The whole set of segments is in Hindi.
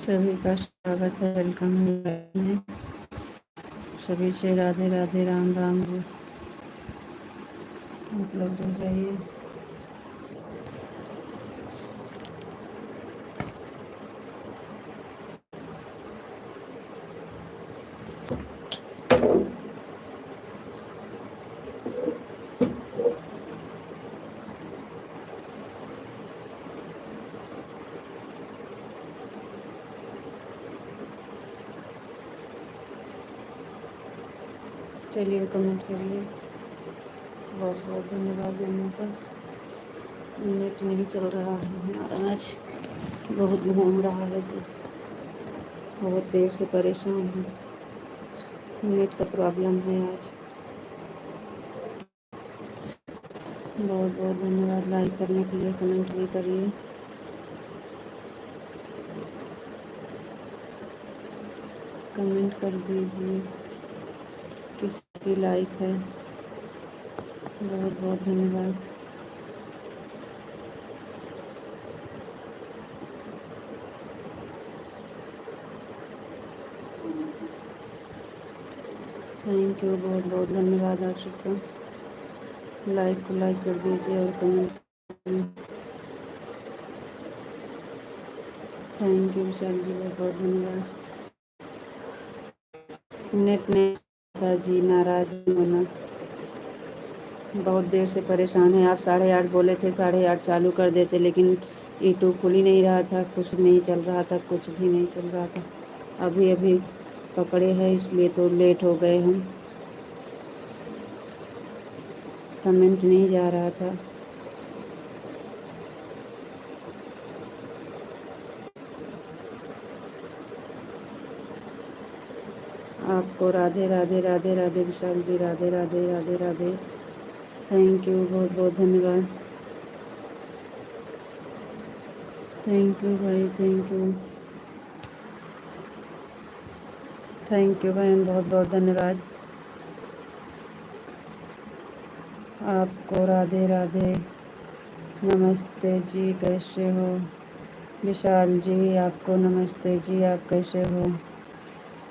सभी का स्वागत है, वेलकम है। सभी से राधे राधे, राम राम जी। आप लोग जुड़ जाइए। चलिए कमेंट करिए। बहुत बहुत धन्यवाद जानने का। नेट नहीं चल रहा है हमारा आज, बहुत घूम रहा है जी। बहुत देर से परेशान हूँ, नेट का प्रॉब्लम है आज। बहुत बहुत धन्यवाद लाइक करने के लिए, कमेंट भी करिए। कमेंट कर दीजिए किसकी लाइक है। बहुत बहुत धन्यवाद। थैंक यू, बहुत बहुत धन्यवाद आप सबका। लाइक को लाइक कर दीजिए और कमेंट। थैंक यू विशाल जी, बहुत बहुत धन्यवाद। नेट नहीं था जी, नाराज होना। बहुत देर से परेशान है। आप 8:30 बोले थे, 8:30 चालू कर देते, लेकिन यूट्यूब खुल ही नहीं रहा था, कुछ नहीं चल रहा था, कुछ भी नहीं चल रहा था। अभी अभी पकड़े हैं, इसलिए तो लेट हो गए हम। कमेंट नहीं जा रहा था। आपको राधे राधे, राधे राधे विशाल जी, राधे राधे, राधे राधे। थैंक यू, बहुत बहुत धन्यवाद। थैंक यू भाई, थैंक यू। थैंक यू बहन, बहुत बहुत धन्यवाद। आपको राधे राधे। नमस्ते जी, कैसे हो? विशाल जी आपको नमस्ते जी, आप कैसे हो?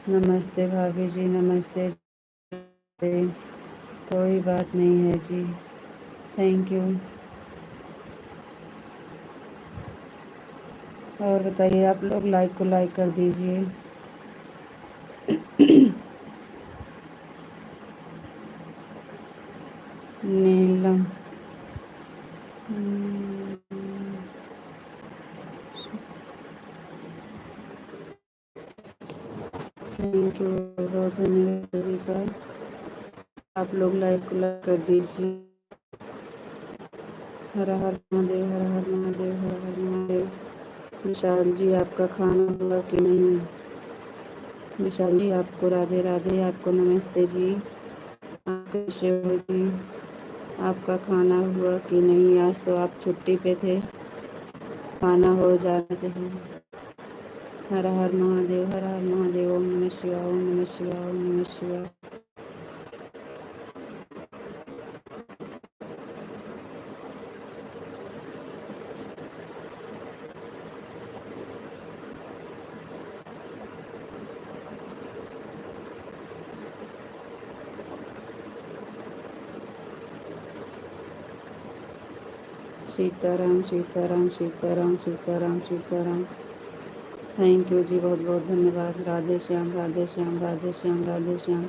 नमस्ते भाभी जी, नमस्ते जी। कोई बात नहीं है जी। Thank you. और बताइए, आप लोग लाइक को लाइक कर दीजिए। नीलम, थैंक यू, बहुत धन्यवाद सभी का। आप लोग लाइक को लाइक कर दीजिए। हर हर महादेव, हर हर महादेव, हर हर महादेव। विशाल जी आपका खाना हुआ कि नहीं? विशाल जी आपको राधे राधे, आपको नमस्ते जी। आप कैसे हो जी? आपका खाना हुआ कि नहीं? आज तो आप छुट्टी पे थे, खाना हो जाना चाहिए। हर हर महादेव, हर हर महादेव। ओम नमः शिवाय, ओम नमः शिवाय, ओम नमः शिवाय। सीताराम सीताराम सीताराम सीताराम सीताराम। थैंक यू जी, बहुत बहुत धन्यवाद। राधे श्याम, राधे श्याम, राधे श्याम, राधे श्याम।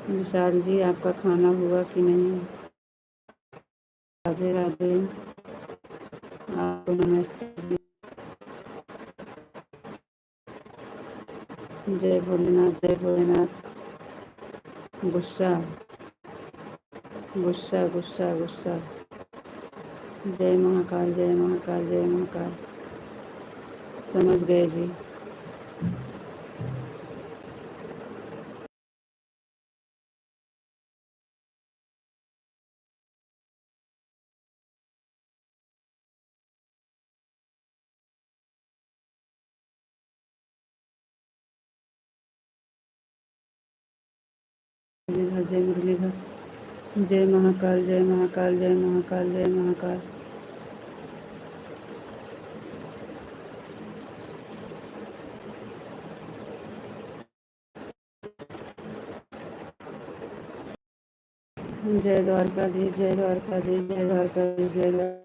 विशाल जी आपका खाना हुआ कि नहीं? राधे राधे, आपको नमस्ते जी। जय भोलेनाथ, जय भोलेनाथ। गुस्सा गुस्सा गुस्सा गुस्सा। जय महाकाल, जय महाकाल, जय महाकाल। समझ गए जी। मुरलीधर, जय मुरलीधर, जय महाकाल, जय महाकाल, जय महाकाल, जय महाकाल। जय द्वारकाधीश, जय द्वारकाधीश, जय द्वारकाधीश, जय द्वारकाधीश।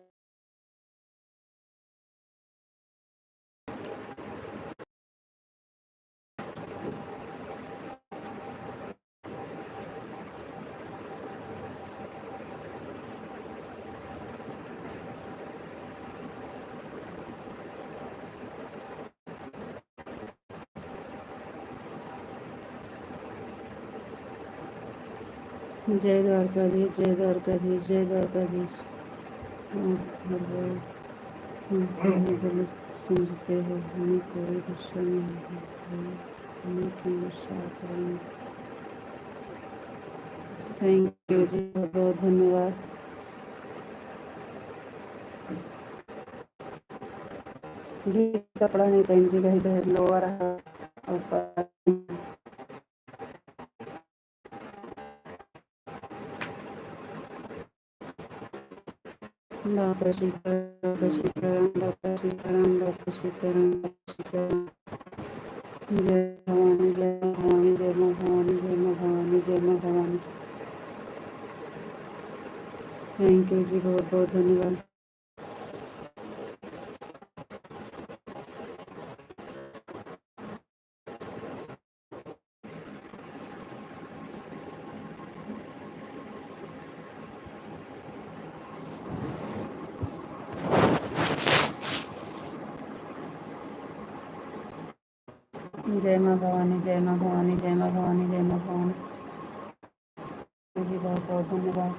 जय द्वारकाधीश, जय द्वारकाधीश, जय द्वारकाधीश। गलत समझते हो, हमें कोई गुस्सा नहीं है, हमें क्यों गुस्सा करेंगे। थैंक यू जी, बहुत बहुत धन्यवाद। ये कपड़ा नहीं पहनती कहीं बहन लोअर और doctor Sitaram, doctor Sitaram, doctor Sitaram, doctor Sitaram, doctor Sitaram. जय भवानी, जय भवानी, जय माँ भवानी, जय माँ भवानी, जय माँ भवानी। थैंक यू जी, बहुत बहुत धन्यवाद। जय माँ भवानी, जय माँ भवानी, जय माँ भवानी, जय माँ भवानी जी, बहुत बहुत धन्यवाद।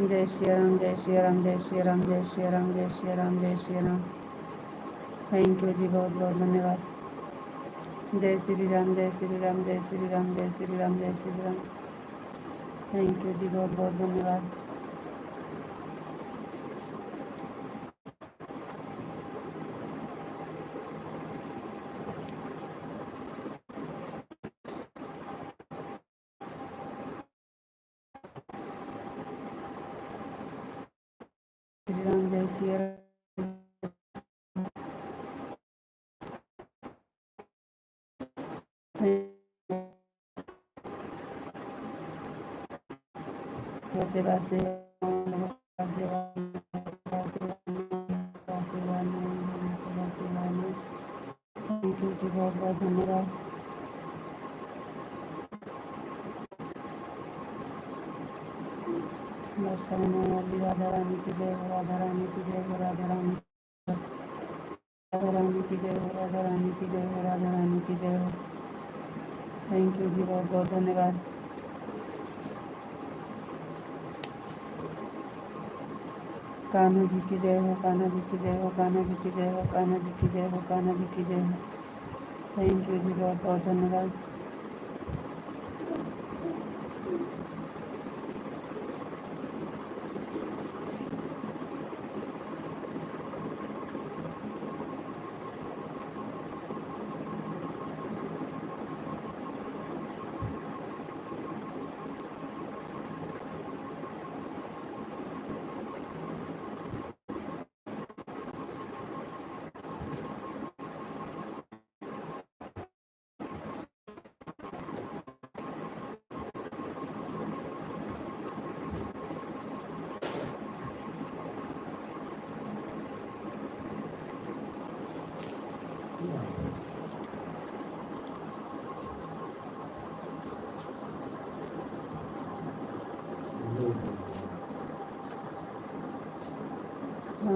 जय श्री राम, जय श्री राम, जय श्री राम, जय श्री राम, जय श्री राम, जय श्री राम। थैंक यू जी, बहुत बहुत धन्यवाद। जय श्री राम, जय श्री राम, जय श्री राम, जय श्री राम, जय श्री राम। थैंक यू जी, बहुत बहुत धन्यवाद। श्री राम, जय श्री राम। वासुदेव, थैंक यू जी, बहुत बहुत धन्यवाद। राधा रानी की जय हो, राधा रानी की जय हो, राधा रानी, राधा रानी की जय हो, राधा रानी की जय हो, राधा रानी की जय हो। थैंक यू जी, बहुत बहुत धन्यवाद। कान्हा जी की जय हो, कान्हा जी की जय हो, कान्हा जी की जय हो, कान्हा जी की जय हो, कान्हा जी की जय हो। थैंक यू जी, बहुत बहुत धन्यवाद।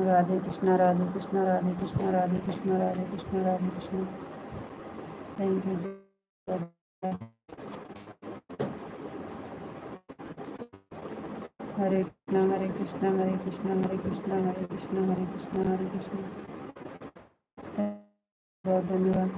राधे कृष्णा, राधे कृष्णा, राधे कृष्णा, राधे कृष्णा, राधे कृष्णा, राधे कृष्णा। थैंक यू जी। हरे कृष्णा, हरे कृष्णा, हरे कृष्णा, हरे कृष्णा, हरे कृष्णा, हरे कृष्णा, हरे कृष्णा। बहुत धन्यवाद।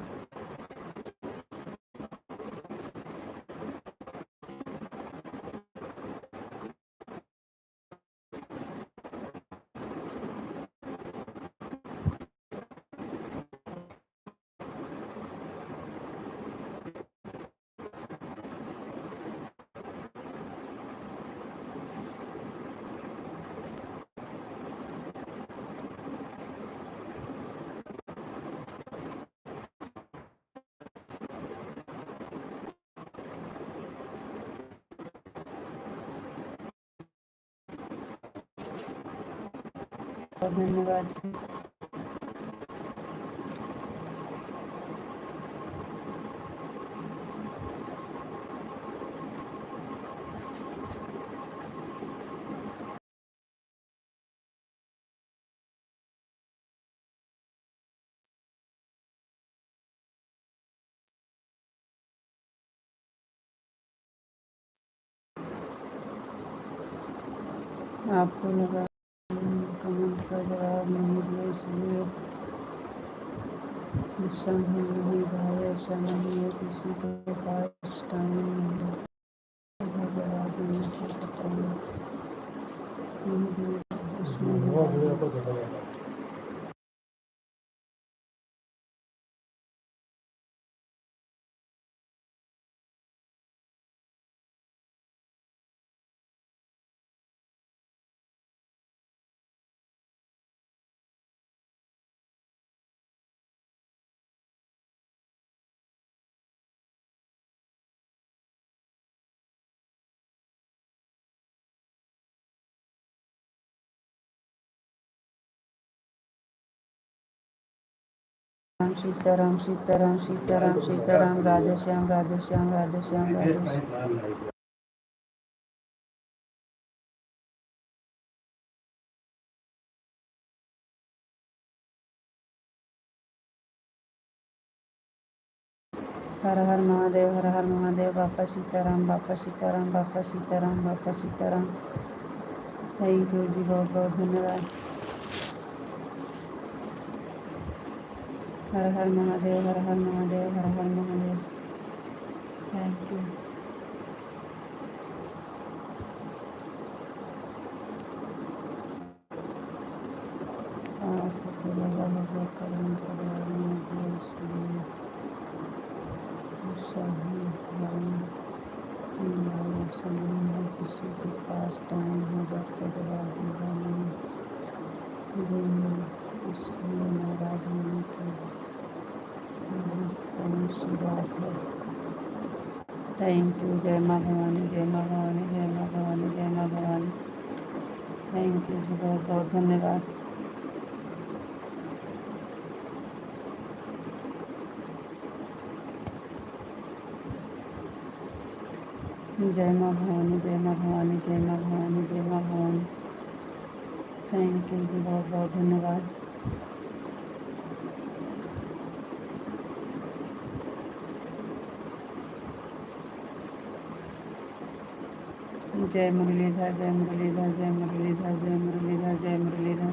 बहुत धन्यवाद जी। आपको लगा कमेंट का जवाब नहीं दिया इसलिए गुस्सा नहीं भाई, ऐसा नहीं है, किसी के पास टाइम नहीं है जवाब देने से पता नहीं उसमें सीताराम सीताराम सीताराम सीताराम, राधे श्याम राधे श्याम राधे श्याम राधे श्याम। हर हर महादेव, हर हर महादेव, बापा सीताराम, बापा सीताराम, बापा सीताराम, बापा सीताराम। थैंक यू जी, बहुत बहुत धन्यवाद। हर हर महादेव, हर हर महादेव, हर हर महादेव। Thank you. आपको लगा होगा कर्म करवाने में दिया इसलिए सही समय है, किसी के पास टाइम हो जाता जवाब देगा नहीं देंगे, इसलिए नाराज होने की कौन सी बात है। Thank you. जय माँ भवानी, जय माँ भवानी, जय माँ भवानी, जय माँ भवानी। थैंक यू जी, बहुत बहुत धन्यवाद। जय माँ भवानी, जय माँ भवानी, जय माँ भवानी, जय माँ भवानी। थैंक यू जी, बहुत बहुत धन्यवाद। जय मुरलीधर, जय मुरलीधर, जय मुरलीधर, जय मुरलीधर, जय मुरलीधर।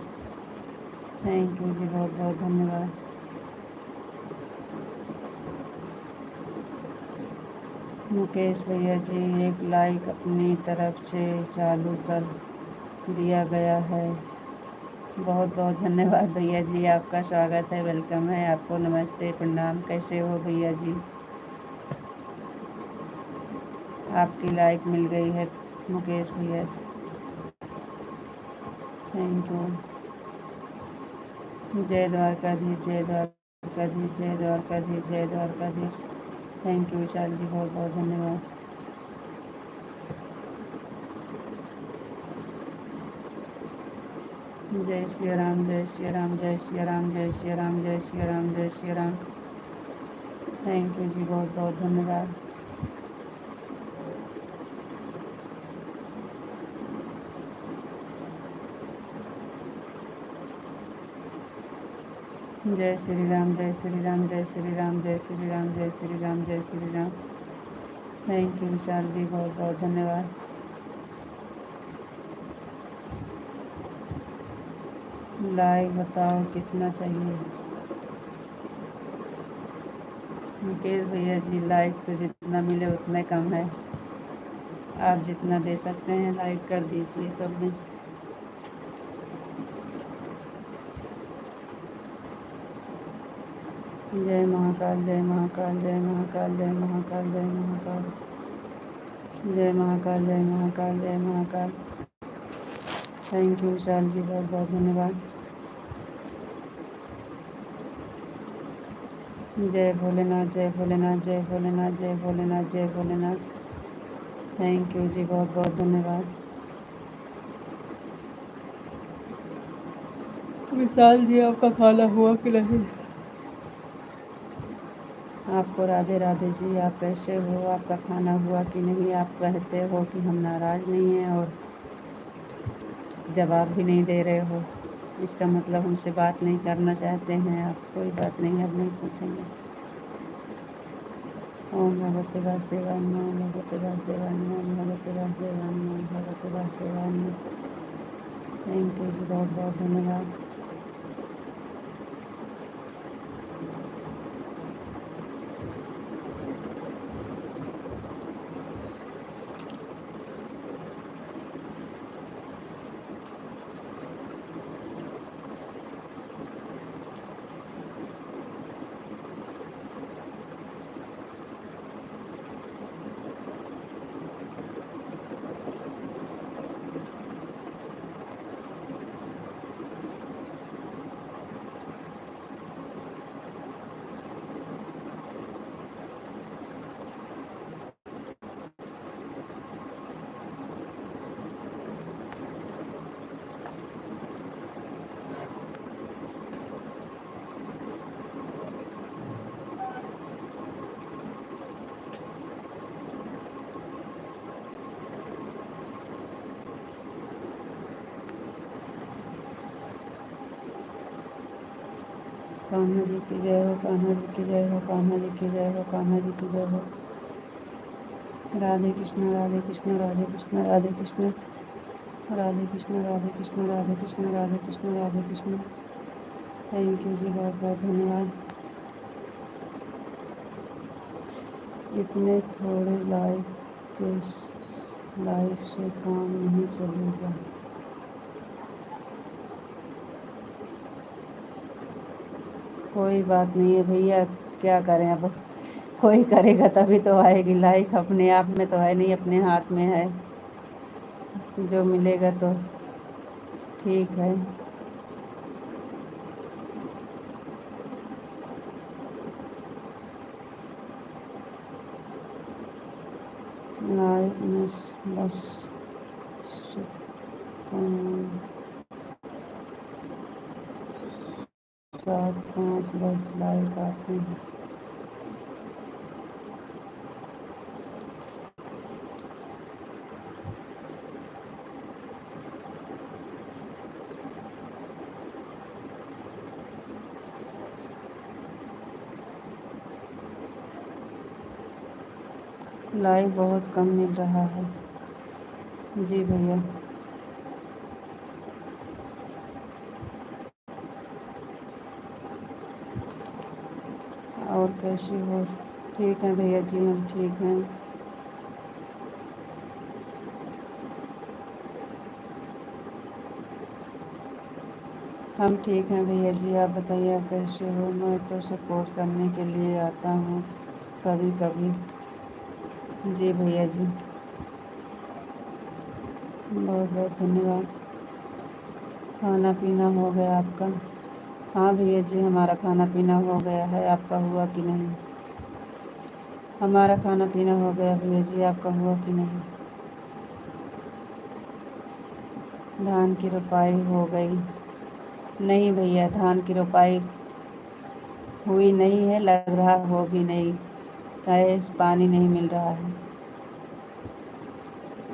थैंक यू जी, बहुत बहुत धन्यवाद। मुकेश भैया जी, एक लाइक अपनी तरफ से चालू कर दिया गया है। बहुत बहुत धन्यवाद भैया जी, आपका स्वागत है, वेलकम है आपको। नमस्ते, प्रणाम, कैसे हो भैया जी? आपकी लाइक मिल गई है मुकेश भैया जी, थैंक यू। जय द्वारकाधीश, जय द्वारकाधीश, जय द्वारकाधीश, जय द्वारकाधीश। थैंक यू विशाल जी, बहुत बहुत धन्यवाद। जय श्री राम, जय श्री राम, जय श्री राम, जय श्री राम, जय श्री राम, जय श्री राम। थैंक यू जी, बहुत बहुत धन्यवाद। जय श्री राम, जय श्री राम, जय श्री राम, जय श्री राम, जय श्री राम, जय श्री राम। थैंक यू विशाल जी, बहुत बहुत धन्यवाद। लाइक बताओ कितना चाहिए? मुकेश भैया जी, लाइक तो जितना मिले उतना कम है, आप जितना दे सकते हैं लाइक कर दीजिए सब में। जय महाकाल, जय महाकाल, जय महाकाल, जय महाकाल, जय महाकाल, जय महाकाल, जय महाकाल, जय महाकाल। थैंक यू विशाल जी, बहुत बहुत धन्यवाद। जय भोलेनाथ, जय भोलेनाथ, जय भोलेनाथ, जय भोलेनाथ, जय भोलेनाथ। थैंक यू जी, बहुत बहुत धन्यवाद। विशाल जी आपका खाना हुआ कि नहीं? आपको राधे राधे जी। आप कैसे हो? आपका खाना हुआ कि नहीं? आप कहते हो कि हम नाराज़ नहीं हैं और जवाब भी नहीं दे रहे हो, इसका मतलब हमसे बात नहीं करना चाहते हैं आप। कोई बात नहीं, अब नहीं पूछेंगे। ओम भगवते वासुदेवाय नमः, ओम भगवते वासुदेवाय नमः, ओम भगवते वासुदेवाय नमः, ओम भगवते वासुदेवाय नमः। थैंक यू जी, बहुत बहुत धन्यवाद। कान्हा जी की जय हो, कान्हा जी की जय हो, कान्हा जी की जय हो, कान्हा जी की जय हो। राधे कृष्ण, राधे कृष्ण, राधे कृष्ण, राधे कृष्ण, राधे कृष्ण, राधे कृष्ण, राधे कृष्ण, राधे कृष्ण, राधे कृष्ण। थैंक यू जी, बहुत बहुत धन्यवाद। इतने थोड़े लाइक से काम नहीं चलेगा। कोई बात नहीं है भैया, क्या करें अब। कोई करेगा तभी तो आएगी लाइक, अपने आप में तो है नहीं, अपने हाथ में है। जो मिलेगा तो ठीक है। लाइक में बस 7-5-10 लाइक आते हैं। लाइक बहुत कम मिल रहा है जी भैया। और कैसी हो? ठीक है भैया जी, हम ठीक हैं। हम ठीक हैं भैया जी, आप बताइए आप कैसे हो? मैं तो सपोर्ट करने के लिए आता हूँ कभी कभी। जी भैया जी, बहुत बहुत धन्यवाद। खाना पीना हो गया आपका? हाँ भैया जी, हमारा खाना पीना हो गया है। आपका हुआ कि नहीं? हमारा खाना पीना हो गया भैया जी, आपका हुआ कि नहीं? धान की रोपाई हो गई? नहीं भैया, धान की रोपाई हुई नहीं है, लग रहा हो भी नहीं है। पानी नहीं मिल रहा है,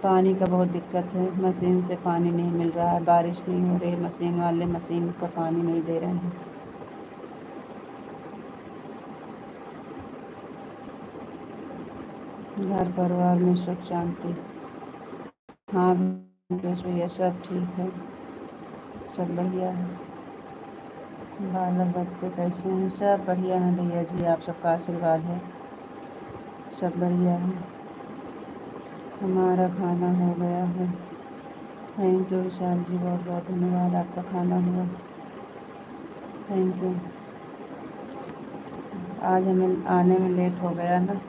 पानी का बहुत दिक्कत है। मशीन से पानी नहीं मिल रहा है, बारिश नहीं हो रही, मशीन वाले मशीन का पानी नहीं दे रहे हैं। घर परिवार में सुख शांति? हाँ भैया, सब ठीक है, सब बढ़िया है। बाल बच्चे कैसे हैं? सब बढ़िया हैं भैया जी, आप सबका आशीर्वाद है, सब बढ़िया है। हमारा खाना हो गया है। थैंक यू विशाल जी, बहुत बहुत धन्यवाद। आपका खाना हुआ? Thank you. आज हमें आने में लेट हो गया ना,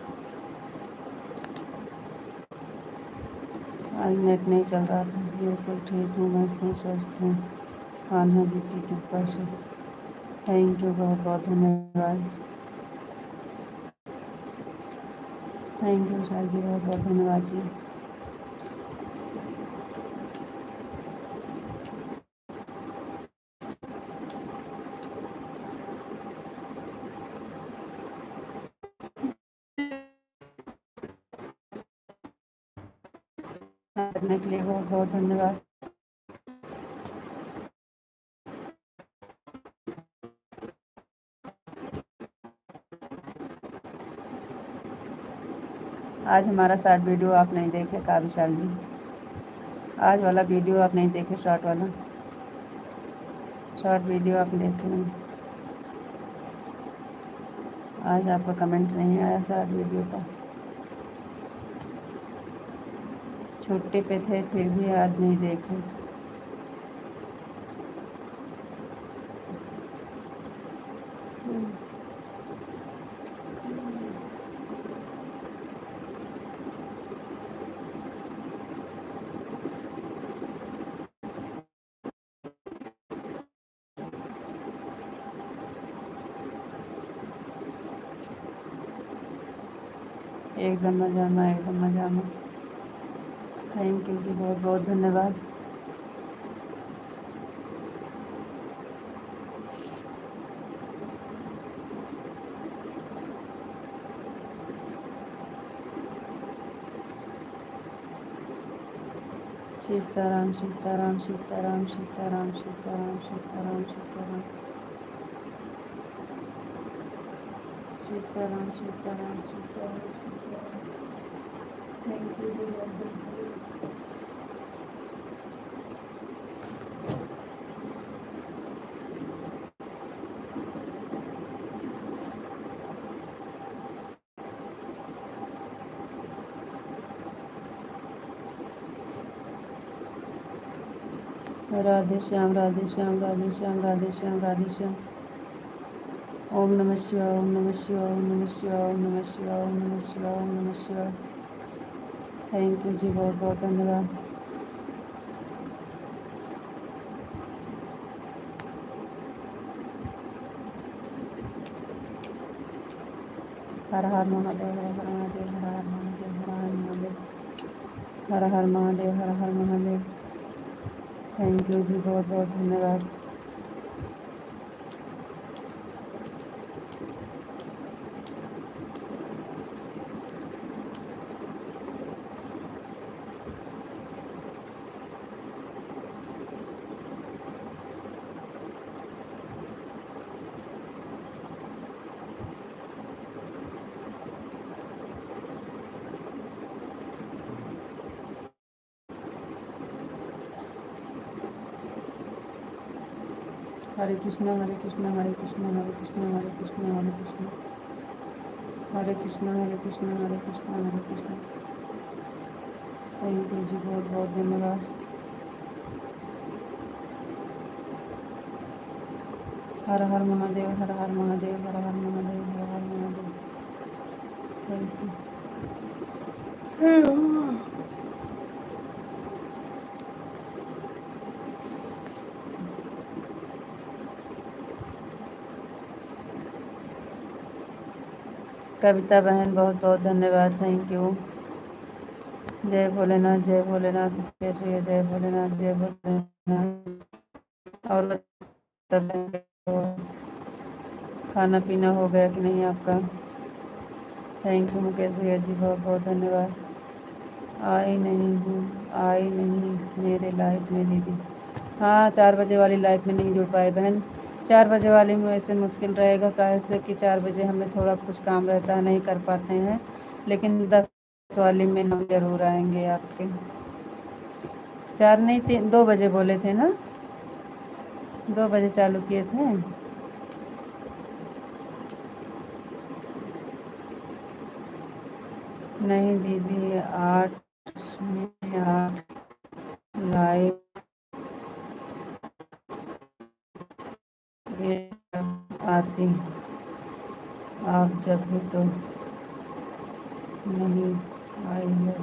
आज नेट नहीं चल रहा था। बिल्कुल ठीक हूँ, मस्त हूँ, स्वस्थ हूँ, कान्हा जी की कृपा से। थैंक यू, बहुत बहुत धन्यवाद। थैंक यू विशाल जी, बहुत बहुत धन्यवाद जी। करने के लिए बहुत बहुत धन्यवाद। आज हमारा शॉर्ट वीडियो आप नहीं देखे का विशाल जी, आज वाला वीडियो आप नहीं देखे, शॉर्ट वाला शॉर्ट वीडियो आप देखे नहीं। आज आपका कमेंट नहीं आया शॉर्ट वीडियो का। छुट्टी पे थे फिर भी आज नहीं देखे। एकदम मजा में, एकदम मजा में। थैंक यू जी, बहुत बहुत धन्यवाद। सीताराम सीताराम सीताराम सीताराम सीताराम सीताराम सीताराम सीताराम सीताराम सीताराम। थैंक यू जी, राधे श्याम राधे श्याम राधे श्याम राधे श्याम राधे श्याम। ओम नमः शिवाय, ओम नमः शिवाय, ओम नमः शिवाय, ओम नमः शिवाय, ओम नमः शिवाय, ओम नमः शिवाय। थैंक यू जी, बहुत बहुत धन्यवाद। हर हर महादेव, हर हर महादेव, हर हर महादेव, हर हर महादेव, हर हर महादेव, हर हर महादेव। थैंक यू जी, बहुत बहुत धन्यवाद। हरे कृष्णा हरे कृष्णा हरे कृष्णा हरे कृष्णा हरे कृष्णा हरे कृष्णा हरे कृष्णा हरे कृष्णा हरे कृष्णा हरे कृष्णा। थैंक यू जी, बहुत बहुत धन्यवाद। हर हर महादेव, हर हर महादेव, हर हर महादेव, हर हर महादेव। Thank you. कविता बहन, बहुत बहुत धन्यवाद। Thank you. जय भोलेनाथ, जय भोलेनाथ। मुकेश भैया, जय भोलेनाथ, जय भोलेनाथ। और खाना पीना हो गया कि नहीं आपका? थैंक यू मुकेश भैया जी, बहुत बहुत धन्यवाद। आई नहीं मेरे लाइफ में दीदी। हाँ, 4 बजे वाली लाइफ में नहीं जुड़ पाए बहन। 4 बजे वाली में वैसे मुश्किल रहेगा, कैसे कि 4 बजे हमें थोड़ा कुछ काम रहता है, नहीं कर पाते हैं। लेकिन 10 वाली में हम ज़रूर आएंगे आपके। 4 नहीं, 2 बजे बोले थे ना, 2 बजे चालू किए थे। नहीं दीदी, 8 में 8 लाइव आती, आप जब भी तो नहीं आई है।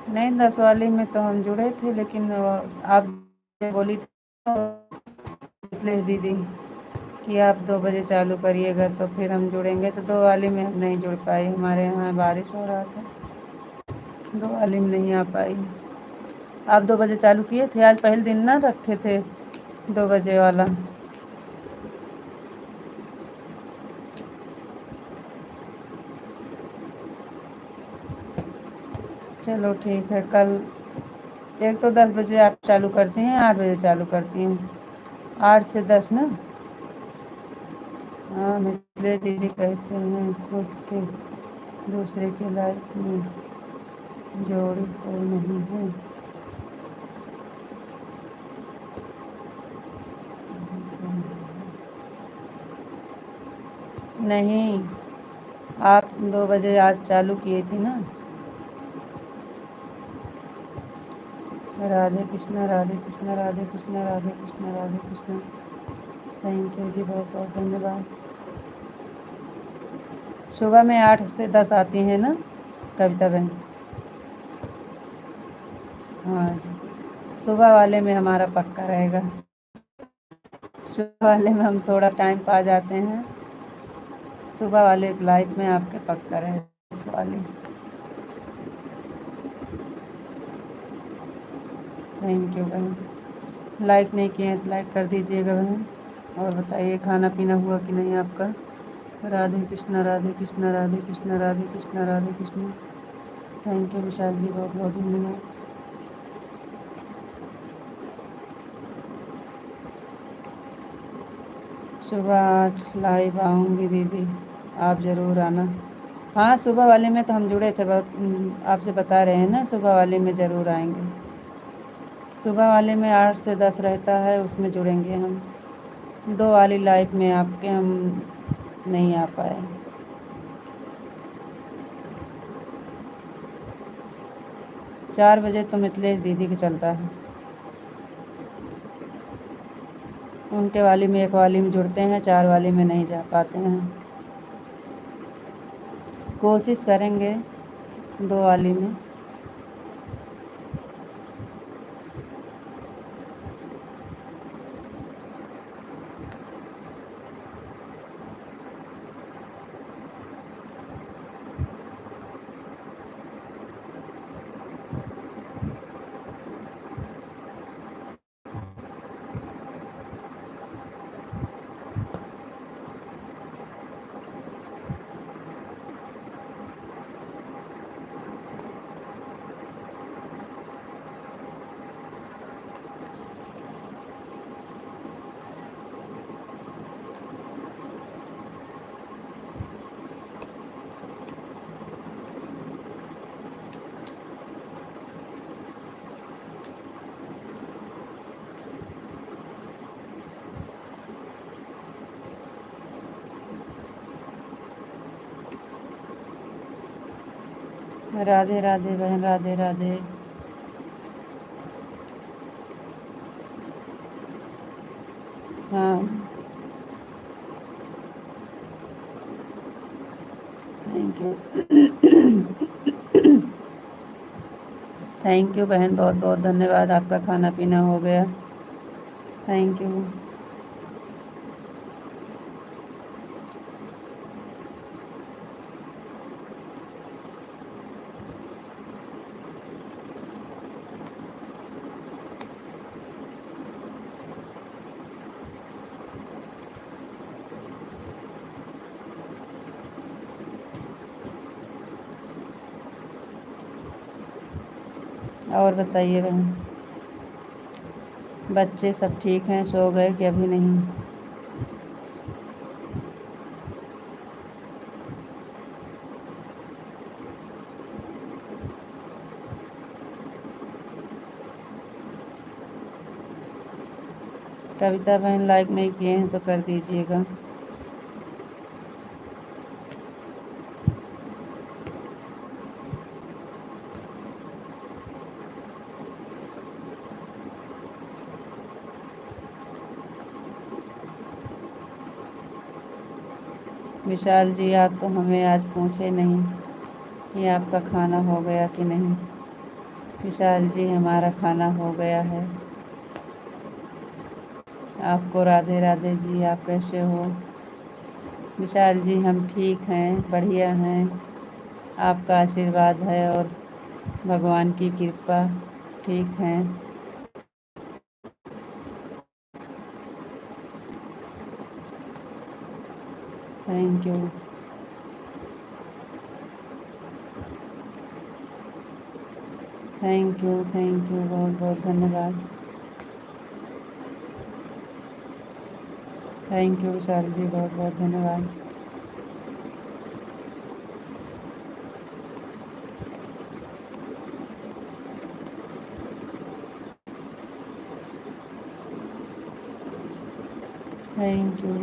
नहीं, 10 वाली में तो हम जुड़े थे, लेकिन आप बोली थी दीदी कि आप 2 बजे चालू करिएगा तो फिर हम जुड़ेंगे, तो 2 वाली में हम नहीं जुड़ पाए। हमारे यहाँ बारिश हो रहा था, 2 वाली में नहीं आ पाई। आप 2 बजे चालू किए थे, आज पहले दिन ना रखे थे 2 बजे वाला। चलो ठीक है। कल एक तो 10 बजे आप चालू करती हैं, 8 बजे चालू करती हैं, 8 से 10 ना। हाँ, मिथिलेश दीदी कहते हैं खुद के दूसरे के लाइफ में जोड़ी तो नहीं है। नहीं, आप 2 बजे आज चालू किए थे ना। राधे कृष्णा, राधे कृष्णा, राधे कृष्णा, राधे कृष्णा, राधे कृष्णा। थैंक यू जी, बहुत बहुत धन्यवाद। सुबह में 8 से 10 आती हैं ना कविता बहन? हाँ जी, सुबह वाले में हमारा पक्का रहेगा। सुबह वाले में हम थोड़ा टाइम पा जाते हैं। सुबह वाले लाइफ में आपके पक्का रहेगा इस वाले। थैंक यू बहन। लाइक नहीं किए हैं तो लाइक कर दीजिएगा बहन। और बताइए खाना पीना हुआ कि नहीं आपका? राधे कृष्णा, राधे कृष्णा, राधे कृष्णा, राधे कृष्णा, राधे कृष्णा। थैंक यू विशाल जी, बहुत बहुत धन्यवाद। सुबह 8 लाइव आऊँगी दीदी, आप ज़रूर आना। हाँ, सुबह वाले में तो हम जुड़े थे, बहुत आपसे बता रहे हैं ना, सुबह वाले में ज़रूर आएंगे। सुबह वाले में 8 से 10 रहता है, उसमें जुड़ेंगे हम। 2 वाली लाइफ में आपके हम नहीं आ पाए। 4 बजे तो मिथिलेश दीदी के चलता है, उनके वाली में एक वाली में जुड़ते हैं, 4 वाली में नहीं जा पाते हैं। कोशिश करेंगे 2 वाली में। राधे राधे बहन, राधे राधे। हाँ, थैंक यू। थैंक यू बहन, बहुत बहुत धन्यवाद। आपका खाना पीना हो गया? Thank you. और बताइए बहन, बच्चे सब ठीक हैं, सो गए कि अभी नहीं? कविता बहन लाइक नहीं किए हैं तो कर दीजिएगा। विशाल जी, आप तो हमें आज पूछे नहीं कि आपका खाना हो गया कि नहीं। विशाल जी, हमारा खाना हो गया है। आपको राधे राधे जी, आप कैसे हो? विशाल जी, हम ठीक हैं, बढ़िया हैं, आपका आशीर्वाद है और भगवान की कृपा, ठीक हैं। Thank you. थैंक यू, बहुत बहुत धन्यवाद। थैंक यू विशाल जी, बहुत बहुत धन्यवाद। Thank you.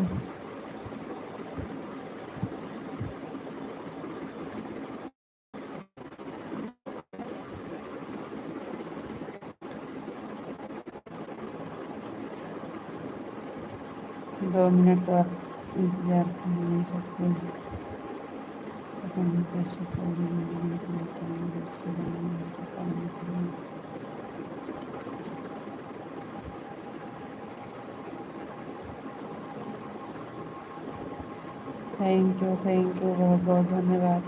दो मिनट तो आप इंतज़ार कर नहीं सकते। पता नहीं कैसे पूरी ज़िंदगी को अपनी अच्छी बनानी है, तो करना पड़ेगा। थैंक यू, बहुत बहुत धन्यवाद।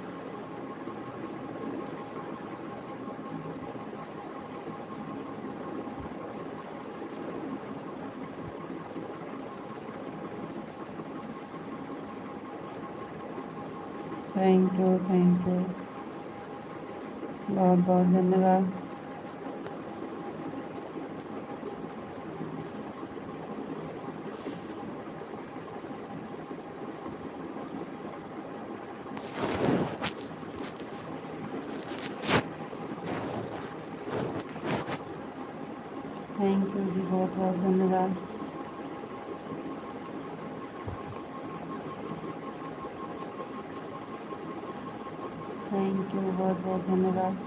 थैंक यू, बहुत बहुत धन्यवाद। थैंक यू जी, बहुत बहुत धन्यवाद। थैंक यू, बहुत बहुत धन्यवाद।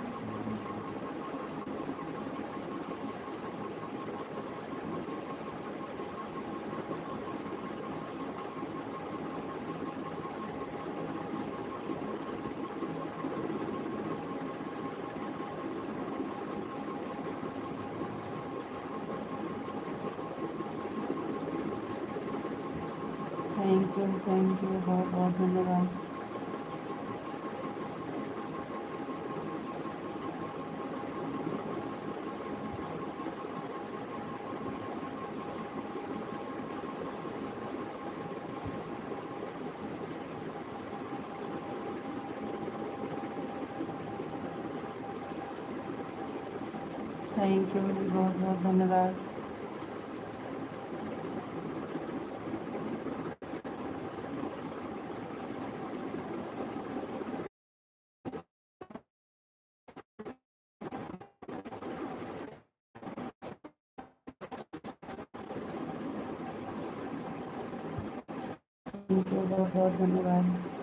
थैंक यू, बहुत बहुत धन्यवाद। थैंक यू जी, बहुत बहुत धन्यवाद। थैंक यू, बहुत बहुत धन्यवाद।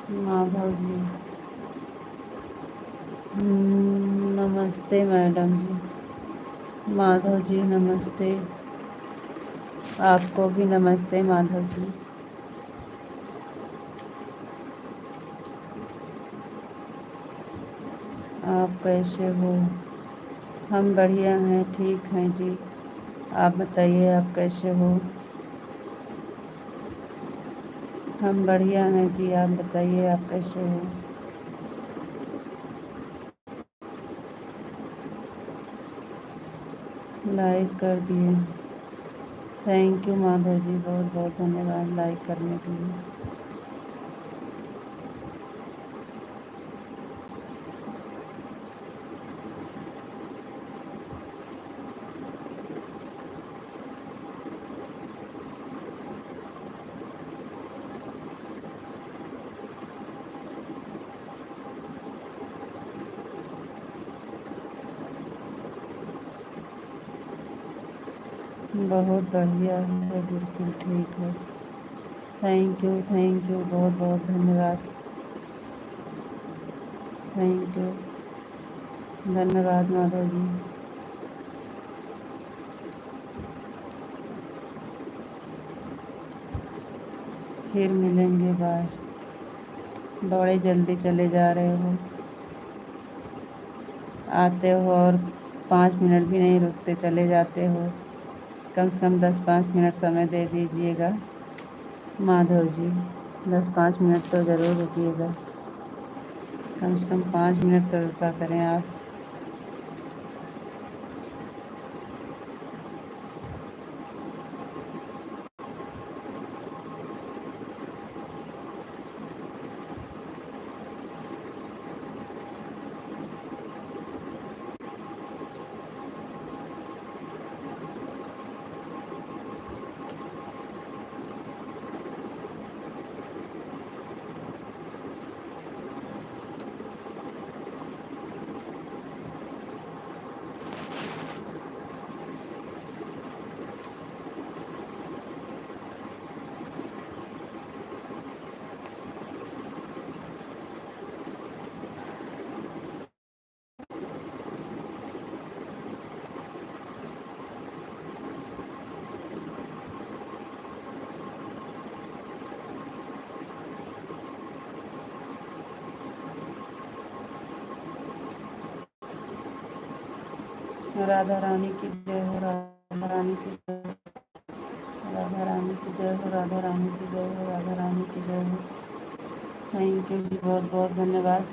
माधव जी, नमस्ते मैडम जी। माधव जी नमस्ते। आपको भी नमस्ते माधव जी। आप कैसे हो? हम बढ़िया हैं, ठीक हैं जी। आप बताइए, आप कैसे हो? हम बढ़िया हैं जी, आप बताइए, आप कैसे हो? लाइक कर दिए। थैंक यू माधव जी, बहुत बहुत धन्यवाद लाइक करने के लिए। बहुत बढ़िया है, बिल्कुल ठीक है। थैंक यू, बहुत बहुत धन्यवाद। थैंक यू, धन्यवाद माधव जी। फिर मिलेंगे, बाय। बड़े जल्दी चले जा रहे हो। आते हो और 5 मिनट भी नहीं रुकते, चले जाते हो। कम से कम 10-5 मिनट समय दे दीजिएगा माधव जी। 10-5 मिनट तो ज़रूर रुकिएगा, कम से कम 5 मिनट तो रुका करें आप। राधा रानी की जय हो, राधा रानी की जय हो, राधा रानी की जय हो, राधा रानी की जय हो, राधा रानी की जय हो। थैंक यू जी, बहुत बहुत धन्यवाद।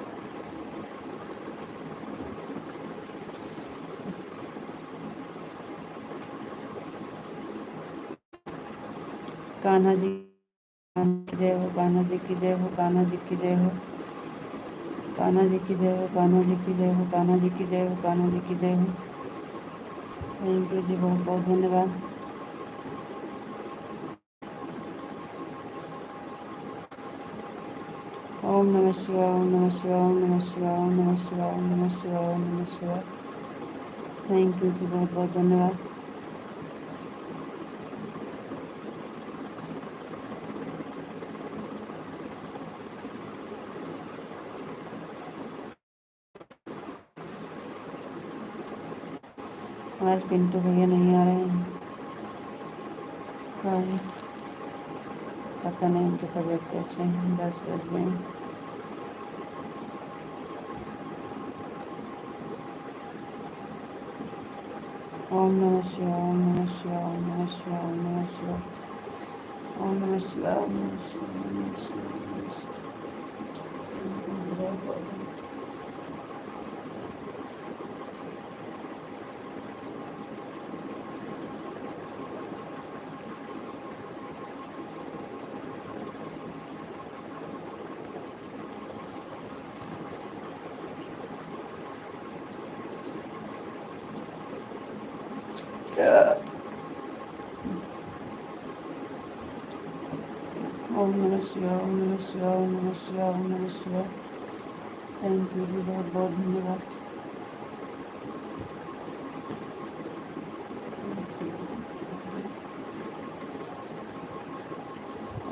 कान्हा जी की जय हो, कान्हा जी की जय हो, कान्हा जी की जय हो, कान्हा जी की जय हो, कान्हा जी की जय हो, कान्हा जी की जय हो, कान्हा जी की जय हो। थैंक यू जी, बहुत बहुत धन्यवाद। ओम नमः शिवाय, ओम नमः शिवाय, ओम नमः शिवाय, ओम नमः शिवाय, ओम नमः शिवाय, ओम नमः शिवाय। थैंक यू जी, बहुत बहुत धन्यवाद। आज पिंटू भैया नहीं आ रहे हैं, काहे पता नहीं, उनकी तबीयत कैसे है। 10 बज गए। ओम नमः शिवाय, ओम नमः शिवाय, ओम नमः शिवाय, ओम नमः शिवाय, ओम नमः शिवाय, ओम नमः शिवाय, ओम नमः शिवाय, ओम नमः शिवाय। ओम नमः शिवाय, ओम नमः शिवाय, ओम नमः शिवाय, ओम नमः शिवाय। थैंक यू जी, बहुत बहुत धन्यवाद।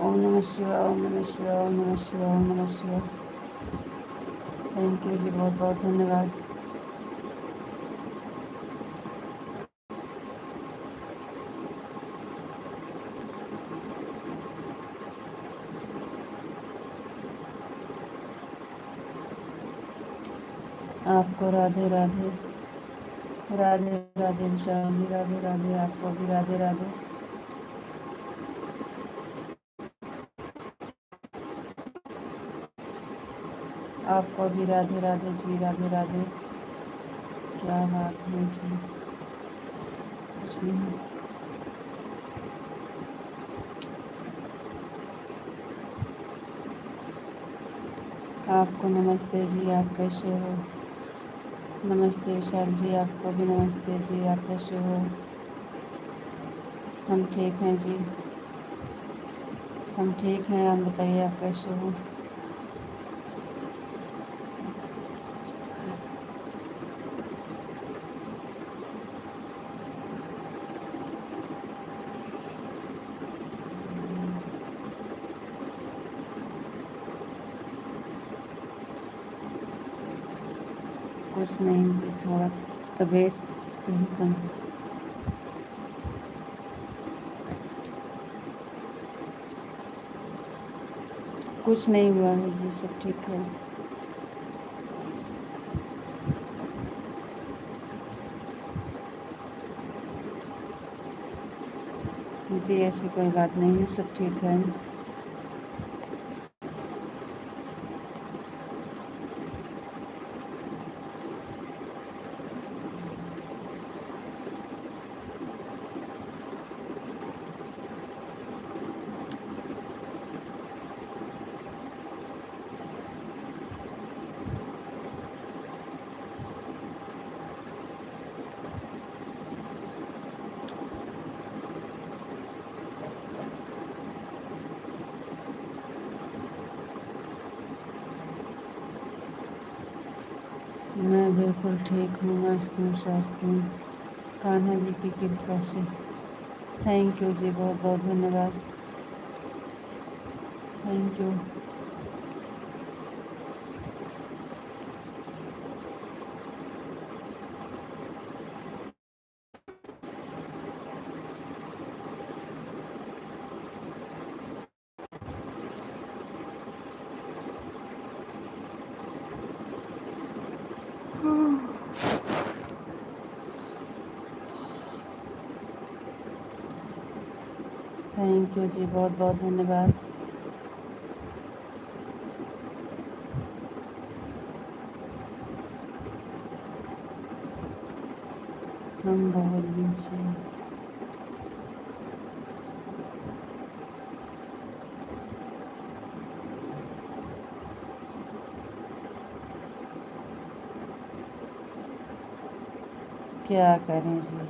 ओम नमः शिवाय, ओम नमः शिवाय, ओम नमः शिवाय, ओम नमः शिवाय। थैंक यू जी, बहुत बहुत धन्यवाद। आपको राधे राधे, राधे राधे विशाल जी, राधे राधे, आपको भी राधे राधे। आपको भी राधे राधे जी, राधे राधे। क्या बात है जी, कुछ नहीं। आपको नमस्ते जी, आप कैसे हो? नमस्ते विशाल जी, आपको भी नमस्ते जी, आप कैसे हो? हम ठीक हैं जी, हम ठीक हैं। आप बताइए, आप कैसे हो? कुछ नहीं जी, थोड़ा तबीयत सही कम। कुछ नहीं हुआ है जी, सब ठीक है। जी ऐसी कोई बात नहीं है, सब ठीक है। मैं बिल्कुल ठीक हूँ, मस्त हूँ, स्वस्थ हूँ, कान्हा जी की कृपा से। थैंक यू जी, बहुत बहुत धन्यवाद। Thank you. थैंक यू जी, बहुत बहुत धन्यवाद। हम बहुत नीचे हैं। क्या करें जी।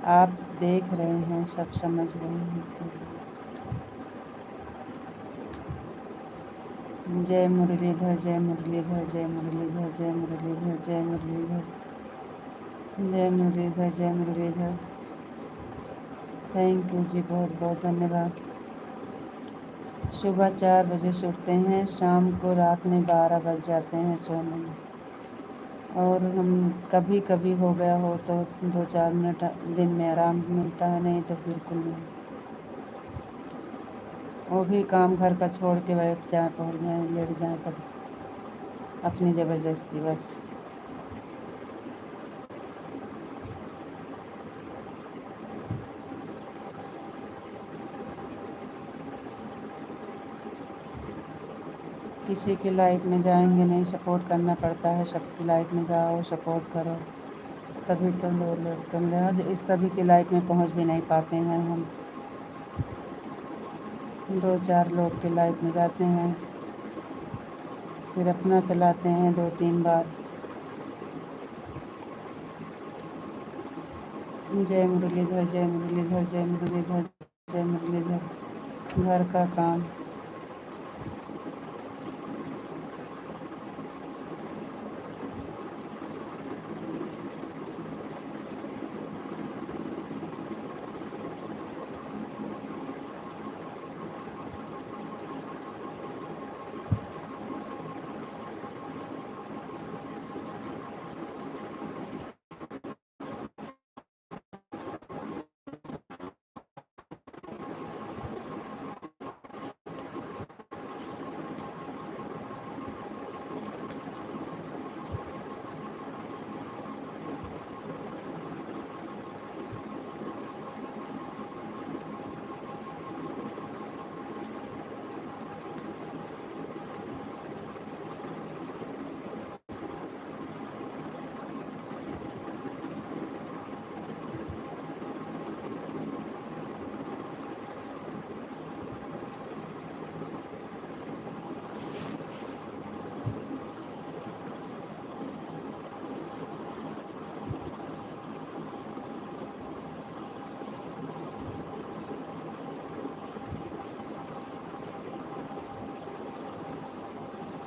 आप देख रहे हैं, सब समझ रहे हैं तो। जय मुरलीधर, जय मुरलीधर, जय मुरलीधर, जय मुरलीधर, जय मुरलीधर, जय मुरलीधर, जय मुरलीधर। थैंक यू जी, बहुत बहुत धन्यवाद। सुबह 4 बजे सोते हैं, शाम को रात में 12 बज जाते हैं सोने में। और हम कभी कभी हो गया हो तो 2-4 मिनट दिन में आराम मिलता है, नहीं तो बिल्कुल नहीं। वो भी काम घर का छोड़ के बैठ जाए, पहुँच जाए, लेट जाए तब अपनी ज़बरदस्ती बस। किसी की लाइफ में जाएंगे नहीं, सपोर्ट करना पड़ता है। सबकी लाइफ में जाओ, सपोर्ट करो, तभी तो लोग कम। इस सभी की लाइफ में पहुंच भी नहीं पाते हैं हम। 2-4 लोग की लाइफ में जाते हैं, फिर अपना चलाते हैं 2-3 बार। जय मुरलीधर, जय मुरलीधर, जय मुरलीधर, जय मुरलीधर। घर का काम।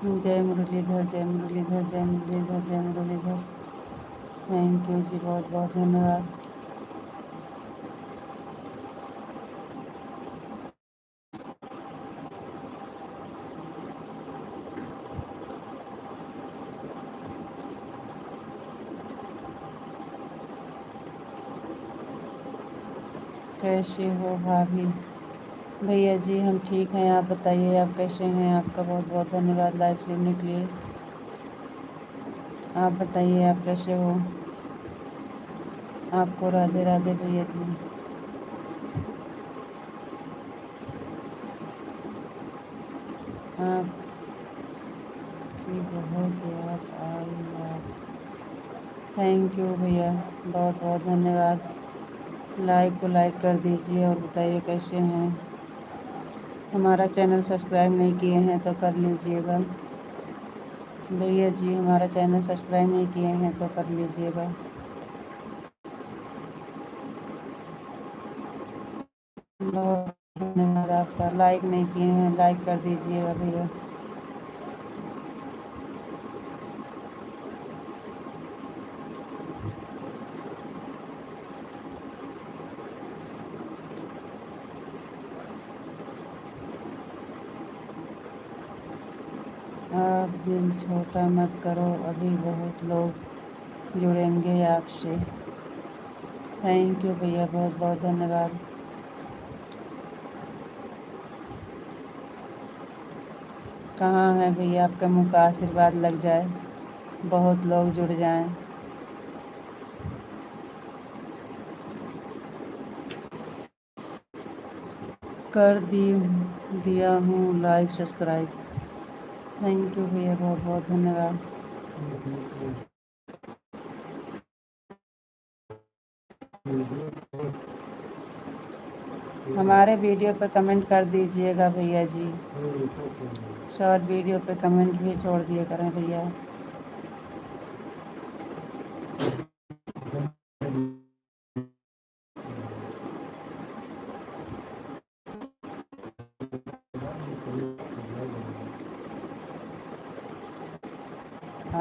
जय मुरलीधर, जय मुरलीधर, जय मुरलीधर, जय मुरलीधर। थैंक यू जी, बहुत बहुत धन्यवाद। कैसे हो भाभी? भैया जी हम ठीक हैं, आप बताइए आप कैसे हैं? आपका बहुत बहुत धन्यवाद लाइव सुनने के लिए। आप बताइए आप कैसे हो। आपको राधे राधे भैया जी। आपकी बहुत याद आई आज। थैंक यू भैया, बहुत बहुत धन्यवाद। लाइक को लाइक कर दीजिए और बताइए कैसे हैं। हमारा चैनल सब्सक्राइब नहीं किए हैं तो कर लीजिएगा भैया जी, हमारा चैनल सब्सक्राइब नहीं किए हैं तो कर लीजिएगा। बहुत धन्यवाद आपका। लाइक नहीं किए हैं, लाइक कर दीजिएगा भैया। आप दिल छोटा मत करो, अभी बहुत लोग जुड़ेंगे आपसे। थैंक यू भैया, बहुत बहुत धन्यवाद। कहाँ है भैया, आपका मुँह का आशीर्वाद लग जाए, बहुत लोग जुड़ जाएं। कर दिया हूँ लाइक सब्सक्राइब। थैंक यू भैया, बहुत बहुत धन्यवाद। हमारे वीडियो पे कमेंट कर दीजिएगा भैया जी। शॉर्ट वीडियो पे कमेंट भी छोड़ दिया करें भैया।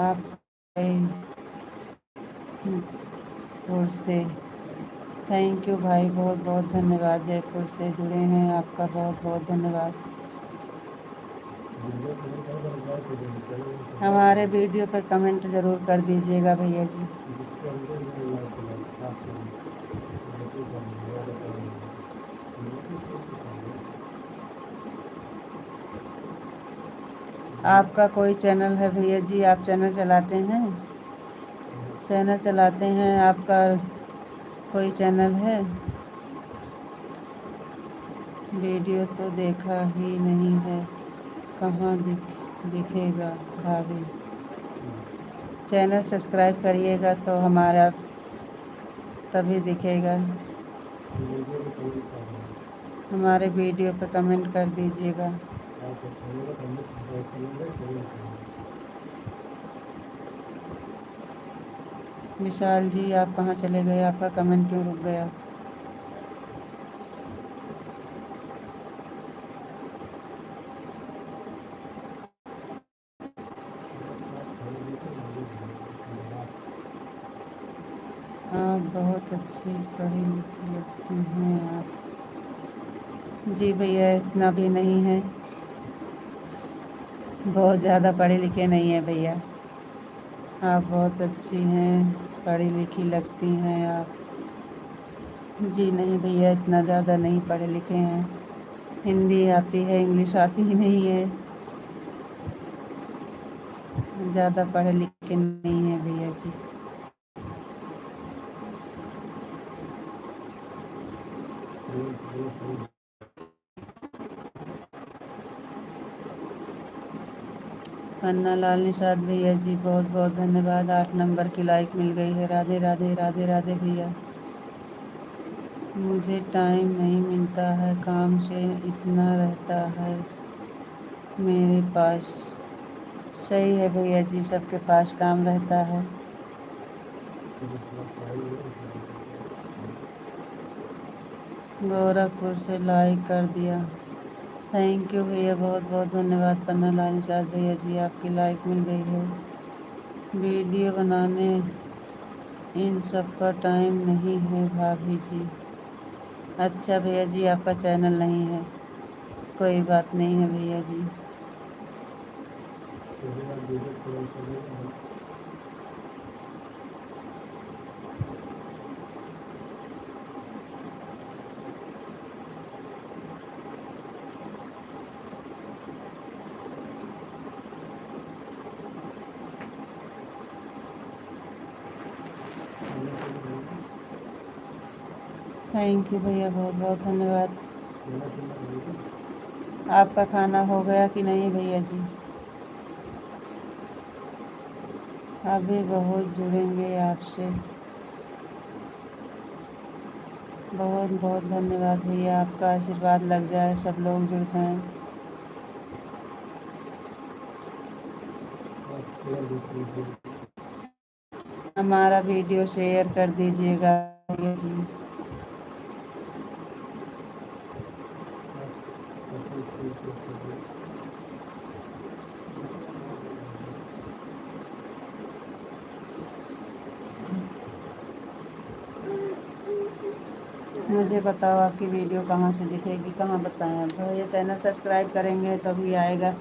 आप जयपुर से। थैंक यू भाई, बहुत बहुत धन्यवाद। जयपुर से जुड़े हैं, आपका बहुत बहुत धन्यवाद। हमारे वीडियो पर कमेंट ज़रूर कर दीजिएगा भैया जी। आपका कोई चैनल है भैया जी, आप चैनल चलाते हैं? चैनल चलाते हैं, आपका कोई चैनल है? वीडियो तो देखा ही नहीं है, कहाँ दिखेगा भाभी? चैनल सब्सक्राइब करिएगा तो हमारा तभी दिखेगा। हमारे वीडियो पे कमेंट कर दीजिएगा। विशाल जी, आप कहाँ चले गए? आपका कमेंट क्यों रुक गया? आप बहुत अच्छी पढ़ी लिखी लगती हैं आप। जी भैया, इतना भी नहीं है, बहुत ज़्यादा पढ़े लिखे नहीं है भैया। आप बहुत अच्छी हैं, पढ़ी लिखी लगती हैं आप। जी नहीं भैया, इतना ज़्यादा नहीं पढ़े लिखे हैं। हिंदी आती है, इंग्लिश आती ही नहीं है। ज़्यादा पढ़े लिखे नहीं है भैया जी। पन्ना लाल निषाद भैया जी, बहुत बहुत धन्यवाद। 8 नंबर की लाइक मिल गई है। राधे राधे राधे राधे भैया। मुझे टाइम नहीं मिलता है, काम से इतना रहता है मेरे पास। सही है भैया जी, सबके पास काम रहता है। गोरखपुर से लाइक कर दिया। थैंक यू भैया, बहुत बहुत धन्यवाद। पन्ना लाल निषाद भैया जी, आपकी लाइक मिल गई है। वीडियो बनाने इन सब का टाइम नहीं है भाभी जी। अच्छा भैया जी, आपका चैनल नहीं है, कोई बात नहीं है भैया जी। थैंक यू भैया, बहुत बहुत धन्यवाद। आपका खाना हो गया कि नहीं भैया जी? अभी बहुत जुड़ेंगे आपसे। बहुत बहुत धन्यवाद भैया, आपका आशीर्वाद लग जाए, सब लोग जुड़ जाएं। हमारा वीडियो शेयर कर दीजिएगा भैया जी। मुझे बताओ आपकी वीडियो कहाँ से दिखेगी, कहाँ बताएं? भैया चैनल सब्सक्राइब करेंगे तभी आएगा।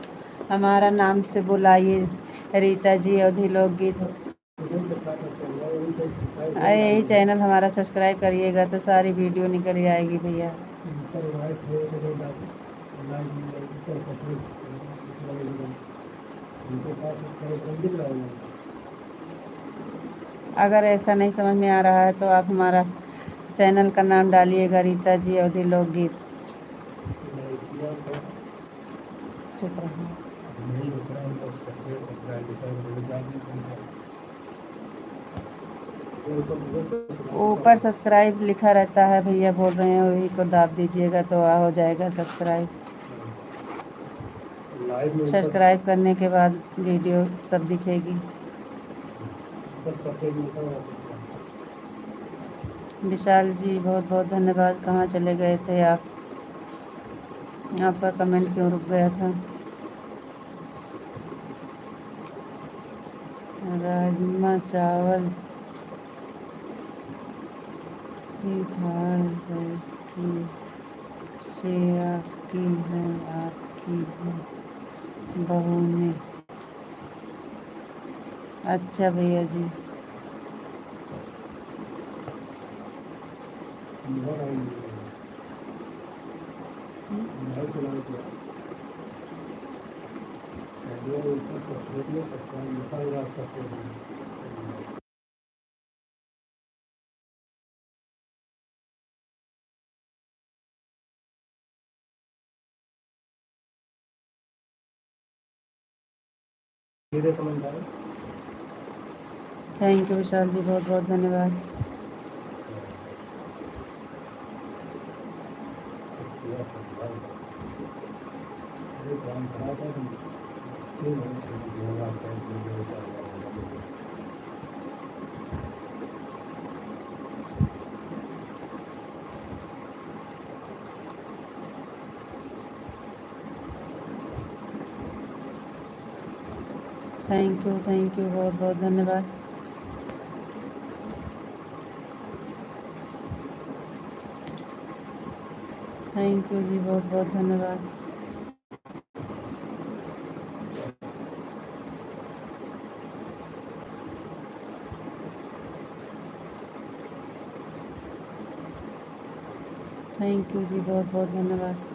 हमारा नाम से बुलाइए, रीता जी अवधि लोकगीत। यही चैनल हमारा सब्सक्राइब करिएगा तो सारी वीडियो निकल ही आएगी भैया। अगर ऐसा नहीं समझ में आ रहा है तो आप हमारा चैनल का नाम डालिएगा, रीता जी अवधि लोकगीत। चुप रहो। ऊपर सब्सक्राइब लिखा रहता है भैया, बोल रहे हैं वही को दाब दीजिएगा तो हो जाएगा सब्सक्राइब। सब्सक्राइब करने के बाद वीडियो सब दिखेगी। विशाल जी बहुत बहुत धन्यवाद। कहाँ चले गए थे आप? आपका कमेंट क्यों रुक गया था? राजमा चावल की थाल की शेयर की है आपकी बहू ने। अच्छा भैया जी। थैंक यू विशाल जी, बहुत बहुत धन्यवाद। थैंक यू बहुत बहुत धन्यवाद। थैंक यू जी, बहुत बहुत धन्यवाद। थैंक यू जी, बहुत बहुत धन्यवाद।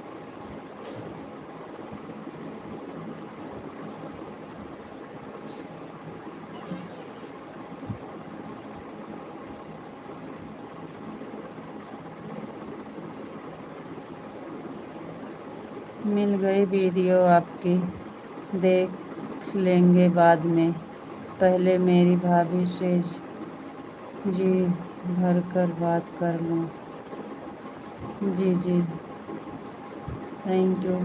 मिल गई वीडियो आपकी, देख लेंगे बाद में। पहले मेरी भाभी से जी भर कर बात कर लूँ। जी जी, thank you.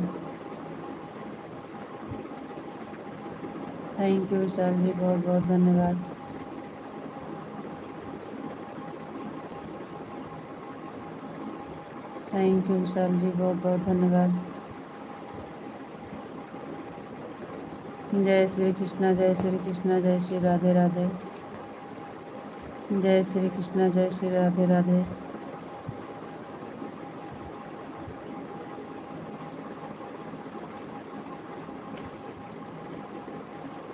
Thank you Vishal जी, बहुत बहुत धन्यवाद। थैंक यू विशाल जी, बहुत बहुत धन्यवाद। जय श्री कृष्णा, जय श्री कृष्णा, जय श्री राधे राधे। जय श्री कृष्णा, जय श्री राधे राधे।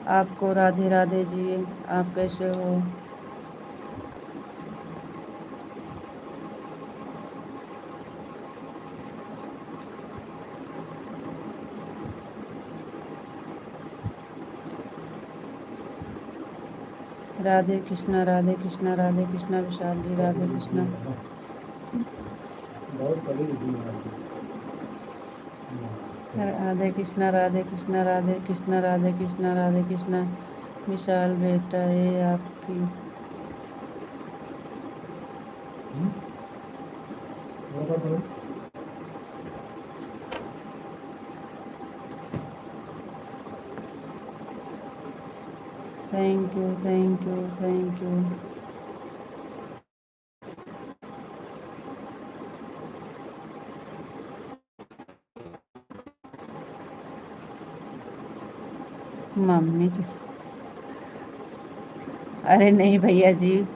आपको राधे राधे जी, आप कैसे हो? राधे कृष्णा, राधे कृष्णा, राधे कृष्णा। विशाल जी राधे कृष्णा। राधे कृष्णा राधे कृष्णा राधे कृष्णा राधे कृष्णा राधे कृष्णा। विशाल बेटा ये आपकी thank you thank you thank you. Mummy की अरे नहीं भैया जी,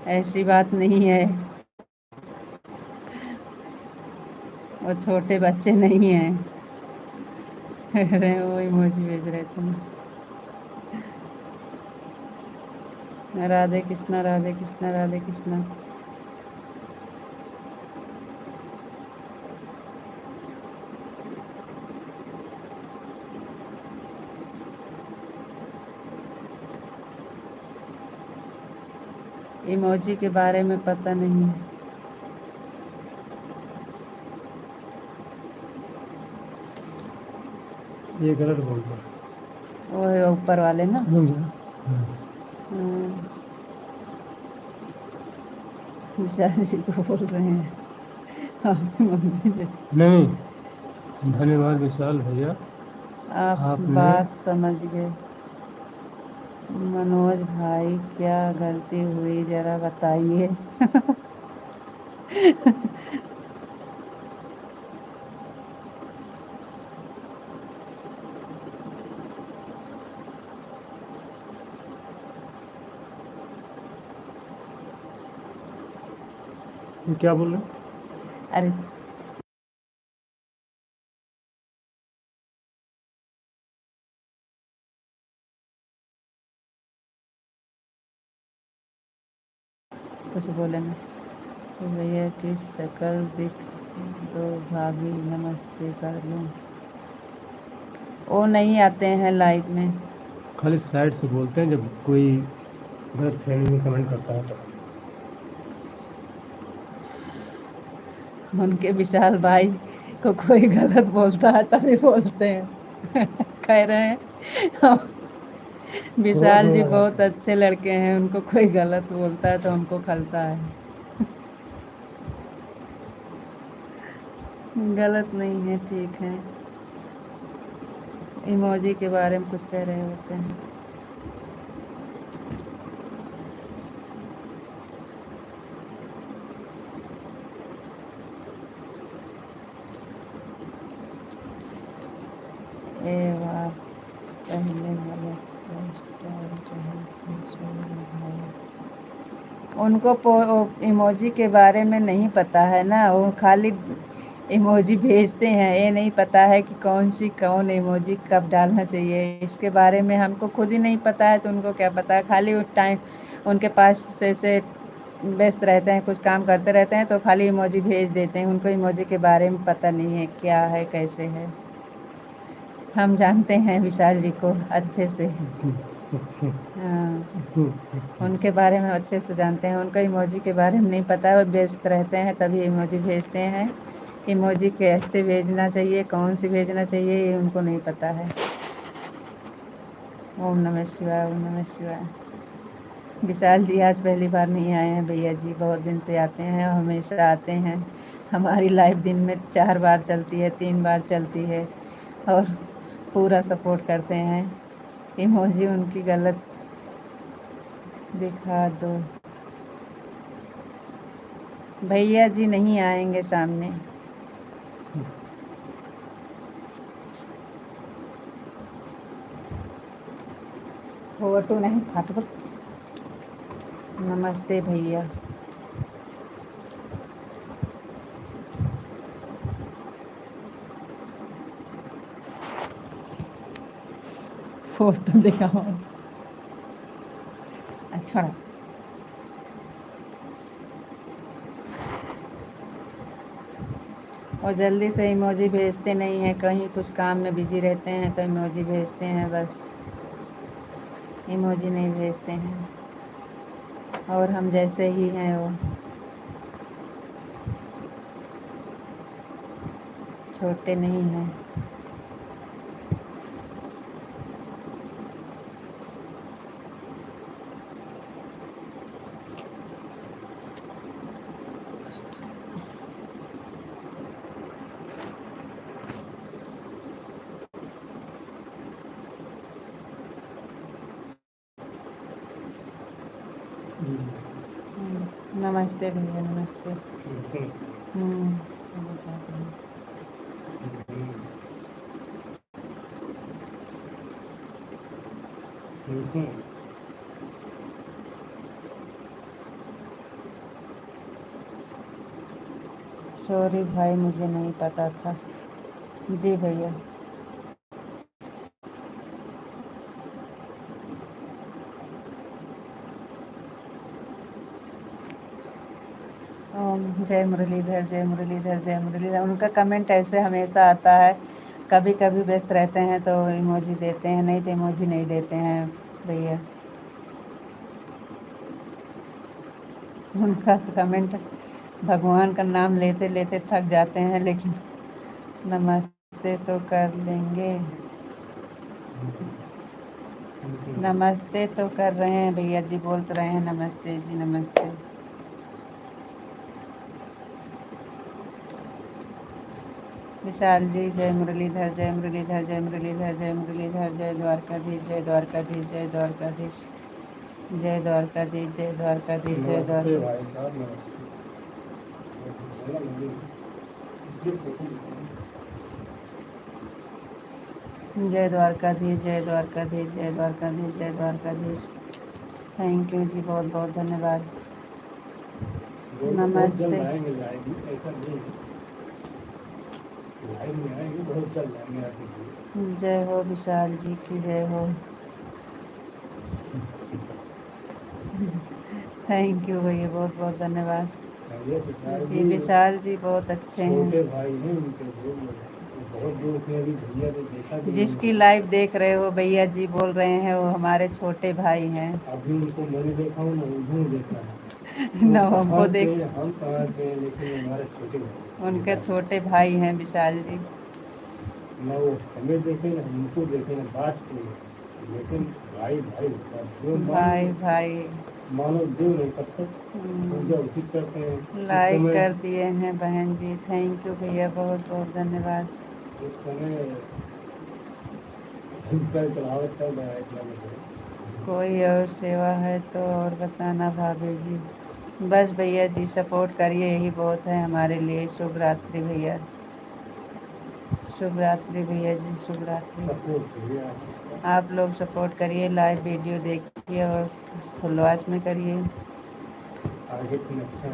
ऐसी बात नहीं है, वो छोटे बच्चे नहीं हैं। अरे वो इमोजी भेज रहे थे। राधे कृष्णा राधे कृष्णा राधे कृष्णा। इमोजी के बारे में पता नहीं है। ये गलत बोल रहा वो है ऊपर वाले ना। विशाल जी को बोल रहे हैं आपकी मम्मी ने। नहीं, धन्यवाद विशाल भैया, आप आपने बात समझ गए। मनोज भाई क्या गलती हुई जरा बताइए। ये क्या बोल रहे हैं? अरे कुछ बोले ना। तो भैया की शक्ल दिख दो, भाभी नमस्ते कर लूं। वो नहीं आते हैं लाइव में। खाली साइड से बोलते हैं जब कोई गलत फहमी में कमेंट करता है तो। उनके विशाल भाई को कोई गलत बोलता है तभी बोलते हैं। कह रहे हैं विशाल जी बहुत अच्छे लड़के हैं, उनको कोई गलत बोलता है तो उनको खलता है। गलत नहीं है, ठीक है। इमोजी के बारे में कुछ कह रहे होते हैं। ए वाह, पहले वाले उनको इमोजी के बारे में नहीं पता है ना, वो खाली इमोजी भेजते हैं, ये नहीं पता है कि कौन इमोजी कब डालना चाहिए। इसके बारे में हमको खुद ही नहीं पता है तो उनको क्या पता है। खाली उस टाइम उनके पास से व्यस्त रहते हैं, कुछ काम करते रहते हैं तो खाली इमोजी भेज देते हैं। उनको इमोजी के बारे में पता नहीं है क्या है कैसे है। हम जानते हैं विशाल जी को अच्छे से। हाँ, उनके बारे में अच्छे से जानते हैं। उनको इमोजी के बारे में नहीं पता है, वो व्यस्त रहते हैं तभी इमोजी भेजते हैं। इमोजी कैसे भेजना चाहिए, कौन सी भेजना चाहिए, ये उनको नहीं पता है। ओम नमः शिवाय, ओम नमः शिवाय। विशाल जी आज पहली बार नहीं आए हैं भैया जी, बहुत दिन से आते हैं और हमेशा आते हैं। हमारी लाइव दिन में 4 बार चलती है, 3 बार चलती है और पूरा सपोर्ट करते हैं। इमोजी उनकी गलत दिखा दो। भैया जी नहीं आएंगे सामने। फोटो नहीं फाटो। नमस्ते भैया। फोटो दिखाओ। अच्छा, और जल्दी से इमोजी भेजते नहीं हैं, कहीं कुछ काम में बिजी रहते हैं तो इमोजी भेजते हैं, बस इमोजी नहीं भेजते हैं। और हम जैसे ही हैं वो। छोटे नहीं हैं। नमस्ते भैया, नमस्ते। चलो बात नहीं। सॉरी भाई, मुझे नहीं पता था। जी भैया। ओम जय मुरलीधर, जय मुरलीधर, जय मुरलीधर। उनका कमेंट ऐसे हमेशा आता है, कभी कभी व्यस्त रहते हैं तो इमोजी देते हैं, नहीं तो इमोजी नहीं देते हैं भैया। उनका कमेंट भगवान का नाम लेते लेते थक जाते हैं, लेकिन नमस्ते तो कर लेंगे। नमस्ते तो कर रहे हैं भैया जी, बोल तो रहे हैं नमस्ते जी, नमस्ते। विशाल जी जय मुरलीधर, जय मुरलीधर, जय मुरलीधर, जय मुरलीधर, जय द्वारकाधीश, जय द्वारकाधीश, जय द्वारकाधीश, जय द्वारकाधीश, जय द्वारकाधीश, जय द्वारकाधीश। जय द्वारकाधीश, जय द्वारकाधीश, जय द्वारकाधीश, जय द्वारकाधीश। थैंक यू जी, बहुत बहुत धन्यवाद। नमस्ते। जय हो विशाल जी की जय हो। थैंक यू भैया, बहुत बहुत धन्यवाद जी। विशाल जी बहुत अच्छे हैं। जिसकी लाइव देख रहे हो भैया जी बोल रहे हैं वो हमारे छोटे भाई हैं। अभी उनको मैंने देखा हूँ ना, उन्होंने देखा है। न हमको देख, हम कहाँ से, लेकिन हमारे छोटे भाई, उनके छोटे भाई हैं विशाल जी। ना वो हमें देखे ना उनको देखे ना, बात की, लेकिन भाई भाई भाई भाई मानो देव नहीं, तब तक पूजा उचित करते हैं। लाइक कर दिए हैं बहन जी, थैंक यू भैया, बहुत बहुत धन्यवाद। इस समय चलावट चल रहा है इतना। कोई और सेवा है तो और बताना भाभी जी। बस भैया जी सपोर्ट करिए, यही बहुत है हमारे लिए। शुभ रात्रि भैया, शुभ रात्रि भैया जी, शुभ रात्रि। आप लोग सपोर्ट करिए, लाइव वीडियो देखिए और फुल वॉच में करिए। आगे अच्छा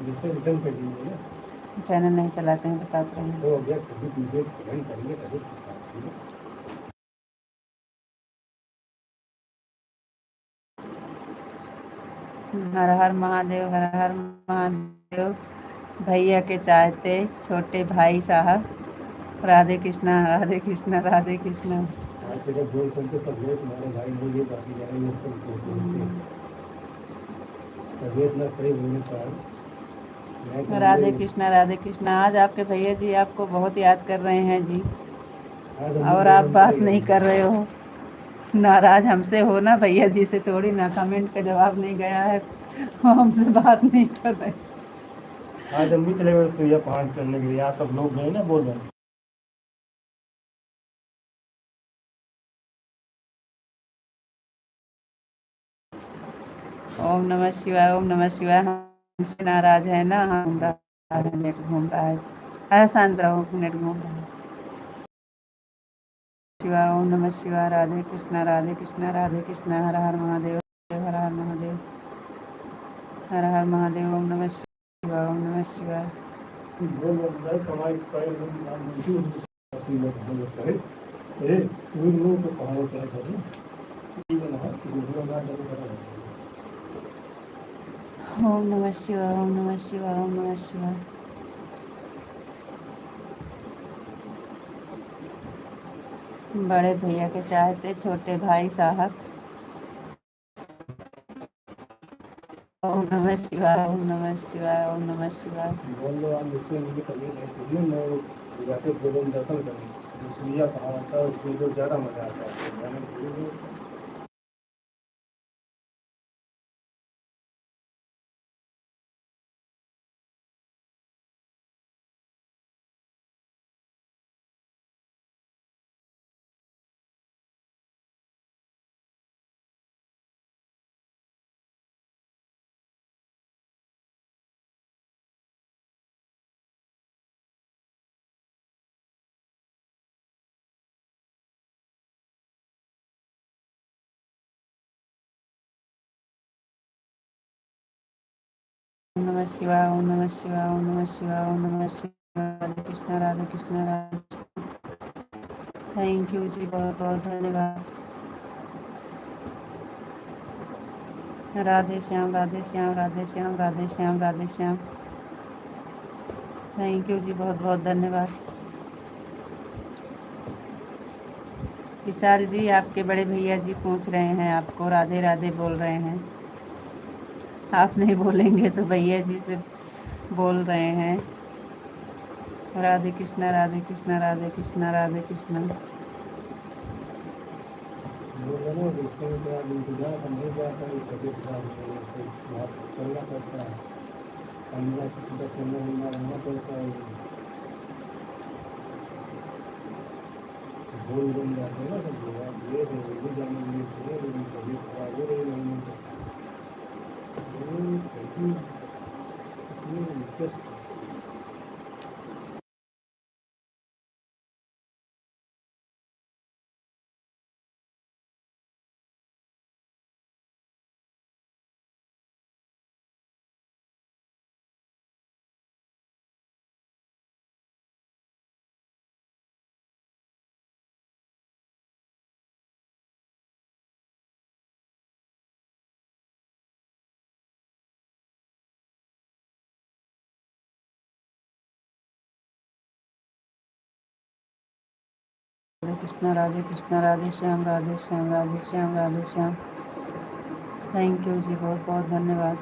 जैसे रिटर्न कर दीजिए ना। चैनल नहीं चलाते हैं, बताते हैं। तो अगर कभी वीडियो रिटर्न करेंगे तभी हर हर महादेव, हर हर महादेव। भैया के चाहते छोटे भाई साहब, राधे कृष्णा, राधे कृष्णा, राधे कृष्णा। बोल सुनते सब लोग तुम्हारे भाई बोलिए, बाकी जा रही है तबीयत ना सही होने पर। राधे कृष्णा, राधे कृष्णा। आज आपके भैया जी आपको बहुत याद कर रहे हैं जी, और आप बात नहीं कर रहे हो। नाराज हमसे हो ना भैया जी से थोड़ी ना, कमेंट का जवाब नहीं गया है, हमसे बात नहीं कर रहे। आज हम भी चले गए सुइया पहाड़ चढ़ने के लिए, आज सब लोग गए ना, बोल रहे हैं। ओम नमः शिवाय, ओम नमः शिवाय। हमसे नाराज है ना, हम नेट घूम रहा है। शांत रहो, नेट घूम रहा है। शिवाय, ओम नमः शिवाय, राधे कृष्णा, राधे कृष्णा, राधे कृष्णा। हर हर महादेव, हर हर महादेव, हर हर महादेव। ओम नमः शिवाय, ओम नमः शिवाय। ओम नमः शिवाय, ओम नमः शिवाय, ओम नमः शिवाय। बड़े भैया के चाहते छोटे भाई साहब, ओम नमः शिवाय, ओम नमः शिवाय, ओम नमः शिवाय। बोल लो आप मुझसे, मुझे तबीयत नहीं सही है, मैं जाके गुरु में दर्शन करूँ। जो सूर्या कहाँ होता है उसमें तो ज़्यादा मज़ा आता है, तो मैंने गुरु को ओम नमः शिवाय, ओम नमः शिवाय, ओम नमः शिवाय, ओम नमः शिवाय। राधे कृष्णा, राधे कृष्णा, राधे कृष्णा। थैंक यू जी, बहुत बहुत धन्यवाद। राधे श्याम, राधे श्याम, राधे श्याम, राधे श्याम, राधे श्याम। थैंक यू जी, बहुत बहुत धन्यवाद। विशाल जी, आपके बड़े भैया जी पूछ रहे हैं आपको, राधे राधे बोल रहे हैं। आप नहीं बोलेंगे तो भैया जी से बोल रहे हैं। राधे कृष्णा, राधे कृष्णा, राधे कृष्णा, राधे कृष्णा। बोल रहे हैं इससे तो आप इंतजार कर नहीं जाता है, तबीयत खराब हो गई उससे बाहर चलना पड़ता है, 10-15 रहना पड़ता है। भूल बन जाते हैं ना सब लोग, आप ये थे वो भी जाने के लिए सुने, लेकिन तबीयत खराब हो रही महीने से, इसलिए दिक्कत। राधे कृष्णा, राधे कृष्णा, राधे श्याम, राधे श्याम, राधे श्याम, राधे श्याम। थैंक यू जी, बहुत बहुत धन्यवाद।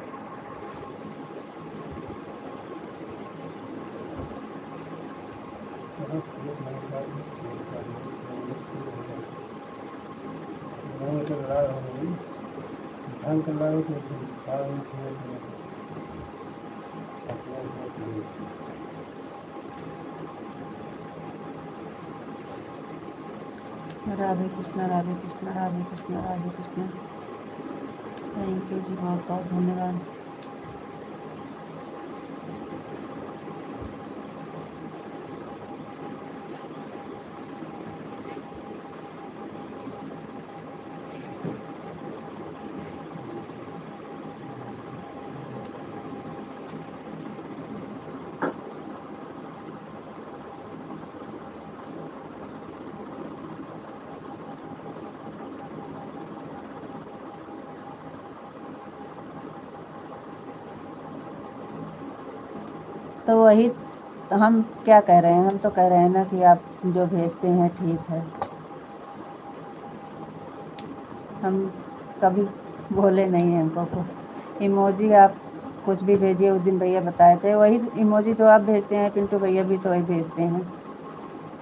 राधे कृष्णा, राधे कृष्णा, राधे कृष्णा, राधे कृष्णा। थैंक यू जी, बहुत बहुत धन्यवाद। तो वही हम क्या कह रहे हैं, हम तो कह रहे हैं ना कि आप जो भेजते हैं ठीक है। हम कभी बोले नहीं हैं हमको। इमोजी आप कुछ भी भेजिए, उस दिन भैया बताए थे वही इमोजी जो आप भेजते हैं, पिंटू भैया भी तो वही भेजते हैं।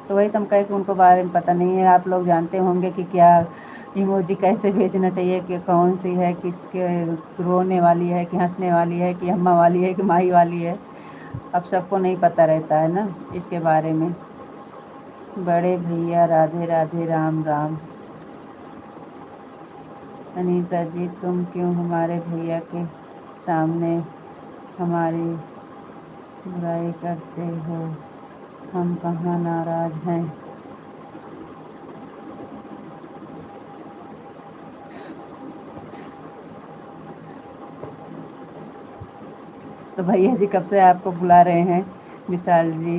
तो वही तुम कहे कि उनको बारे में पता नहीं है। आप लोग जानते होंगे कि क्या इमोजी कैसे भेजना चाहिए, कि कौन सी है, किसके रोने वाली है, कि हंसने वाली है, कि अम्मा वाली है, कि माई वाली है। अब सबको नहीं पता रहता है ना इसके बारे में। बड़े भैया राधे राधे, राम राम। अनीता जी, तुम क्यों हमारे भैया के सामने हमारी बुराई करते हो? हम कहाँ नाराज हैं। तो भैया जी कब से आपको बुला रहे हैं। विशाल जी,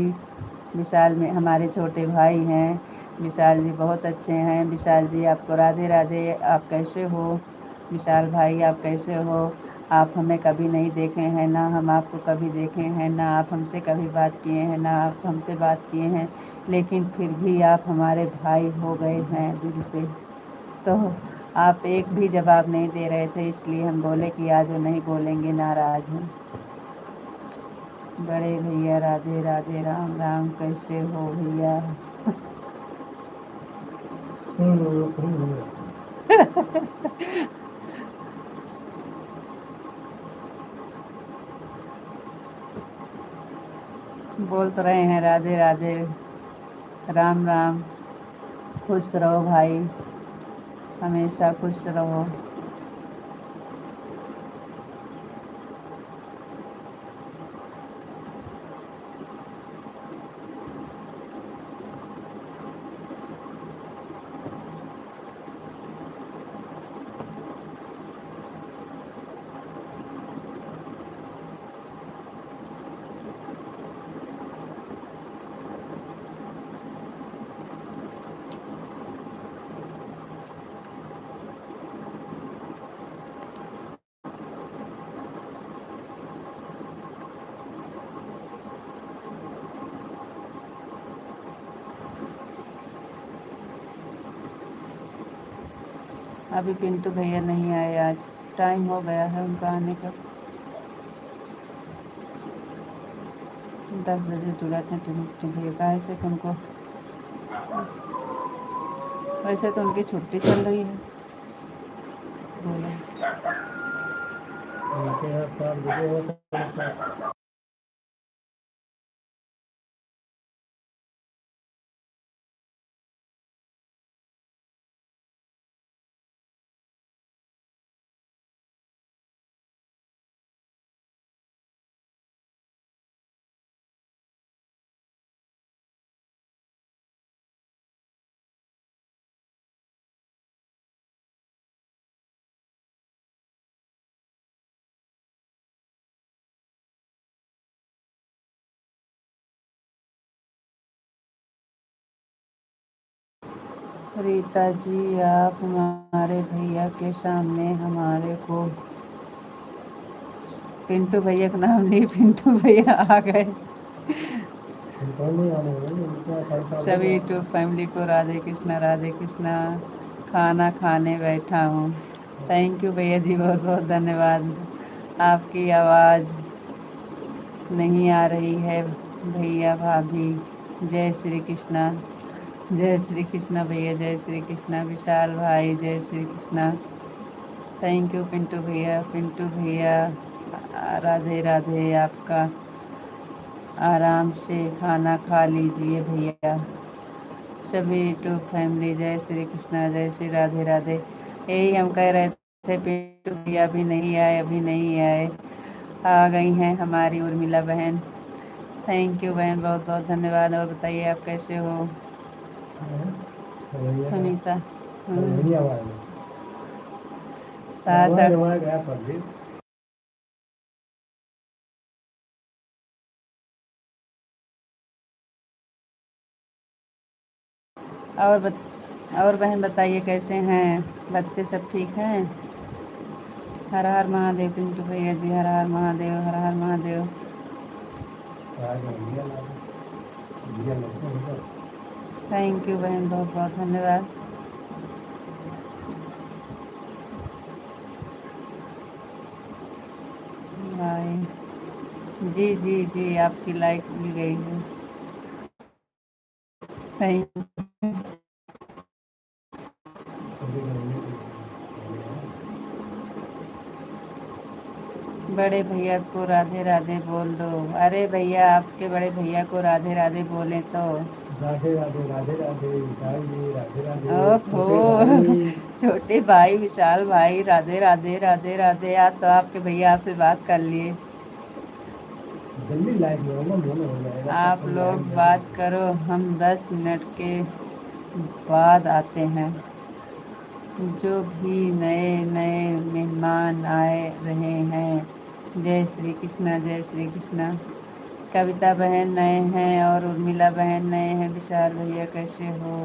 विशाल में हमारे छोटे भाई हैं। विशाल जी बहुत अच्छे हैं। विशाल जी आपको राधे राधे। आप कैसे हो विशाल भाई, आप कैसे हो? आप हमें कभी नहीं देखे हैं, ना हम आपको कभी देखे हैं, ना आप हमसे कभी बात किए हैं, ना आप हमसे बात किए हैं, लेकिन फिर भी आप हमारे भाई हो गए हैं दिल से। तो आप एक भी जवाब नहीं दे रहे थे, इसलिए हम बोले कि आज वो नहीं बोलेंगे, नाराज हैं। बड़े भैया राधे राधे, राम राम, कैसे हो भैया? बोल तो रहे हैं राधे राधे, राम राम। खुश रहो भाई, हमेशा खुश रहो। अभी पिंटू भैया नहीं आए, आज टाइम हो गया है उनका आने का। 10 बजे जुड़ाते हैं पिंटू भैया का, ऐसे कि उनको वैसे तो उनकी छुट्टी चल रही है। बोलो उनके यहाँ 7 बजे हो सकता है। रीता जी, आप हमारे भैया के सामने हमारे को, पिंटू भैया का नाम नहीं, पिंटू भैया आ गए। सभी यूट्यूब फैमिली को राधे कृष्णा, राधे कृष्णा। खाना खाने बैठा हूँ। थैंक यू भैया जी, बहुत बहुत धन्यवाद। आपकी आवाज़ नहीं आ रही है भैया भाभी। जय श्री कृष्णा, जय श्री कृष्णा भैया, जय श्री कृष्णा। विशाल भाई, जय श्री कृष्णा। थैंक यू पिंटू भैया, पिंटू भैया राधे राधे। आपका आराम से खाना खा लीजिए भैया। सभी यूट्यूब फैमिली जय श्री कृष्णा, जय श्री राधे राधे। यही हम कह रहे थे, पिंटू भैया अभी नहीं आए, अभी नहीं आए। आ गई हैं हमारी उर्मिला बहन। थैंक यू बहन, बहुत बहुत धन्यवाद। और बताइए आप कैसे हो? सुनीता और बहन बताइए कैसे हैं? बच्चे सब ठीक हैं? हर हर महादेव पिंटू भैया जी, हर हर महादेव, हर हर महादेव। थैंक यू बहन, बहुत बहुत धन्यवाद। बाय। जी जी जी, आपकी लाइक मिल गई है। थैंक बड़े भैया को राधे राधे बोल दो। अरे भैया, आपके बड़े भैया को राधे राधे बोले तो। राधे राधे, राधे राधे विशाल जी, राधे राधे ओहो, छोटे भाई विशाल भाई, राधे राधे, राधे राधे। आज तो आपके भैया आपसे बात कर लिए। जल्दी लाइव में हो ना, दोनों हो जाएगा। आप लोग बात करो, हम 10 मिनट के बाद आते हैं। जो भी नए नए मेहमान आए रहे हैं, जय श्री कृष्णा, जय श्री कृष्णा। कविता बहन नए हैं और उर्मिला बहन नए हैं। विशाल भैया कैसे हो?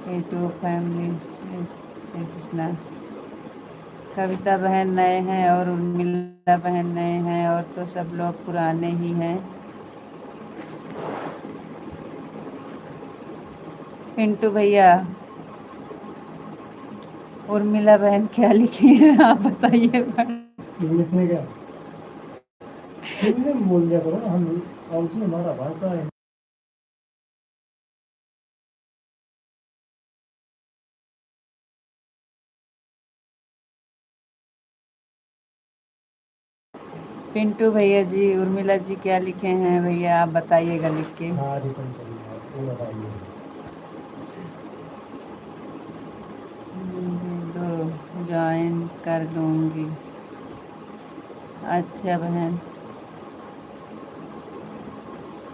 YouTube family Shri Krishna. कविता बहन नए हैं और उर्मिला बहन नए हैं, और तो सब लोग पुराने ही हैं। पिंटू भैया उर्मिला बहन क्या लिखी है आप बताइए। इंग्लिश में क्या हिंदी में बोल दिया करो ना, हम और उसमें हमारा भाषा है। पिंटू भैया जी उर्मिला जी क्या लिखे हैं भैया आप बताइएगा लिख के। हाँ रिटर्न करिए आप, वो बताइए। दो ज्वाइन कर लूँगी। अच्छा बहन।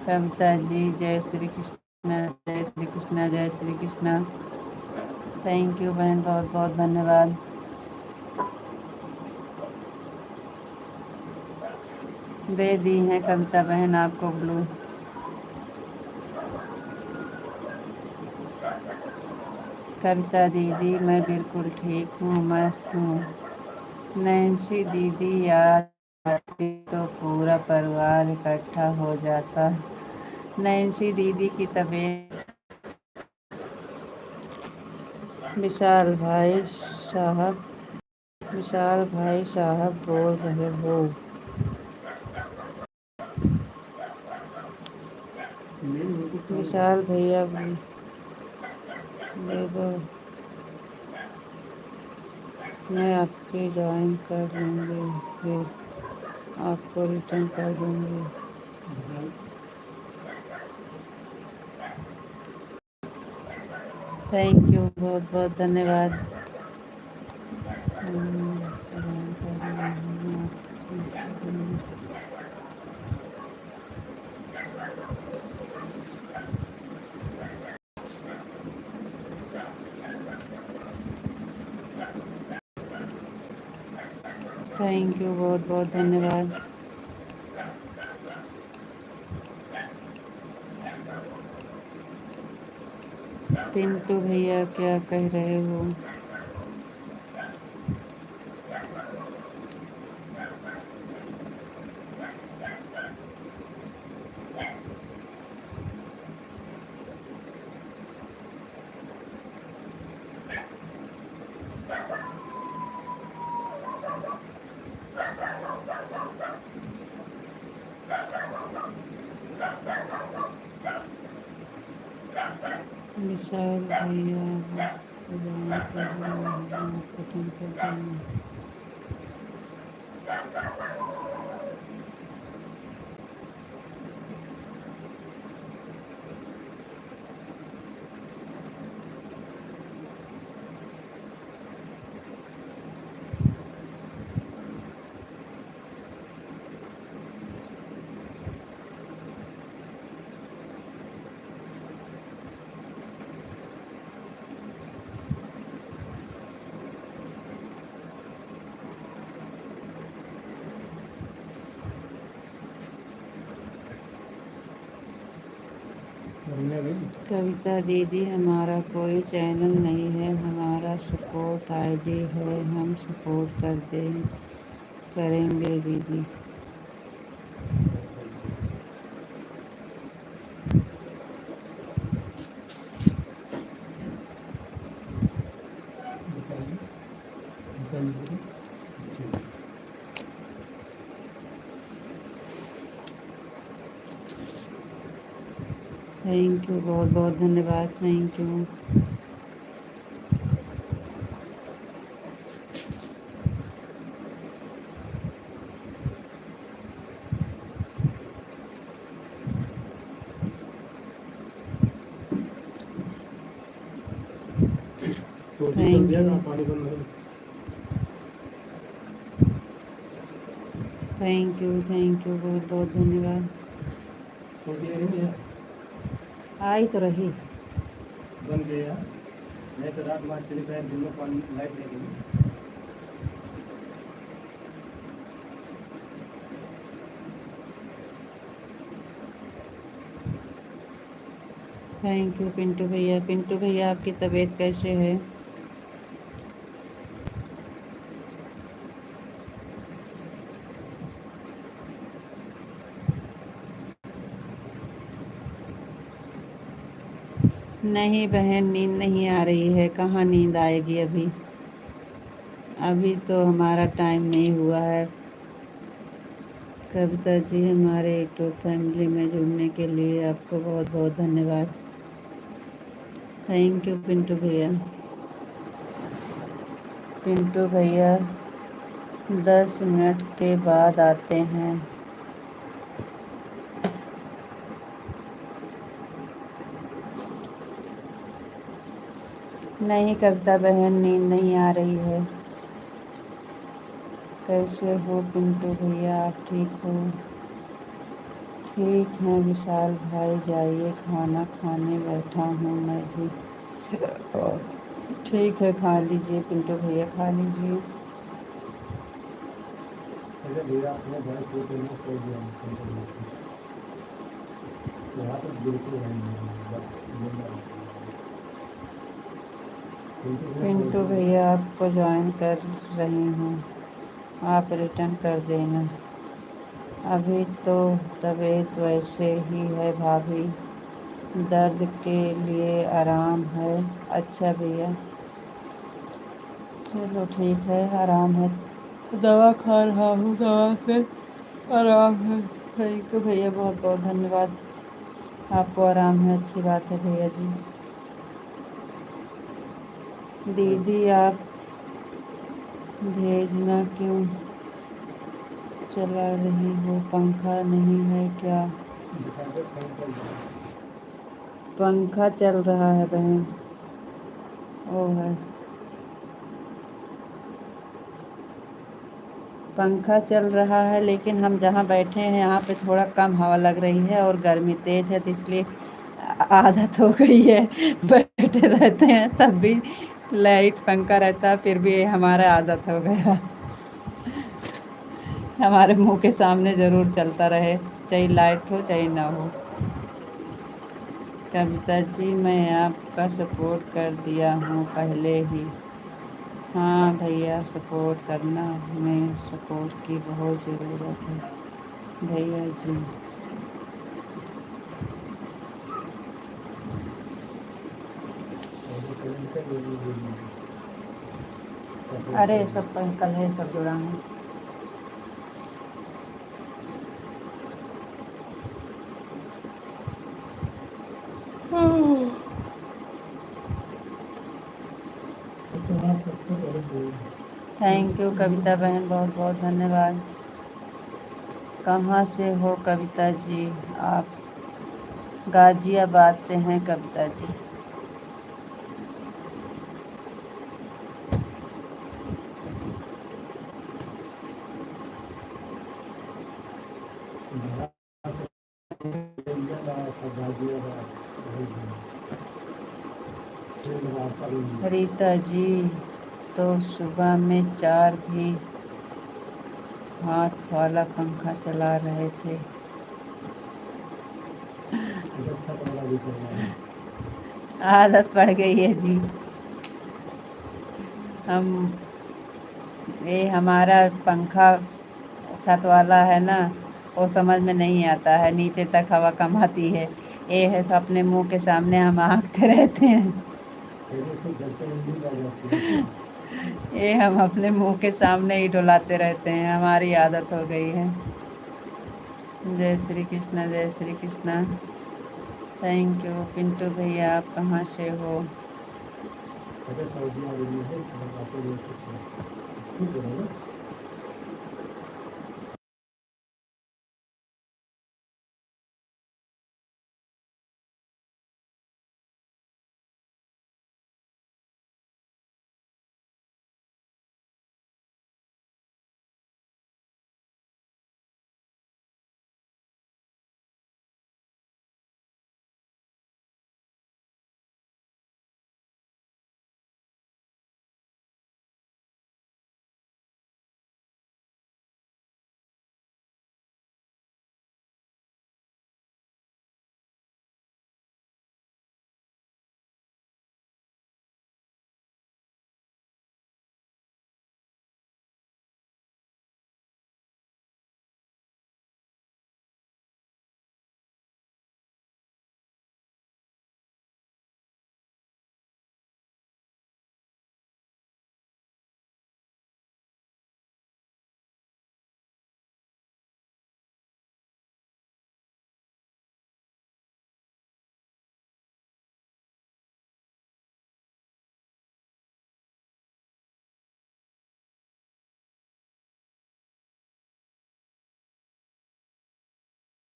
कविता जी जय श्री कृष्ण जय श्री कृष्ण जय श्री कृष्ण। थैंक यू बहन बहुत बहुत धन्यवाद। दे दी हैं कविता बहन आपको ब्लू। कविता दीदी मैं बिल्कुल ठीक हूँ मस्त हूँ। नैन्सी दीदी याद आती तो पूरा परिवार इकट्ठा हो जाता। नैन्सी दीदी की तबीयत। विशाल भाई साहब बोल रहे हो। विशाल भैया दे दो मैं आपकी ज्वाइन कर लूँगी फिर आपको रिटर्न कर दूँगी। थैंक यू बहुत बहुत धन्यवाद। थैंक यू बहुत बहुत धन्यवाद। पिंटू भैया क्या कह रहे हो। विशाल भैया कविता दीदी हमारा कोई चैनल नहीं है हमारा सपोर्ट आईडी है हम सपोर्ट करेंगे दीदी। थैंक यू बहुत बहुत धन्यवाद। Thank you. Thank you thank you बहुत बहुत धन्यवाद। आई तो रही बन गया नहीं तो रात बाद चली गए दिन में पानी लाइट नहीं गई। थैंक यू पिंटू भैया। पिंटू भैया आपकी तबीयत कैसे है। नहीं बहन नींद नहीं आ रही है कहाँ नींद आएगी अभी। अभी तो हमारा टाइम नहीं हुआ है। कविता जी, हमारे यूट्यूब फैमिली में जुड़ने के लिए आपको बहुत बहुत धन्यवाद। थैंक यू पिंटू भैया। पिंटू भैया 10 मिनट के बाद आते हैं। नहीं कविता बहन, नींद नहीं आ रही है। कैसे हो पिंटू भैया, आप ठीक हो? ठीक है विशाल भाई, जाइए, खाना खाने बैठा हूँ मैं भी। ठीक है, खा लीजिए पिंटू भैया, खा लीजिए। अरे भैया अपने घर से तो मैं सो गया यहाँ तो बिल्कुल नहीं है, बस जिंदा पिंटू भैया आपको ज्वाइन कर रही हूँ, आप रिटर्न कर देना। अभी तो तबीयत वैसे ही है भाभी, दर्द के लिए आराम है। अच्छा भैया, चलो ठीक है, आराम है, दवा खा रहा हूँ, दवा से आराम है। थैंक यू भैया, बहुत बहुत धन्यवाद। आपको आराम है, अच्छी बात है भैया जी। दीदी आप भेजना क्यों चला रही हो, पंखा नहीं है क्या? पंखा चल रहा है बहन, ओ है, पंखा चल रहा है, लेकिन हम जहाँ बैठे हैं यहाँ पे थोड़ा कम हवा लग रही है और गर्मी तेज है, तो इसलिए आदत हो गई है। बैठे रहते हैं तब भी लाइट पंखा रहता है, फिर भी हमारा आदत हो गया। हमारे मुंह के सामने ज़रूर चलता रहे, चाहे लाइट हो चाहे ना हो। कविता जी, मैं आपका सपोर्ट कर दिया हूँ पहले ही। हाँ भैया, सपोर्ट करना, हमें सपोर्ट की बहुत ज़रूरत है भैया जी। अरे सब कल है, सब जुड़ा है। थैंक यू कविता बहन, बहुत बहुत धन्यवाद। कहाँ से हो कविता जी आप? गाजियाबाद से हैं कविता जी। रीता जी तो सुबह में 4 भी हाथ वाला पंखा चला रहे थे। आदत पड़ गई है जी। हम ये हमारा पंखा छत वाला है ना, वो समझ में नहीं आता है, नीचे तक हवा कम आती है। ये है तो अपने मुंह के सामने हम आँखते रहते हैं। ये हम अपने मुंह के सामने ही डुलाते रहते हैं, हमारी आदत हो गई है। जय श्री कृष्णा, जय श्री कृष्णा। थैंक यू पिंटू भैया, आप कहाँ से हो?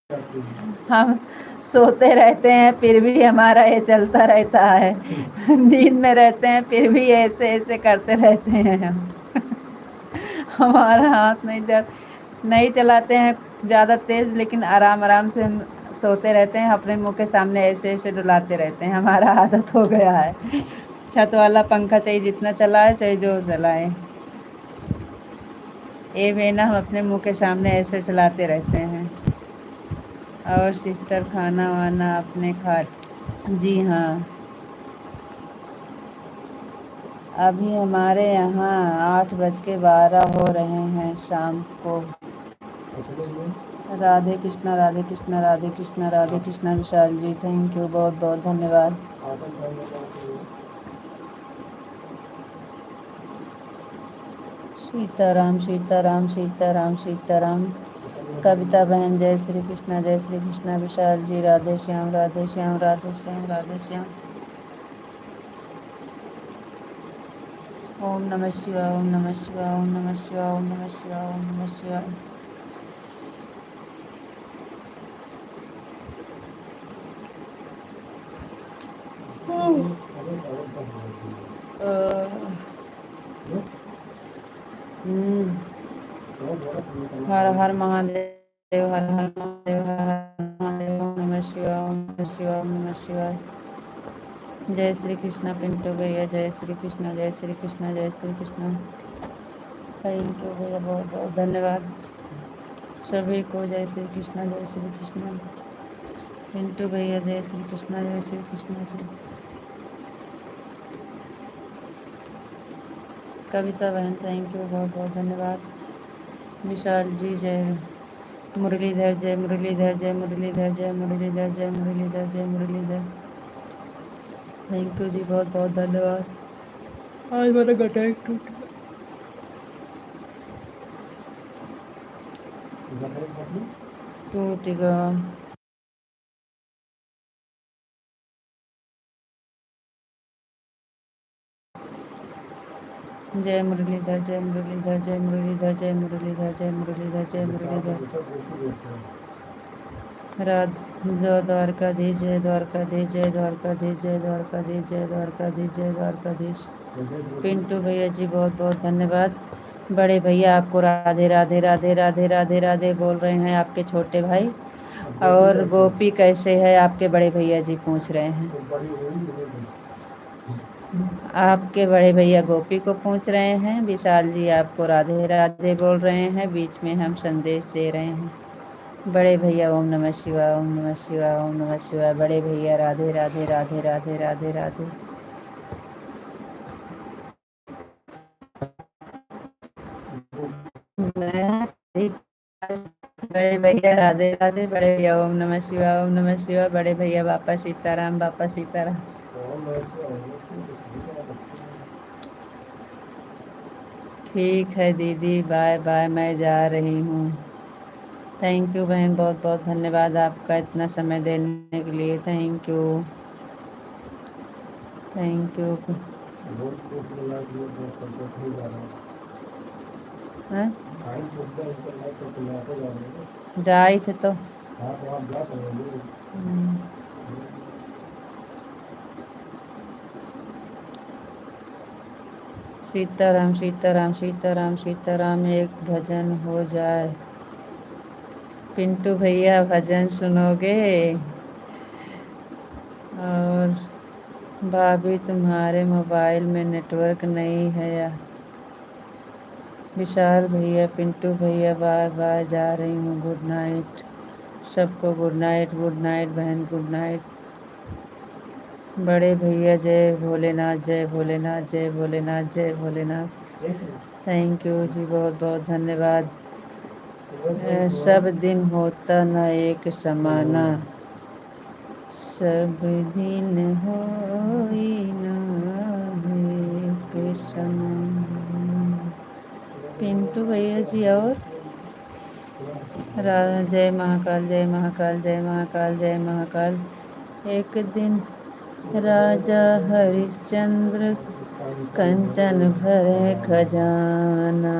हम सोते रहते हैं फिर भी हमारा ये चलता रहता है। नींद में रहते हैं फिर भी ऐसे ऐसे करते रहते हैं हम। हमारा हाथ नहीं चलाते हैं ज़्यादा तेज़, लेकिन आराम आराम से हम सोते रहते हैं, अपने मुंह के सामने ऐसे ऐसे डुलाते रहते हैं। हमारा आदत हो गया है। छत वाला पंखा चाहे जितना चलाए चाहे जो चलाए, ये भी ना हम अपने मुंह के सामने ऐसे चलाते रहते हैं। और सिस्टर खाना वाना आपने खा? जी हाँ, अभी हमारे यहाँ 8:12 हो रहे हैं शाम को। राधे कृष्णा राधे कृष्णा राधे कृष्णा राधे कृष्णा। विशाल जी थैंक यू, बहुत बहुत धन्यवाद। सीताराम सीताराम सीताराम सीताराम। कविता बहन जय श्री कृष्णा जय श्री कृष्णा। विशाल जी राधे श्याम राधे श्याम राधे श्याम राधे श्याम। ओम नमः शिवाय ओम नमः शिवाय ओम नमः शिवाय ओम नमः शिवाय ओम नमः शिवाय। हर हर महादेव हर हर महादेव हर हर महादेव। ओम नमः शिवाय ओम नमः शिवाय ओम नमः शिवाय। जय श्री कृष्णा पिंटू भैया जय श्री कृष्णा जय श्री कृष्णा जय श्री कृष्णा। थैंक यू भैया, बहुत बहुत धन्यवाद सभी को। जय श्री कृष्णा जय श्री कृष्णा। पिंटू भैया जय श्री कृष्णा जय श्री कृष्णा जी। कविता बहन थैंक यू, बहुत बहुत धन्यवाद। विशाल जी जय मुरलीधर जय मुरलीधर जय मुरलीधर जय मुरलीधर जय मुरलीधर जय मुरलीधर। थैंक यू जी, बहुत बहुत धन्यवाद। आज मेरा गटा टूट गया। जय मुरलीधर जय मुरलीधर जय मुरलीधर जय मुरलीधर जय मुरलीधर जय मुरलीधर। द्वारकाधीश जय द्वारकाधीश जय द्वारकाधीश जय द्वारकाधीश जय द्वारकाधीश जय द्वारकाधीश। पिंटू भैया जी बहुत बहुत धन्यवाद। बड़े भैया आपको राधे राधे राधे राधे राधे राधे बोल रहे हैं आपके छोटे भाई। और गोपी कैसे है आपके बड़े भैया जी पूछ रहे हैं। आपके बड़े भैया गोपी को पूछ रहे हैं। विशाल जी आपको राधे राधे बोल रहे हैं, बीच में हम संदेश दे रहे हैं। बड़े भैया ओम नमः शिवाय ओम नमः शिवाय ओम नमः शिवाय। बड़े भैया राधे राधे राधे राधे राधे राधे। बड़े भैया राधे राधे। बड़े भैया ओम नमः शिवाय ओम नमः शिवाय। बड़े भैया बापा सीताराम बापा सीताराम। ठीक है दीदी, बाय बाय, मैं जा रही हूँ। थैंक यू बहन, बहुत बहुत धन्यवाद आपका इतना समय देने के लिए। Thank you thank you. जाए थे तो सीताराम सीताराम सीताराम सीताराम। एक भजन हो जाए। पिंटू भैया भजन सुनोगे? और भाभी तुम्हारे मोबाइल में नेटवर्क नहीं है या? विशाल भैया पिंटू भैया बाय बाय, जा रही हूँ। गुड नाइट सबको, गुड नाइट बहन, गुड नाइट। बड़े भैया जय भोलेनाथ जय भोलेनाथ जय भोलेनाथ जय भोलेनाथ। थैंक यू जी, बहुत बहुत धन्यवाद। सब दिन होता न एक समाना, सब दिन होई न एक समान। पिंटू भैया जी और जय महाकाल जय महाकाल जय महाकाल जय महाकाल। एक दिन राजा हरिश्चंद्र कंचन भरे खजाना,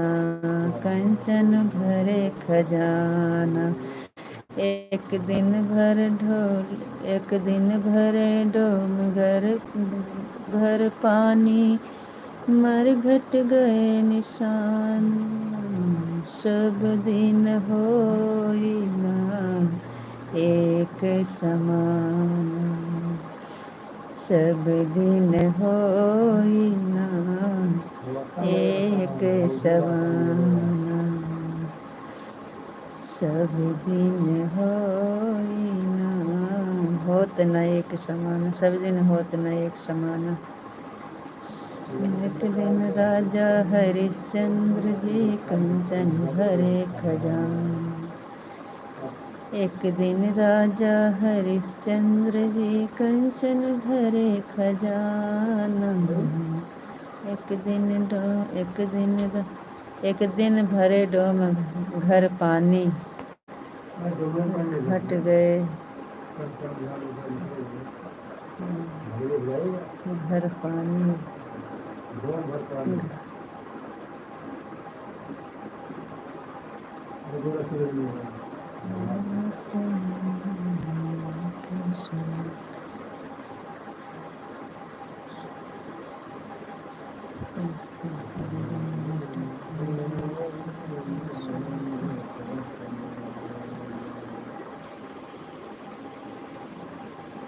कंचन भरे खजाना। एक दिन भर ढोल एक दिन भरे डोम घर पानी मर घट गए निशान सब दिन होई ना एक समान सब दिन होई ना एक समान सब दिन होई ना होत न एक समान सब दिन होत न एक समान एक दिन राजा हरिश्चंद्र जी कंचन भरे खजान एक दिन राजा हरिश्चंद्र जी कंचन भरे खजाना एक दिन भरे डोम घर पानी घट गए घर पानी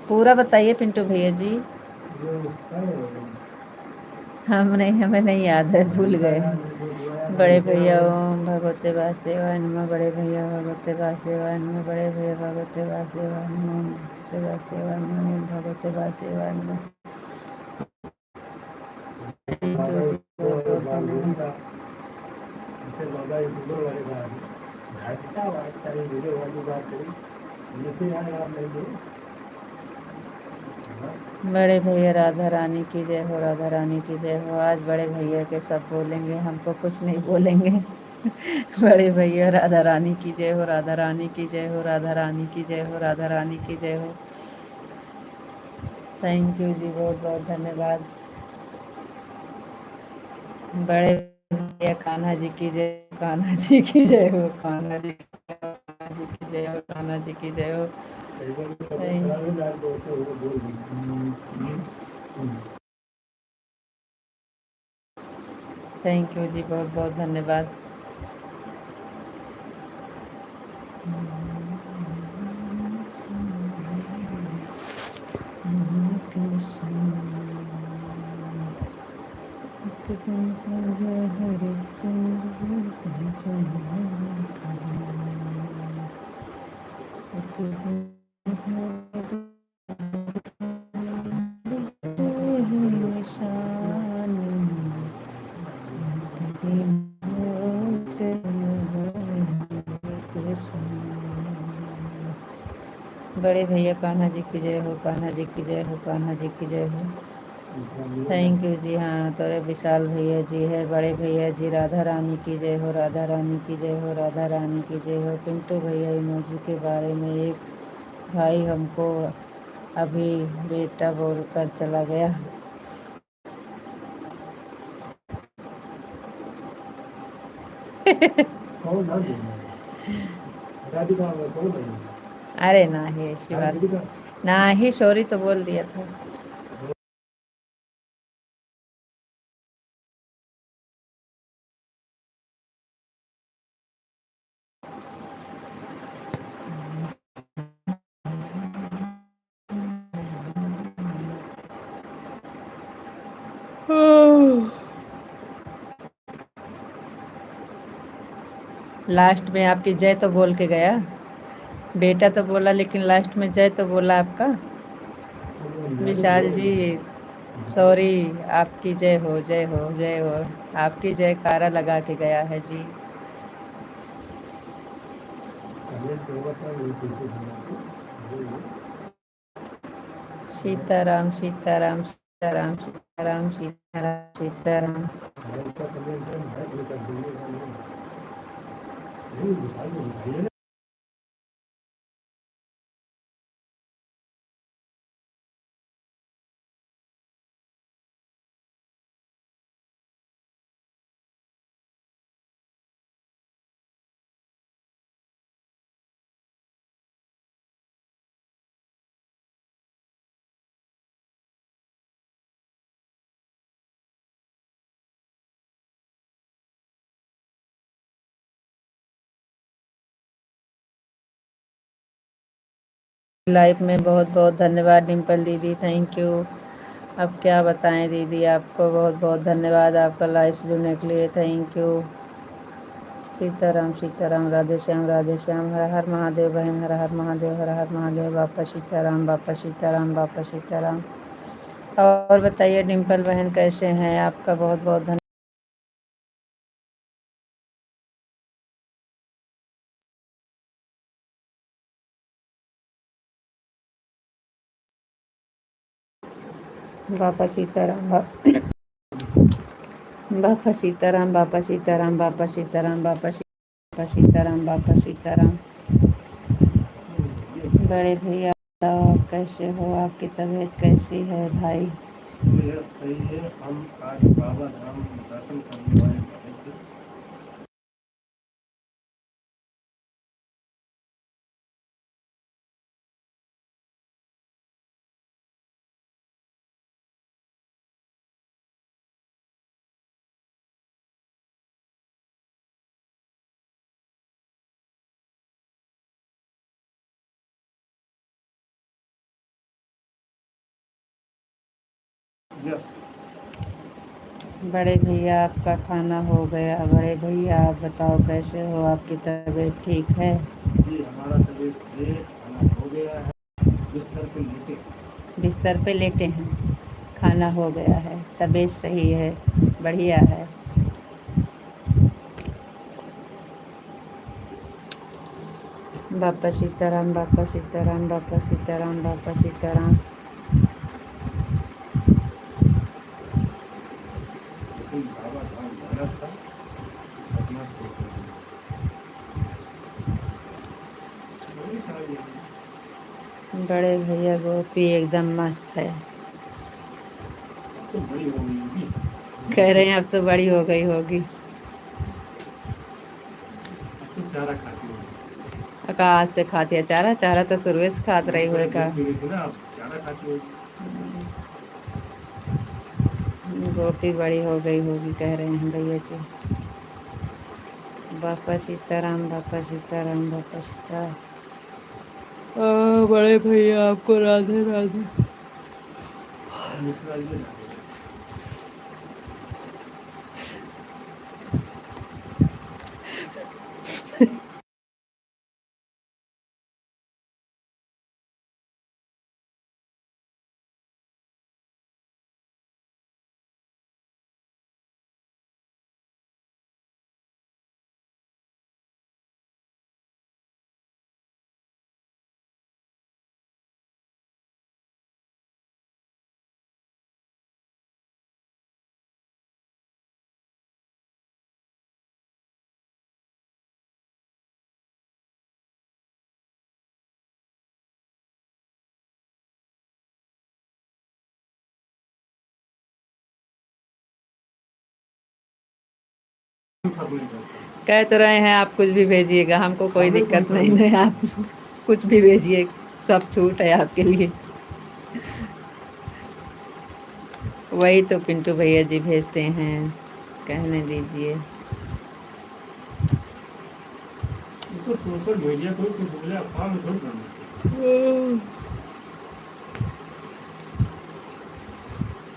पूरा बताइए पिंटू भैया जी हमें नहीं याद है भूल गए बड़े भैया ओम भगवते वासुदेवाय नमः बड़े भैया भगवते वासुदेवाय नमः बड़े भैया भगवते वासुदेवाय नमः ओम भगवते वासुदेवाय नमः ओम भगवते वासुदेवाय नमः बड़े भैया राधा रानी की जय हो राधा रानी की जय हो आज बड़े भैया के सब बोलेंगे हमको कुछ नहीं बोलेंगे बड़े भैया राधा रानी की जय हो राधा रानी की जय हो राधा रानी की जय हो राधा रानी की जय हो थैंक यू जी बहुत बहुत धन्यवाद बड़े भैया कान्हा जी की जय कान्हा जी की जय हो कान्हा जी की जय हो कान्हा जी की जय हो थैंक यू जी बहुत बहुत धन्यवाद बड़े भैया कान्हा जी की जय हो कान्हा जी की जय हो कान्हा जी की जय हो थैंक यू जी हाँ तो विशाल भैया जी है बड़े भैया जी राधा रानी की जय हो राधा रानी की जय हो राधा रानी की जय हो पिंटू भैया इमोजी के बारे में एक भाई हमको अभी बेटा बोल कर चला गया अरे ना ही ऐसी बात ना ही सॉरी तो बोल दिया था लास्ट में आपकी जय तो बोल के गया बेटा तो बोला लेकिन लास्ट में जय तो बोला आपका विशाल जी सॉरी आपकी जय हो जय हो जय हो आपकी जयकारा लगा के गया है जी सीताराम सीताराम सीताराम सीताराम सीताराम सीताराम लाइफ में बहुत बहुत धन्यवाद डिम्पल दीदी, थैंक यू। अब क्या बताएं दीदी, आपको बहुत बहुत धन्यवाद आपका लाइफ से जुड़ने के लिए, थैंक यू। सीताराम सीताराम, राधे श्याम, हर हर महादेव बहन, हर हर महादेव, हर हर महादेव, बापा सीताराम, बापा सीताराम, बापा सीताराम। और बताइए डिम्पल बहन कैसे हैं, आपका बहुत बहुत धन्यवाद। बापा सीताराम, बापा सीताराम, बापा सीताराम, बापा सीताराम, बापा सीताराम, बापा सीताराम। बड़े भैया आप कैसे हो, आपकी तबीयत कैसी है भाई? सही है। हम आज बाबा धाम दर्शन करने वाले थे। यस। बड़े भैया आपका खाना हो गया? बड़े भैया आप बताओ कैसे हो, आपकी तबीयत ठीक है? जी हमारा तबीयत से खाना हो गया है, बिस्तर पे लेटे। बिस्तर पे लेटे हैं, खाना हो गया है, तबीयत सही है, बढ़िया है। बापा सीताराम, बापा सीताराम, बापा सीताराम, बापा सीताराम। लेकिन बाबा धाम जाना था, सपना से वही सारी बड़े भैया गोपी एकदम मस्त है। तो बड़ी हो गई होगी। कह रहे हैं अब तो बड़ी हो गई होगी। अब तो चारा खाती होगी। कहाँ से खाती है चारा? चारा तो शुरू से खात रही हुए का। ना अब चारा खाती होगी। गोपी बड़ी हो गई होगी कह रहे हैं भैया जी। बापा सीताराम, बापा सीताराम, बापा सीताराम। बड़े भैया आपको राधे राधे। मिश्रा जी ना कह तो रहे हैं आप कुछ भी भेजिएगा, हमको कोई दिक्कत नहीं है, आप कुछ भी भेजिए, सब छूट है आपके लिए। वही तो पिंटू भैया जी भेजते हैं, कहने दीजिए। तो सोशल मीडिया कोई कुछ बोले अफवाह में थोड़ी बनना।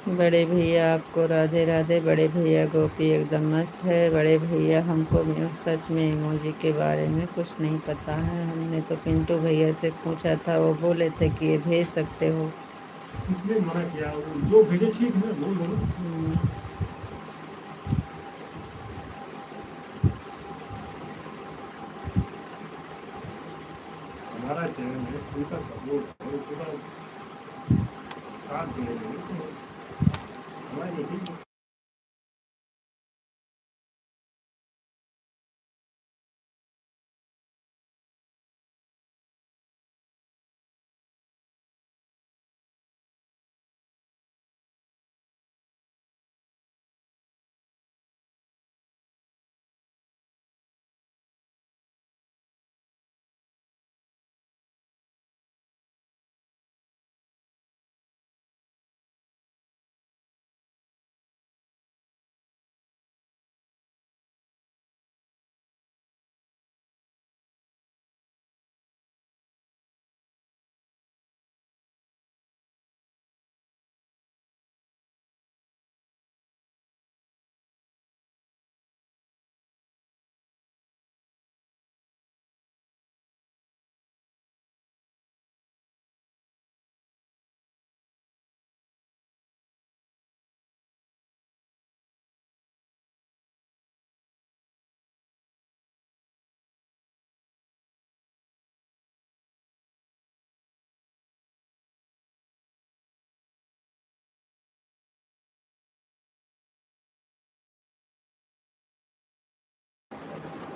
बड़े भैया आपको राधे राधे। बड़े भैया गोपी एकदम मस्त है। बड़े भैया हमको सच में इमोजी के बारे में कुछ नहीं पता है, हमने तो पिंटू भैया से पूछा था, वो बोले थे कि ये भेज सकते हो। इसलिए मना किया, जो भेजे ठीक है बोल दो। हमारा चैनल है, उनका सपोर्ट और पूरा साथ देने हमारी यही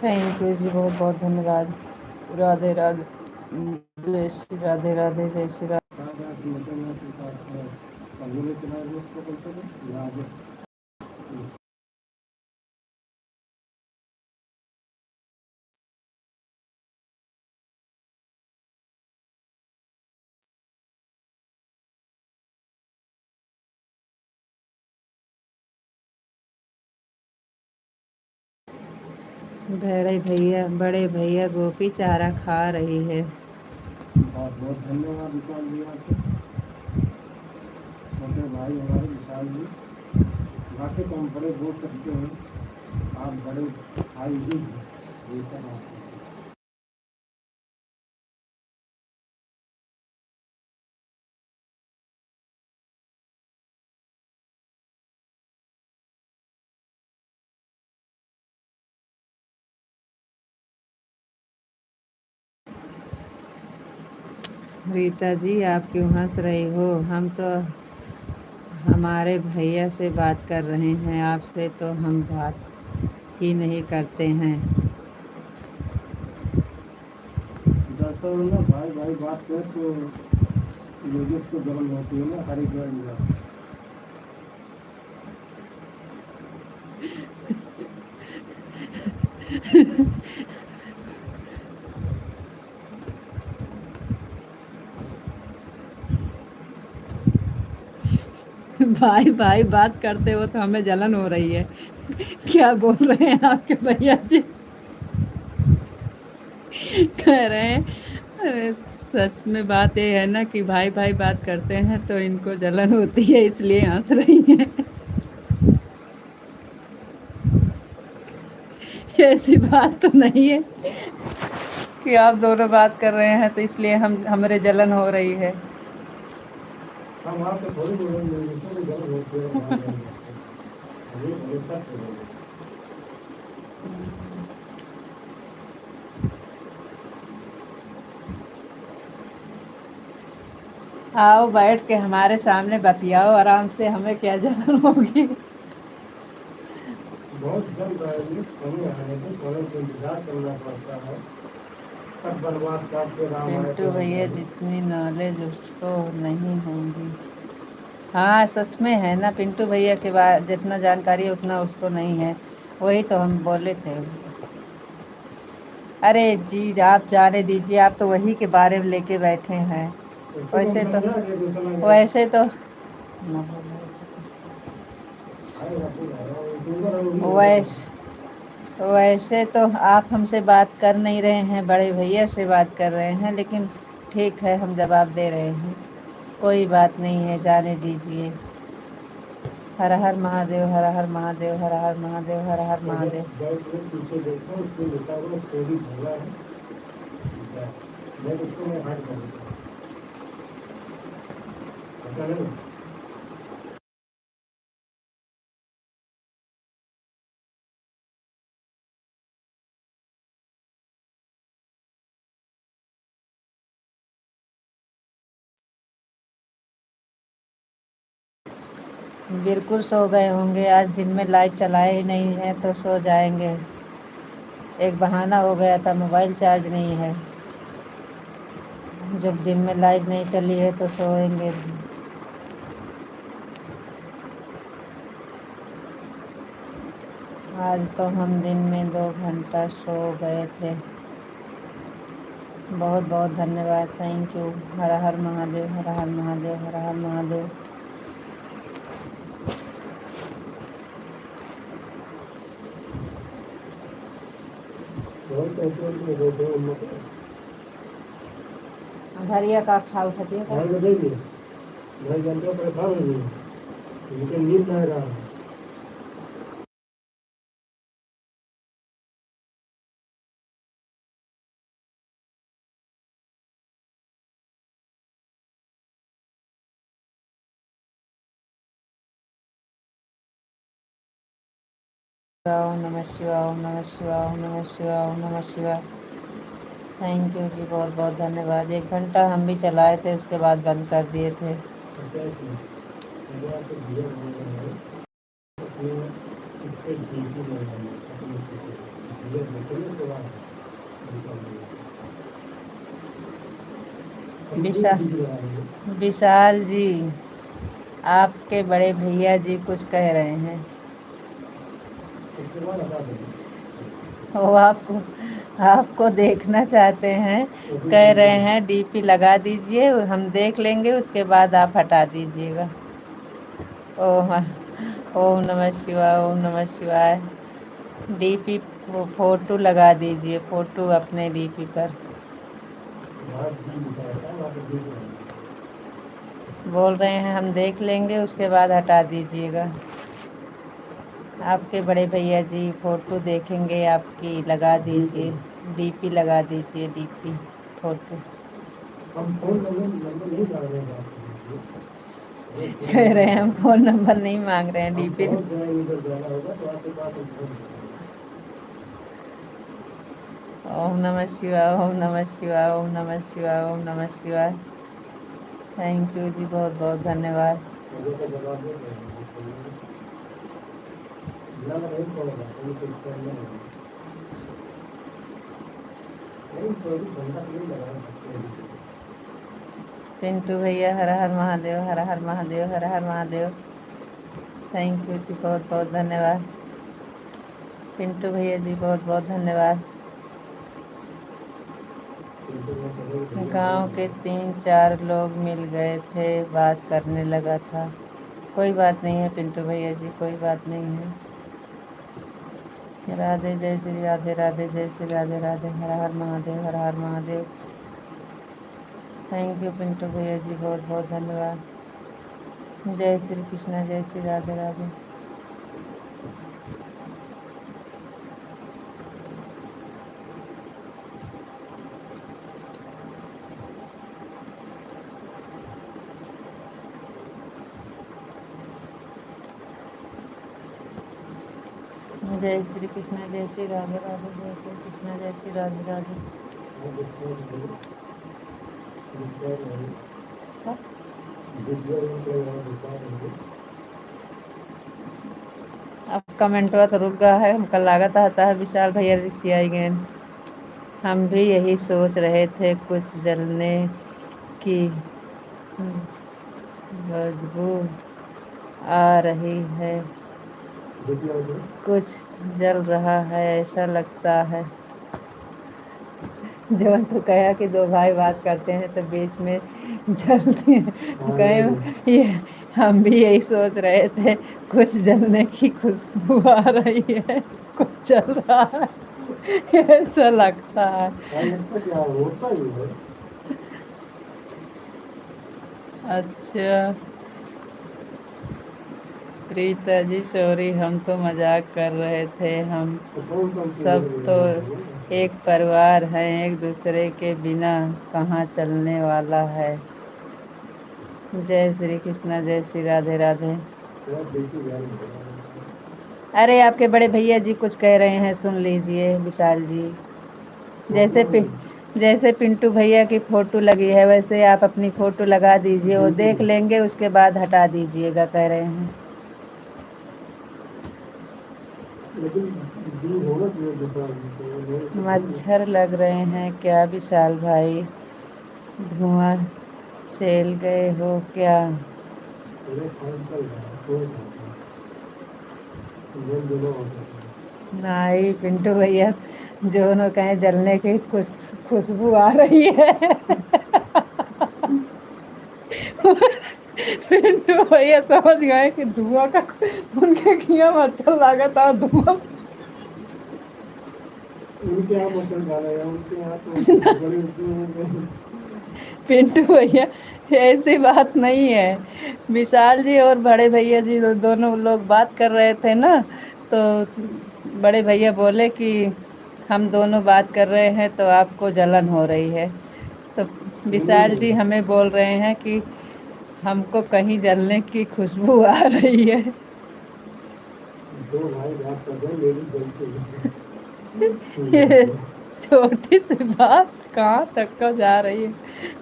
थैंक यू जी, बहुत बहुत धन्यवाद। राधे राधे, जय श्री राधे राधे, जय श्री राधे। बड़े भैया गोपी चारा खा रही है। बहुत बहुत धन्यवाद विशाल जी आपको, छोटे भाई हमारे विशाल जी। बाकी तो हम बड़े बोल सकते हैं, आप बड़े भाई ही हैं, ये सब आप। रीता जी, आप क्यों हंस रही हो? हम तो हमारे भैया से बात कर रहे हैं, आपसे तो हम बात ही नहीं करते हैं। दरअसल ना भाई भाई बात करें तो लेडीज को जलन होती है ना, हरी जगह। भाई भाई बात करते हो तो हमें जलन हो रही है। क्या बोल रहे हैं आपके भैया जी? कह रहे हैं अरे, सच में बात ये है ना कि भाई भाई बात करते हैं तो इनको जलन होती है, इसलिए हंस रही हैं। ऐसी बात तो नहीं है कि आप दोनों बात कर रहे हैं तो इसलिए हमारे जलन हो रही है। हम आपको थोड़ी बोलेंगे, इसमें जलन होती है भाई भाई बात हमें हमेशा बोलेंगे। आओ बैठ के हमारे सामने बतियाओ आराम से, हमें क्या जलन होगी। बहुत जल्द आएगी, समय आएगी, समय को इंतजार करना पड़ता है, तब वनवास काट के राम आए पिंटू थे। भैया जितनी नॉलेज उसको नहीं होगी। हाँ सच में है ना, पिंटू भैया के बारे जितना जानकारी है उतना उसको नहीं है, वही तो हम बोले थे। अरे जी आप जाने दीजिए, आप तो वही के बारे में लेके बैठे हैं। वैसे तो वैसे तो आप हमसे बात कर नहीं रहे हैं, बड़े भैया से बात कर रहे हैं, लेकिन ठीक है हम जवाब दे रहे हैं, कोई बात नहीं है, जाने दीजिए। हर हर महादेव, हर हर महादेव, हर हर महादेव, हर हर महादेव। पीछे देखो, उसमें लिखा हुआ स्टोरी भला है, मैं उसको मैं हाइड कर देता हूँ, ऐसा नहीं। बिल्कुल सो गए होंगे, आज दिन में लाइट चलाए ही नहीं है तो सो जाएंगे। एक बहाना हो गया था, मोबाइल चार्ज नहीं है। जब दिन में लाइट नहीं चली है तो सोएंगे। आज तो हम दिन में 2 घंटा सो गए थे। बहुत बहुत धन्यवाद, थैंक यू। हर हर महादेव, हर हर महादेव, हर हर महादेव। घरिया का खा उठती है भाई घंटे परेशान हो गई, लेकिन नींद नहीं रहा। ओम नमः शिवाय, ओम नमः शिवाय, ओम नमः शिवाय, ओम नमः शिवाय। थैंक यू जी, बहुत बहुत धन्यवाद। 1 घंटा हम भी चलाए थे, उसके बाद बंद कर दिए थे। ये देखिए ना सुबह विशाल विशाल जी, आपके बड़े भैया जी कुछ कह रहे हैं। उसके बाद हटा देंगे। वो आपको आपको देखना चाहते हैं, कह रहे हैं डीपी लगा दीजिए, हम देख लेंगे, उसके बाद आप हटा दीजिएगा। ओम ओम नमः शिवाय, ओम नमः शिवाय। डीपी फोटो लगा दीजिए, फोटो अपने डीपी पर। वहाँ भी लिखा रहता है, वहाँ पे देख लेंगे। बोल रहे हैं हम देख लेंगे, उसके बाद हटा दीजिएगा। आपके बड़े भैया जी फोटो देखेंगे आपकी, लगा दीजिए, डीपी लगा दीजिए, डीपी फोटो। हम फोन नंबर नहीं डाल रहे हैं आपके लिए। कह रहे हैं हम फ़ोन नंबर नहीं मांग रहे हैं, हम डीपी। पहुँच जाएंगे, जब जाना होगा तो आपके पास हम फोन करेंगे। ओम नमः शिवाय, ओम नमः शिवाय, ओम नमः शिवाय, ओम नमः शिवाय। थैंक यू जी, बहुत बहुत धन्यवाद। मुझे तो जवाब दे रहे हैं, ना नहीं पड़ेगा, कोई टेंशन नहीं है। नहीं, 24 घंटा के लिए लगा सकते हैं। पिंटू भैया हर हर महादेव, हर हर महादेव, हर हर महादेव। थैंक यू जी, बहुत बहुत धन्यवाद। पिंटू भैया जी बहुत बहुत धन्यवाद। गांव के 3-4 लोग मिल गए थे, बात करने लगा था। कोई बात नहीं है पिंटू भैया जी, कोई बात नहीं है। राधे जय श्री राधे, राधे जय श्री राधे, राधे, हर हर महादेव, हर हर महादेव। थैंक यू पिंटू भैया जी, बहुत बहुत धन्यवाद। जय श्री कृष्णा, जय श्री राधे, राधे। जय श्री कृष्णा, जय श्री राधे, राधे, जय श्री कृष्णा, जय श्री राधे, राधे। अब कमेंटवा तो रुक गया है, हमका लागत आता है विशाल भैया ऋषि आई गए। हम भी यही सोच रहे थे, कुछ जलने की बदबू आ रही है, कुछ जल रहा है ऐसा लगता है। जो तो कहा कि 2 भाई बात करते हैं तो बीच में जलते हैं, कहे ये हम भी यही सोच रहे थे, कुछ जलने की खुशबू आ रही है, कुछ जल रहा है ऐसा लगता है। अच्छा प्रीता जी सॉरी, हम तो मजाक कर रहे थे, हम सब तो एक परिवार है, एक दूसरे के बिना कहाँ चलने वाला है। जय श्री कृष्णा, जय श्री राधे, राधे। अरे आपके बड़े भैया जी कुछ कह रहे हैं, सुन लीजिए विशाल जी। जैसे पिंटू भैया की फोटो लगी है, वैसे आप अपनी फोटो लगा दीजिए, वो देख लेंगे, उसके बाद हटा दीजिएगा, कह रहे हैं। मच्छर लग रहे हैं क्या विशाल भाई? धुआं सेल गए हो क्या? नहीं पिंटू भैया, जो न कहे जलने की खुशबू आ रही है। पिंटू भैया समझ गए कि धुआं का उनके किया मच्छर लगा था, धुआं। उनके यहाँ मच्छर डाला है, उनके यहाँ तो बड़े उसमें पिंटू भैया ऐसी बात नहीं है। विशाल जी और बड़े भैया जी दोनों लोग बात कर रहे थे ना, तो बड़े भैया बोले कि हम दोनों बात कर रहे हैं तो आपको जलन हो रही है, तो विशाल जी हमें बोल रहे हैं कि हमको कहीं जलने की खुशबू आ रही है। 2 भाई बात कर रहे हैं, लेडीज जलती ये छोटी सी बात कहाँ तक को जा रही है।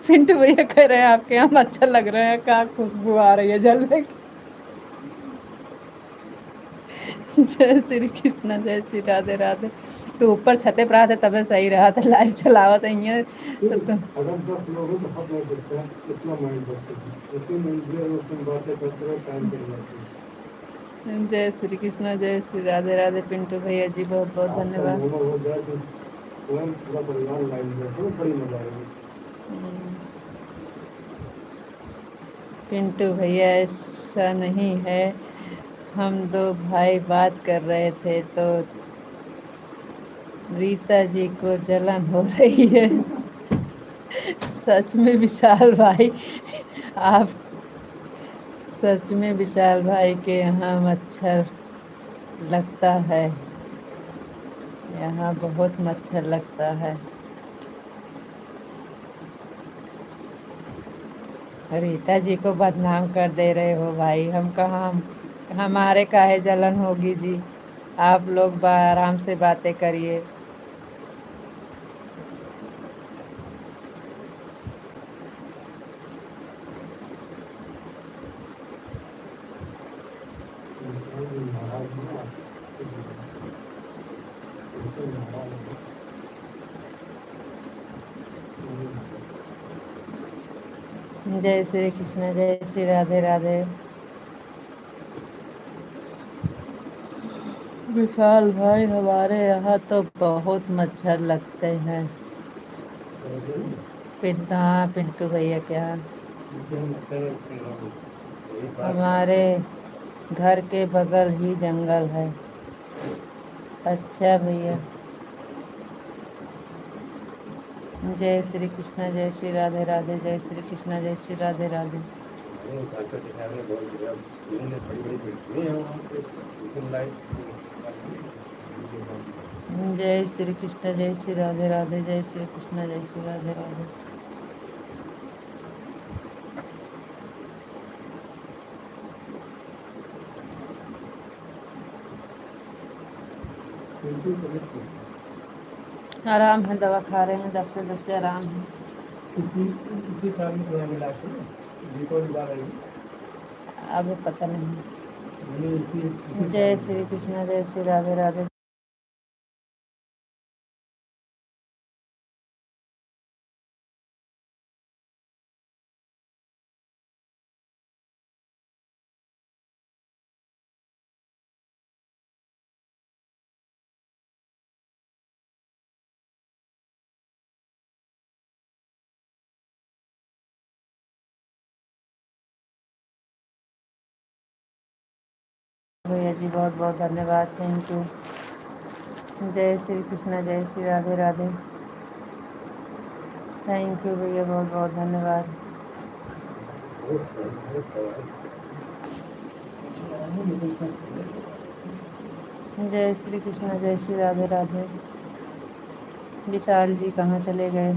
पिंटू भैया कह रहे हैं आपके यहाँ मच्छर लग रहे हैं, कहाँ खुशबू आ रही है जलने की। जय श्री कृष्ण, जय श्री राधे राधे। तो ऊपर छते पर आते तबे सही रहा था, लाइव चलावा था ये तो तुम। अगर 10 लोग हैं तो हट नहीं सकते हैं, इतना माइंड रखते हैं, इसी में जो उससे बातें करते रहे टाइम कर जाते हैं। जय श्री कृष्ण, जय श्री राधे राधे। पिंटू भैया जी बहुत बहुत आपका धन्यवाद। मोनो हो जाए तो स्वयं पूरा परिवार लाइन में तो बड़ी मजा आएगी। पिंटू भैया ऐसा नहीं है, हम दो भाई बात कर रहे थे तो रीता जी को जलन हो रही है। सच में विशाल भाई, आप सच में विशाल भाई के यहाँ मच्छर लगता है, यहाँ बहुत मच्छर लगता है। रीता जी को बदनाम कर दे रहे हो भाई, हम कहाँ, हमारे काहे जलन होगी जी, आप लोग आराम से बातें करिए। जय श्री कृष्ण, जय श्री राधे राधे। विशाल भाई हमारे यहाँ तो बहुत मच्छर लगते हैं। पिंटू भैया क्या, हमारे घर के बगल ही जंगल है। अच्छा भैया, जय श्री कृष्ण, जय श्री राधे राधे। जय श्री कृष्ण, जय श्री राधे राधे। जय श्री कृष्ण, जय श्री राधे राधे। जय श्री कृष्ण, जय श्री राधे राधे। आराम है, दवा खा रहे हैं, दब से आराम है। इसी साल में थोड़ा मिला है दीपावली बार आएगी, अब पता नहीं। इसी जय श्री कृष्ण, जय श्री राधे राधे। भैया जी बहुत बहुत धन्यवाद, थैंक यू। जय श्री कृष्ण, जय श्री राधे राधे। थैंक यू भैया, बहुत बहुत धन्यवाद। जय श्री कृष्ण, जय श्री राधे राधे। विशाल जी कहाँ चले गए,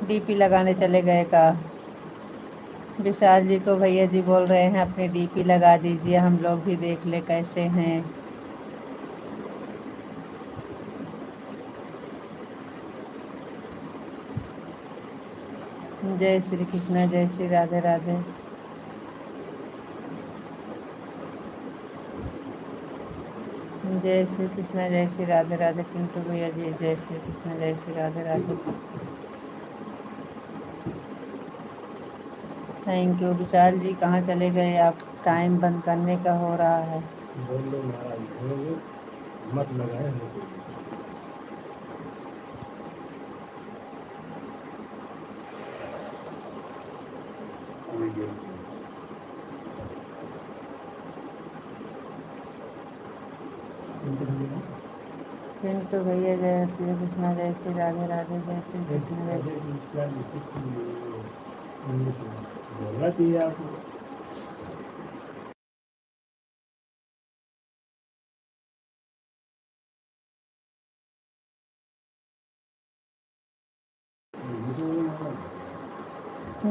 डीपी लगाने चले गए का? विशाल जी को भैया जी बोल रहे हैं अपनी डीपी लगा दीजिए, हम लोग भी देख ले कैसे हैं। जय श्री कृष्ण, जय श्री राधे राधे। जय श्री कृष्ण, जय श्री राधे राधे। पिंटू भैया जी जय श्री कृष्ण, जय श्री राधे राधे। Thank you. विशाल जी कहाँ चले गए आप, टाइम बंद करने का हो रहा है। बोल लो महाराज, मत लगाए पिंटू भैया जय श्री कृष्ण, जय श्री राधे राधे। जय श्री कृष्ण, जय श्री। बोलना चाहिए आपको।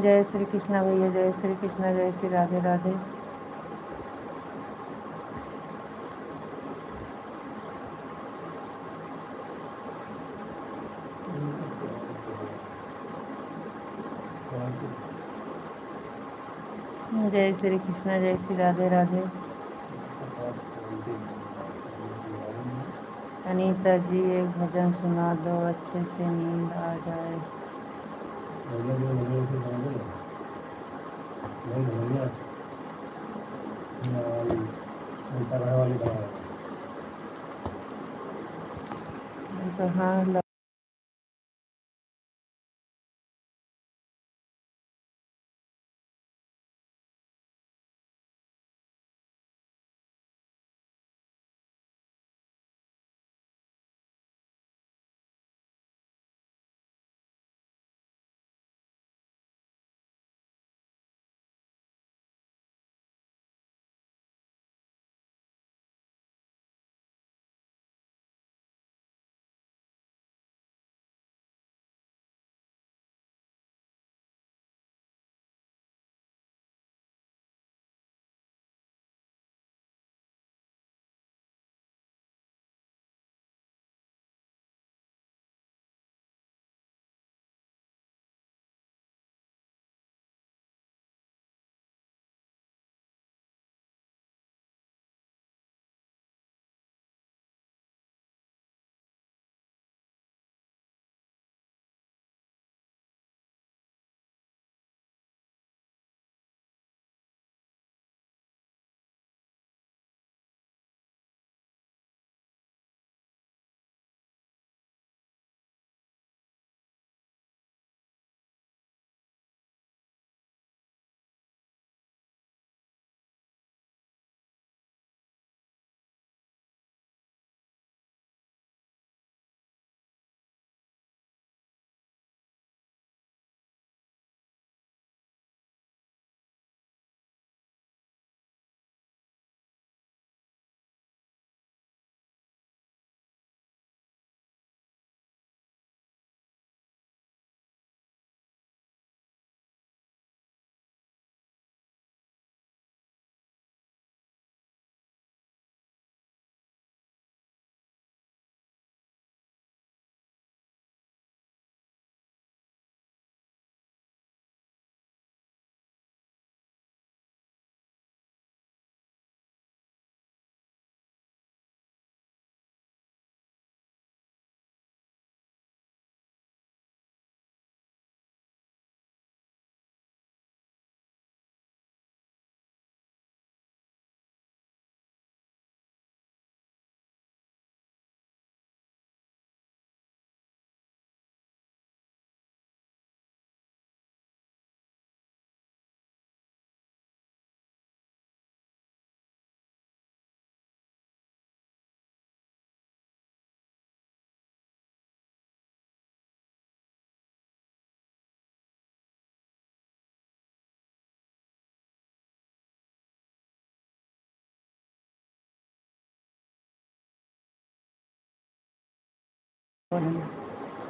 जय श्री कृष्ण भैया, जय श्री कृष्ण, जय श्री राधे राधे। जय श्री कृष्ण, जय श्री राधे राधे। अनीता जी एक भजन सुना दो, अच्छे से नींद आ जाए। तो हाँ,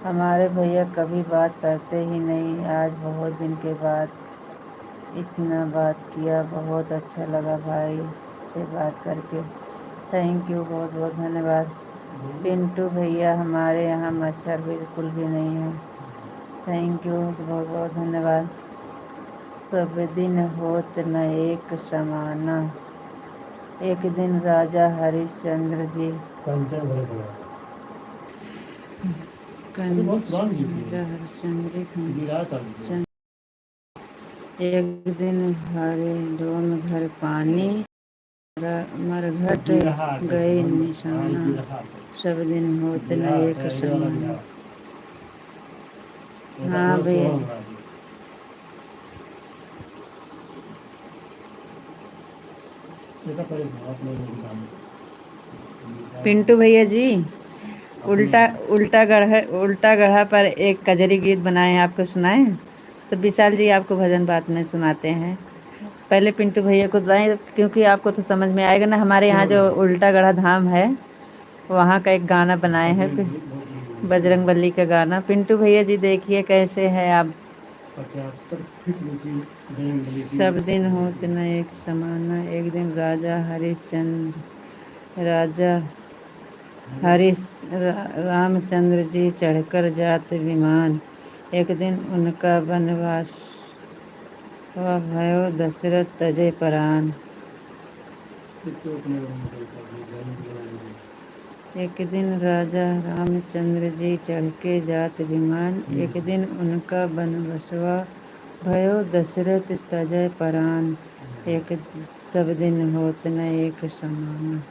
हमारे भैया कभी बात करते ही नहीं, आज बहुत दिन के बाद इतना बात किया, बहुत अच्छा लगा भाई से बात करके। थैंक यू, बहुत बहुत धन्यवाद। पिंटू भैया हमारे यहाँ मच्छर बिल्कुल भी नहीं है। थैंक यू, बहुत बहुत धन्यवाद। सब दिन होत न एक समाना, एक दिन राजा हरिश्चंद्र जी राजा हरिश्चंद्र एक दिन हरे डोम घर पानी, मरघट गए निशाना, सब दिन होत न एक समान। हाँ भैया, पिंटू भैया जी उल्टा गढ़ा पर एक कजरी गीत बनाए हैं, आपको सुनाए? तो विशाल जी आपको भजन बात में सुनाते हैं। पहले पिंटू भैया को बताएं, क्योंकि आपको तो समझ में आएगा ना। हमारे यहाँ जो उल्टा गढ़ा धाम है, वहाँ का एक गाना बनाए हैं, बजरंग बली का गाना। पिंटू भैया जी देखिए कैसे है आप। सब दिन होत न एक समाना, एक दिन रामचंद्र जी चढ़कर जात विमान, एक दिन उनका वनवास भयो दशरथ तजे परान। एक दिन राजा रामचंद्र जी चढ़ के जात विमान, एक दिन उनका बनबसवा भयो दशरथ तजय परान, एक सब दिन होत न एक समान।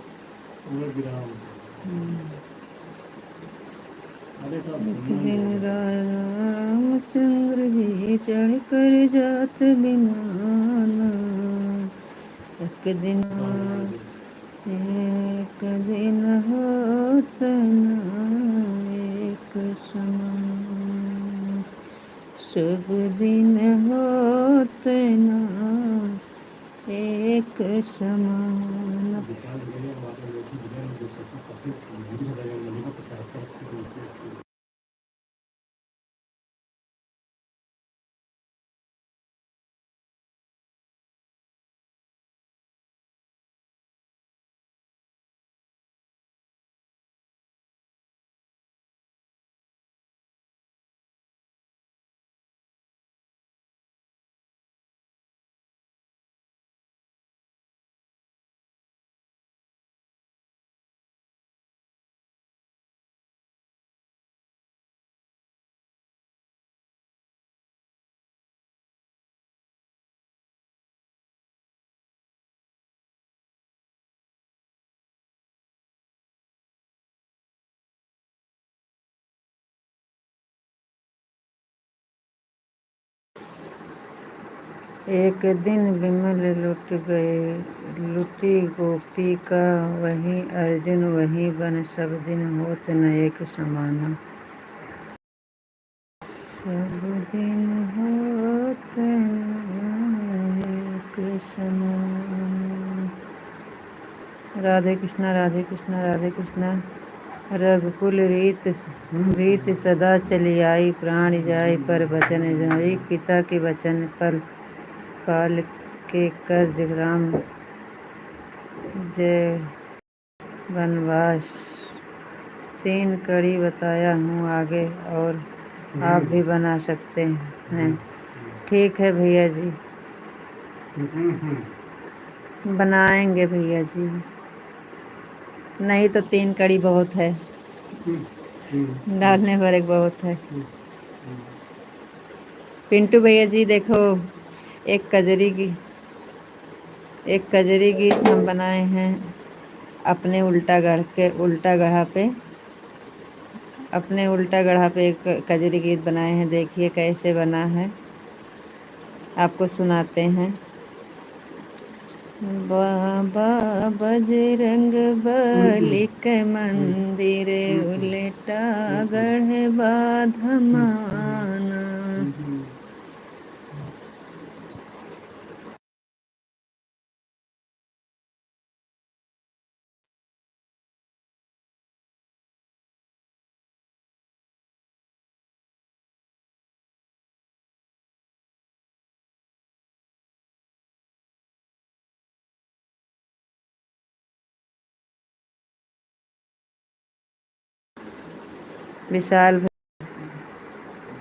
एक दिन राजा रामचंद्र जी चढ़ कर जात विमान, एक दिन होत न एक समान, शुभ दिन होत न एक समान। एक दिन विमल लुट गए, लुटी गोपी का वही अर्जुन वही बन, सब दिन होत न एक समाना, सब दिन होत न एक समान। राधे कृष्णा राधे कृष्णा राधे कृष्णा। रघुकुल रीत सदा चली आई, प्राण जाए पर वचन जाई, पिता के वचन पर काल के कर्ज राम जय वनवास। 3 कड़ी बताया हूँ आगे और आप भी बना सकते हैं। ठीक है भैया जी, बनाएंगे भैया जी, नहीं तो 3 कड़ी बहुत है, डालने पर एक बहुत है। पिंटू भैया जी देखो, एक कजरी गीत हम बनाए हैं अपने उल्टा गढ़ा पे, अपने उल्टा गढ़ा पे एक कजरी गीत बनाए हैं, देखिए कैसे बना है, आपको सुनाते हैं। बाबा बजरंग बली के मंदिर उल्टा गढ़ बाधमाना, विशाल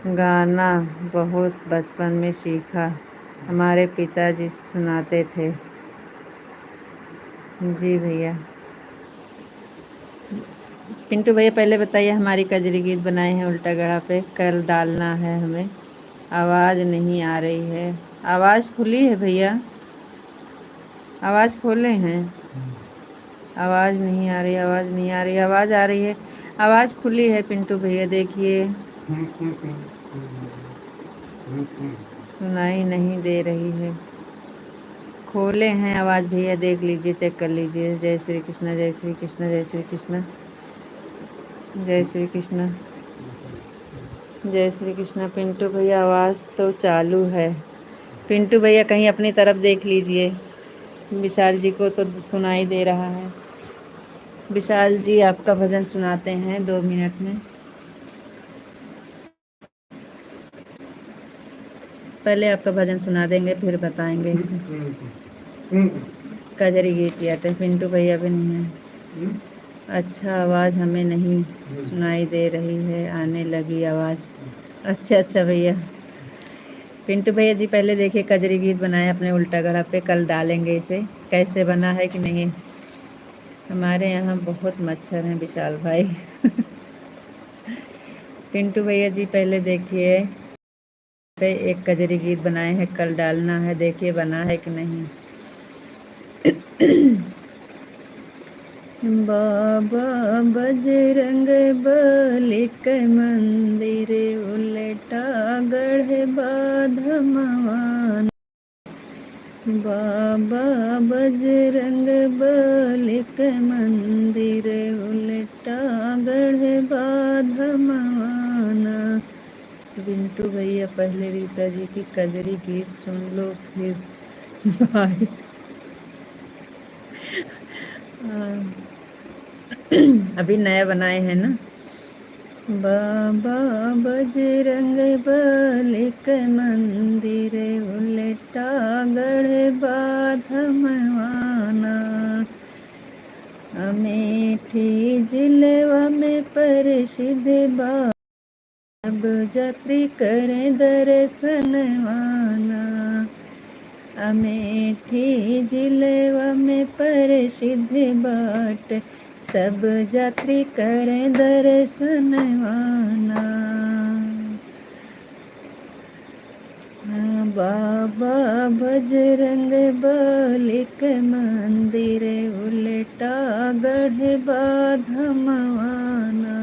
गाना बहुत बचपन में सीखा, हमारे पिताजी सुनाते थे। जी भैया। पिंटू भैया पहले बताइए, हमारी कजरी गीत बनाए हैं उल्टा गढ़ा पे, कल डालना है हमें। आवाज़ नहीं आ रही है, आवाज़ खुली है भैया, आवाज़ खोले हैं, आवाज़ नहीं आ रही, आवाज़ नहीं आ रही, आवाज़ आ रही है, आवाज़ खुली है पिंटू भैया देखिए, सुनाई नहीं दे रही है। खोले हैं आवाज़ भैया, देख लीजिए, चेक कर लीजिए। जय श्री कृष्ण जय श्री कृष्ण जय श्री कृष्ण जय श्री कृष्ण जय श्री कृष्ण। पिंटू भैया आवाज़ तो चालू है, पिंटू भैया कहीं अपनी तरफ देख लीजिए, विशाल जी को तो सुनाई दे रहा है। विशाल जी आपका भजन सुनाते हैं 2 मिनट में, पहले आपका भजन सुना देंगे फिर बताएंगे इसे। कजरी गीत या तो पिंटू भैया भी नहीं है। अच्छा, आवाज़ हमें नहीं सुनाई दे रही है, आने लगी आवाज़। अच्छा भैया। पिंटू भैया जी पहले देखिए, कजरी गीत बनाए अपने उल्टा गढ़ा पे, कल डालेंगे इसे, कैसे बना है कि नहीं। हमारे यहाँ बहुत मच्छर हैं विशाल भाई। पिंटू भैया जी पहले देखिए पे एक कजरी गीत बनाए हैं, कल डालना है, देखिए बना है कि नहीं। बाबा बजरंग बली के मंदिर उलटा गढ़ बाधमवान। बाबा बजरंग बली के मंदिर उलटा गढ़ बाधमवाना। पिंटू भैया पहले रीता जी की कजरी गीत सुन लो फिर भाई। अभी नया बनाए हैं ना। बाबा बजरंग बली के मंदिर उलटा गढ़ बाधमवाना। अमेठी जिलवा में प्रसिद्ध अब यात्री करें दर्शनवाना। अमेठी जिलवा में प्रसिद्ध बाट सब यात्री करें दर्शनवाना। बाबा बजरंग बली के मंदिर उलटा गढ़ बाधमवाना।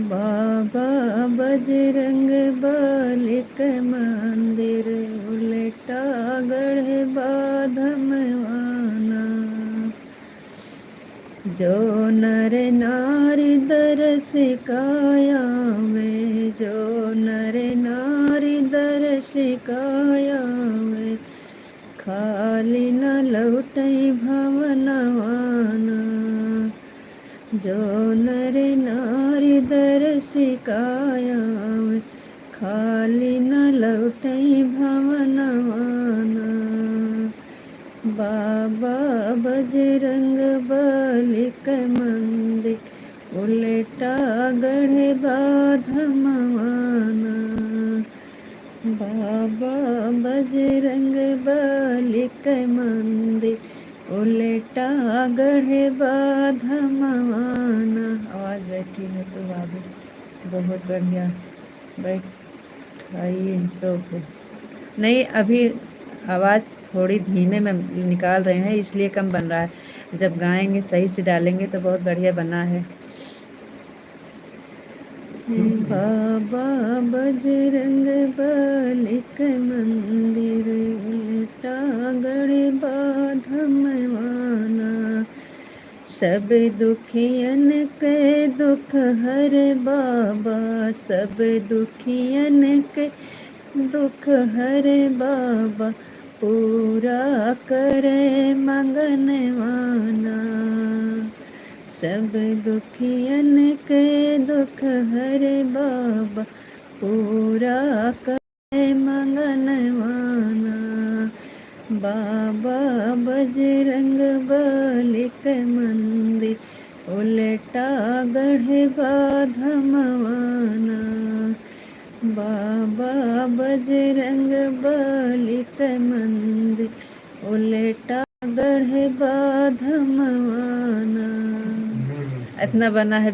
बाबा बजरंग बली के मंदिर उलटा गढ़ बाधमवाना। जो नर नारी दरस काया वे, जो नर नारी दरस काया वे, खाली न लौटई भवनवाना। जो नर नारी दरस काया वे, खाली न लौटई भवनवाना। बाबा बजरंग बली के मंदिर उलटा गढ़ बाधमवाना। बाबा बजरंग बली के मंदिर उलटा गढ़ बाधमवाना। आवाज़ बैठी है तो भाभी बहुत बढ़िया बैठाइए तो नहीं, अभी आवाज़ थोड़ी धीमे में निकाल रहे हैं इसलिए कम बन रहा है। जब गाएंगे सही से डालेंगे तो बहुत बढ़िया बना है। बाबा बजरंग बली के मंदिर उलटा गढ़ बाधमवाना। सब दुखियन के दुख हर बाबा, सब दुखियन के दुख हर बाबा, पूरा करे मंगनवाना। सब दुखियन के दुख हर बाबा, पूरा करे मंगनवाना। बाबा बजरंग बली के मंदिर उलटा गढ़ बाधमवाना। बाबा बजरंग बली के मंदिर उलटा गढ़ बाधमवाना। इतना बना है।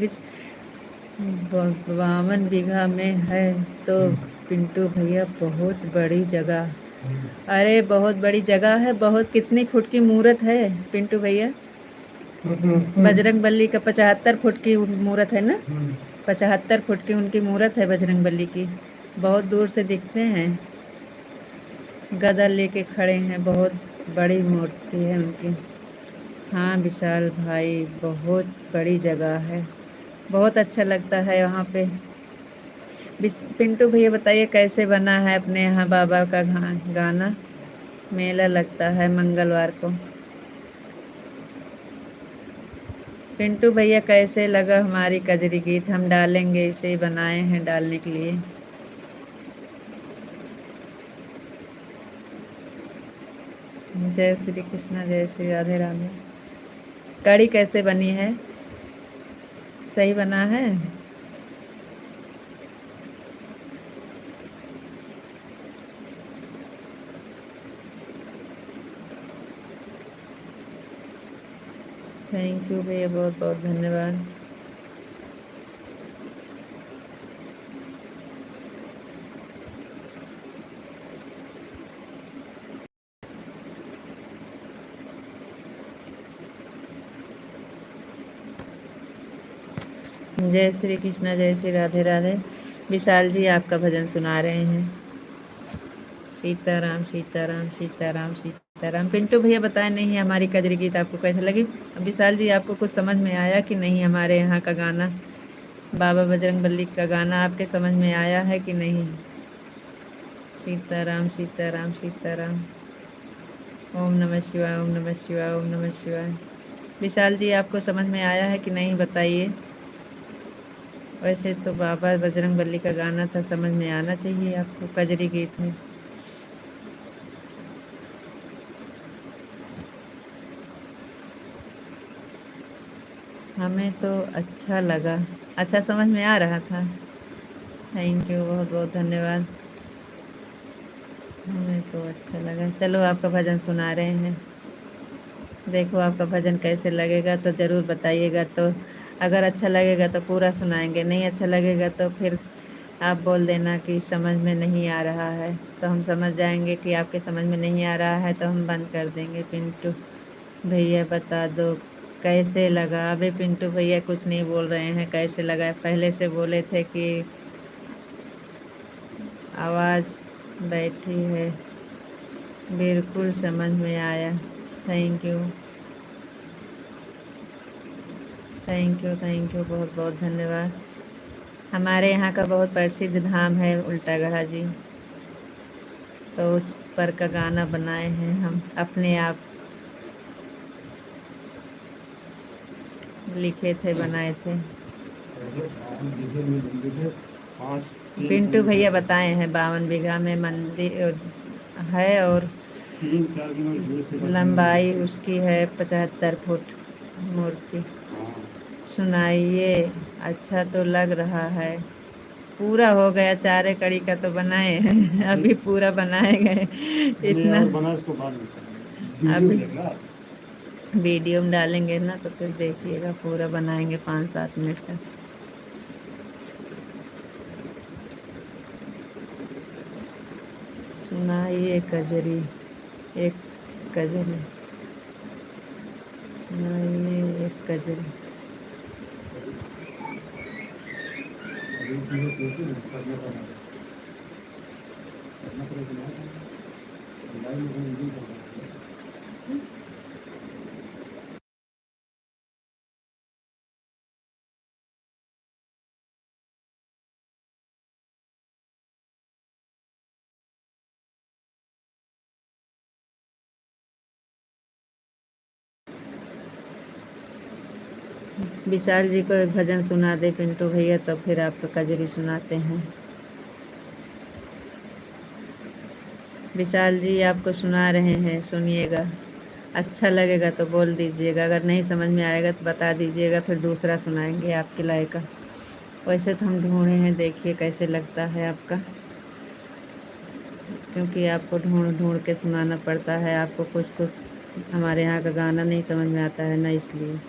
52 बीघा में है तो पिंटू भैया बहुत बड़ी जगह। अरे बहुत बड़ी जगह है। बहुत कितनी फुट की मूर्त है पिंटू भैया? बजरंग बली का 75 फुट की मूर्त है ना। 75 फुट की उनकी मूर्त है बजरंग बली की। बहुत दूर से दिखते हैं, गदा लेके खड़े हैं। बहुत बड़ी मूर्ति है उनकी। हाँ विशाल भाई बहुत बड़ी जगह है, बहुत अच्छा लगता है वहाँ पे। पिंटू भैया बताइए कैसे बना है अपने यहाँ बाबा का गाना? मेला लगता है मंगलवार को। पिंटू भैया कैसे लगा हमारी कजरी गीत? हम डालेंगे, इसे बनाए हैं डालने के लिए। जय श्री कृष्णा, जय श्री राधे राधे। कड़ी कैसे बनी है? सही बना है? थैंक यू भैया, बहुत बहुत धन्यवाद। जय श्री कृष्णा, जय श्री राधे राधे। विशाल जी आपका भजन सुना रहे हैं। सीताराम सीताराम सीताराम सीताराम। पिंटू भैया बताएं नहीं हमारी कजरी गीत आपको कैसे लगी। विशाल जी आपको कुछ समझ में आया कि नहीं? हमारे यहाँ का गाना, बाबा बजरंगबली का गाना आपके समझ में आया है कि नहीं? सीताराम सीताराम सीताराम। ओम नमः शिवाय, ओम नमः शिवाय, ओम नमः शिवाय। विशाल जी आपको समझ में आया है कि नहीं बताइए। वैसे तो बाबा बजरंगबली का गाना था, समझ में आना चाहिए आपको, कजरी गीत है। हमें तो अच्छा लगा, अच्छा समझ में आ रहा था। थैंक यू, बहुत बहुत धन्यवाद। हमें तो अच्छा लगा। चलो आपका भजन सुना रहे हैं, देखो आपका भजन कैसे लगेगा तो ज़रूर बताइएगा। तो अगर अच्छा लगेगा तो पूरा सुनाएंगे, नहीं अच्छा लगेगा तो फिर आप बोल देना कि समझ में नहीं आ रहा है, तो हम समझ जाएंगे कि आपके समझ में नहीं आ रहा है तो हम बंद कर देंगे। पिंटू भैया बता दो कैसे लगा। अभी पिंटू भैया कुछ नहीं बोल रहे हैं कैसे लगा, पहले से बोले थे कि आवाज़ बैठी है। बिल्कुल समझ में आया। Thank you thank you thank you, बहुत बहुत धन्यवाद। हमारे यहाँ का बहुत प्रसिद्ध धाम है उल्टा गढ़ा जी, तो उस पर का गाना बनाए हैं हम अपने आप, लिखे थे बनाए थे। पिंटू भैया बताए हैं 52 बीघा में मंदिर है और 3-4 किलोमीटर लंबाई उसकी है 75 फुट मूर्ति। सुनाइए, अच्छा तो लग रहा है। पूरा हो गया, 4 कड़ी का तो बनाए हैं अभी पूरा बनाए गए इतना। बना इसको बाद में अभी देखना, वीडियो में डालेंगे ना तो फिर देखिएगा, पूरा बनाएंगे 5-7 मिनट का। सुनाइए कजरी, एक कजरी सुनाइए, एक कजरी। विशाल जी को एक भजन सुना दे पिंटू भैया, तो फिर आपको कजरी सुनाते हैं। विशाल जी आपको सुना रहे हैं, सुनिएगा। अच्छा लगेगा तो बोल दीजिएगा, अगर नहीं समझ में आएगा तो बता दीजिएगा, फिर दूसरा सुनाएंगे आपके लायक का। वैसे तो हम ढूंढे हैं, देखिए कैसे लगता है आपका, क्योंकि आपको ढूंढ ढूंढ के सुनाना पड़ता है। आपको कुछ कुछ हमारे यहाँ का गाना नहीं समझ में आता है ना, इसलिए।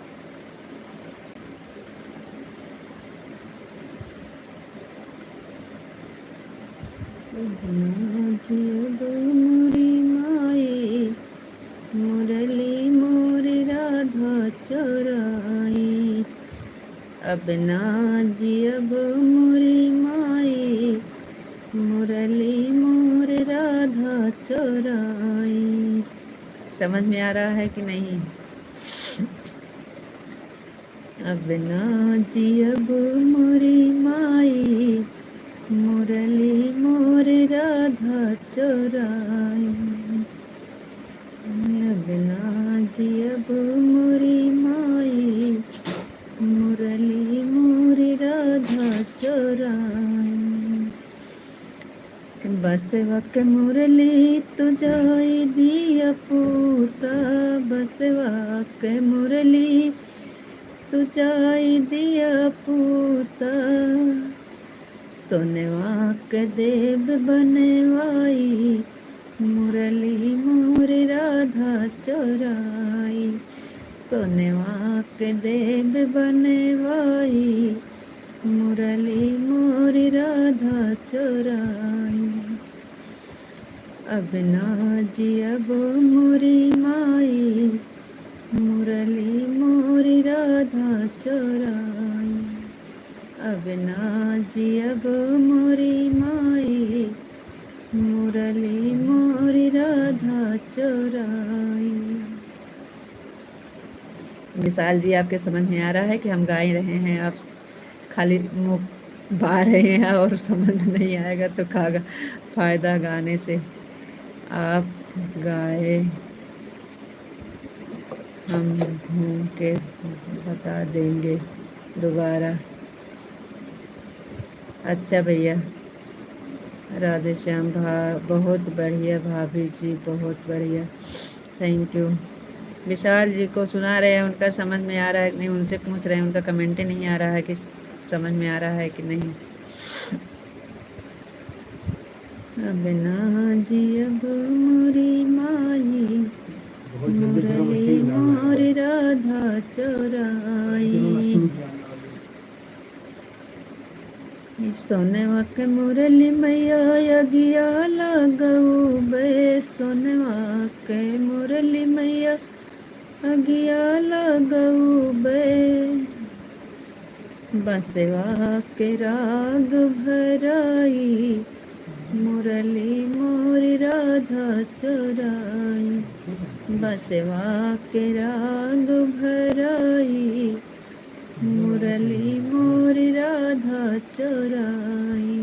मोरी माई मुरली मोर राधा चोराई, अब ना जियब मोरी माई मुरली मोर राधा चोराई। समझ में आ रहा है कि नहीं? अब ना जियब मोरी माई मुरली मोर राधा चोराई, अब ना जियब मोरी माई मुरली मोर राधा चोराई। बसवा के मुरली तू जाई दिया पूता, बसवा के मुरली तू जाई दिया पूता, सोनवा के देव बनवाई मुरली मोर राधा चोराई, सोनेवा के देव बनवाई, मुरली मोरी राधा चोराई। अब ना जियब मोरी माई, मुरली मोरी राधा चोराई। अब ना जियब मोरी माई, मुरली मोरी राधा चोराई। विशाल जी, आपके समझ में आ रहा है कि हम गा ही रहे हैं, आप खाली मुँह बा रहे हैं और समझ नहीं आएगा तो का फायदा गाने से। आप गाए, हम घूम के बता देंगे दोबारा। अच्छा भैया, राधे श्याम बहुत बढ़िया भाभी जी, बहुत बढ़िया, थैंक यू। विशाल जी को सुना रहे हैं, उनका समझ में आ रहा है कि नहीं, उनसे पूछ रहे हैं, उनका कमेंट ही नहीं आ रहा है कि समझ में आ रहा है कि नहीं। अब ना जियब मोरी माई, मुरली मोरी राधा चोराई। सोनवा के मुरली मैया अगिया लगऊ बे, सोनवा के मुरली मैया अगिया लगऊ बे। बसवा के राग भराई, मुरली मोरी राधा चोराई। बसवा के राग भराई, मुरली मोरी राधा चोराई।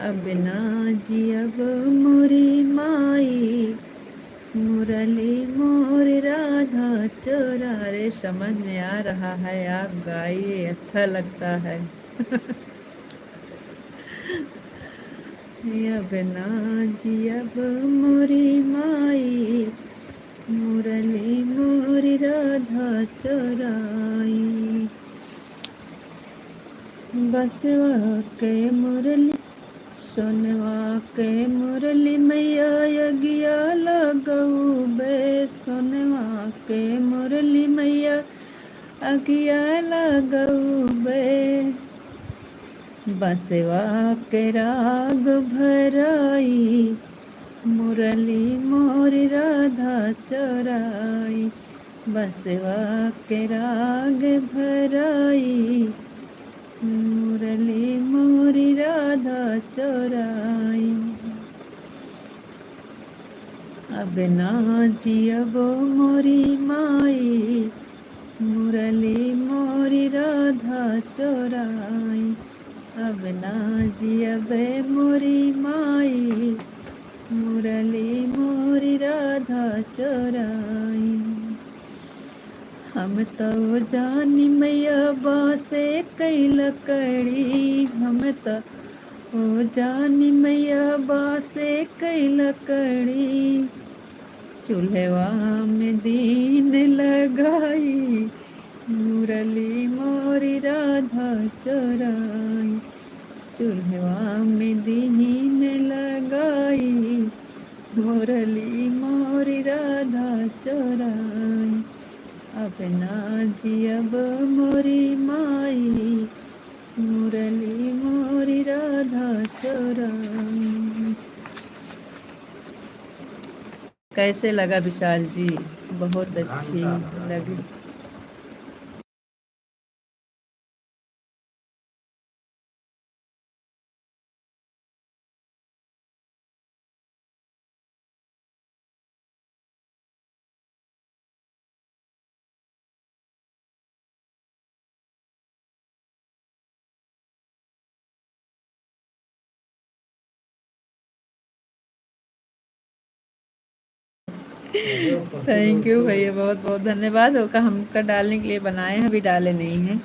अब ना जियब मोरी माई, मुरली मोरी राधा चोरा। रे समझ में आ रहा है, आप गाइए, अच्छा लगता है। अब ना जियब मोरी माई, मुरली मोरी राधा चोराई। बसवा के मुरली, सोनवा के मुरली मैया अगिया लगऊ बे, सोनवा के मुरली मैया अगिया लगऊ बे। बसवा के राग भराई, मुरली मोरी राधा चोराई। बसवा के राग भराई, मुरली मोरी राधा चोराई। अब ना जियब मोरी माई, मुरली मोरी राधा चोराई। अब ना जियब मोरी माई, मुरली मोरी राधा चोराई। हम तो जानी मैया बासे कई लकड़ी, हम तो जानी मैया बासे कई लकड़ी। चूल्हवा में दीन लगाई, मुरली मोरी राधा चोराई। चूल्हवा में दीन लगाई, मुरली मोरी राधा चोराई। अब ना जियब मोरी माई, मुरली मोरी राधा चोराई। कैसे लगा विशाल जी? बहुत अच्छी लगी। थैंक यू भैया, बहुत बहुत धन्यवाद। होगा हमका डालने के लिए बनाए हैं, अभी डाले नहीं हैं।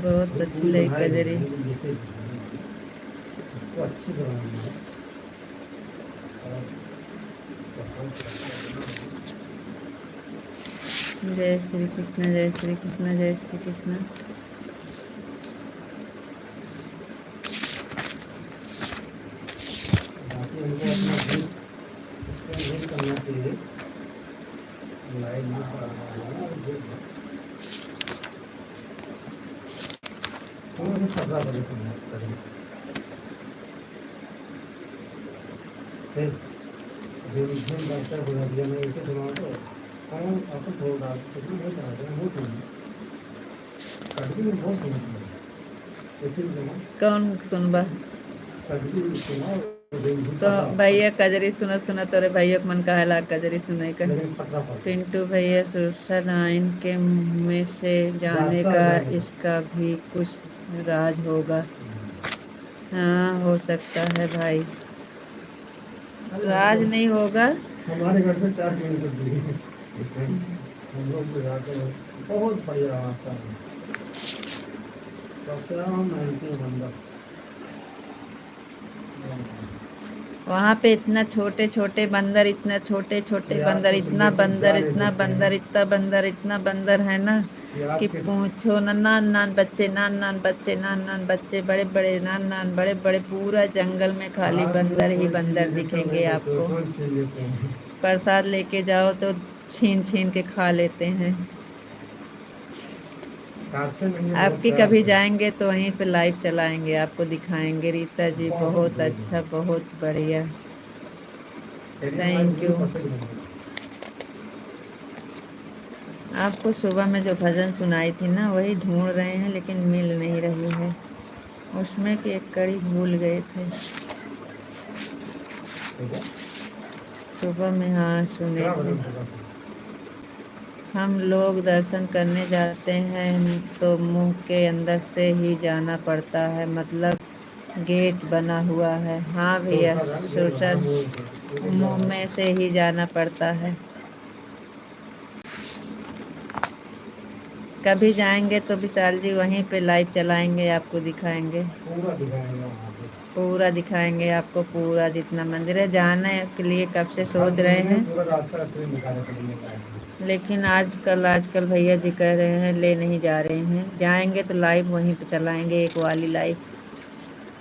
बहुत अच्छी लगी कजरी। जय श्री कृष्ण, जय श्री कृष्ण, जय श्री कृष्ण। सुनो तो पता लगे सुनो फिर दिन डॉक्टर बुला दिया मैं इसे सुना तो हम आपको थोड़ा कुछ नहीं करा देना वो सुनो कभी भी बहुत सुनो ऐसे सुनो कौन सुनबा? कभी भी सुनो तो भैया कजरी सुना सुना तोरे भैया को मन कहेला कजरी सुनाई का। लेकिन पता पड़ पिंटू भैया सुरसा नाइन के मुंह में से जाने रास्ता का है इसका भी कुछ राज होगा। हाँ हो सकता है भाई, राज नहीं होगा। हमारे घर से 4 किलोमीटर दूरी है हम लोग को जाते हैं बहुत बढ़िया रास्ता है सबसे हम मानते हैं बंदा वहाँ पे इतना छोटे छोटे बंदर, इतना छोटे छोटे बंदर, इतना बंदर, इतना बंदर, इतना बंदर, इतना बंदर है ना कि पूछो ना। नान नान बच्चे, नान नान बच्चे, नान नान बच्चे, बड़े बड़े, नान नान बड़े बड़े, पूरा जंगल में खाली बंदर ही बंदर दिखेंगे आपको। प्रसाद लेके जाओ तो छीन छीन के खा लेते हैं। आपकी कभी जाएंगे तो वहीं पे लाइव चलाएंगे, आपको दिखाएंगे। रीता जी बहुत अच्छा, बहुत बढ़िया, थैंक यू। आपको सुबह में जो भजन सुनाई थी ना वही ढूंढ रहे हैं लेकिन मिल नहीं रही है। उसमें की एक कड़ी भूल गए थे सुबह में। हाँ सुने थे। हम लोग दर्शन करने जाते हैं तो मुंह के अंदर से ही जाना पड़ता है, मतलब गेट बना हुआ है। हाँ भैया सोचा मुंह में से ही जाना पड़ता है। कभी जाएंगे तो विशाल जी वहीं पे लाइव चलाएंगे, आपको दिखाएंगे, पूरा दिखाएंगे आपको, पूरा जितना मंदिर है। जाने के लिए कब से सोच रहे हैं लेकिन आजकल भैया जी कह रहे हैं ले नहीं जा रहे हैं। जाएंगे तो लाइव वहीं पे चलाएंगे, एक वाली लाइव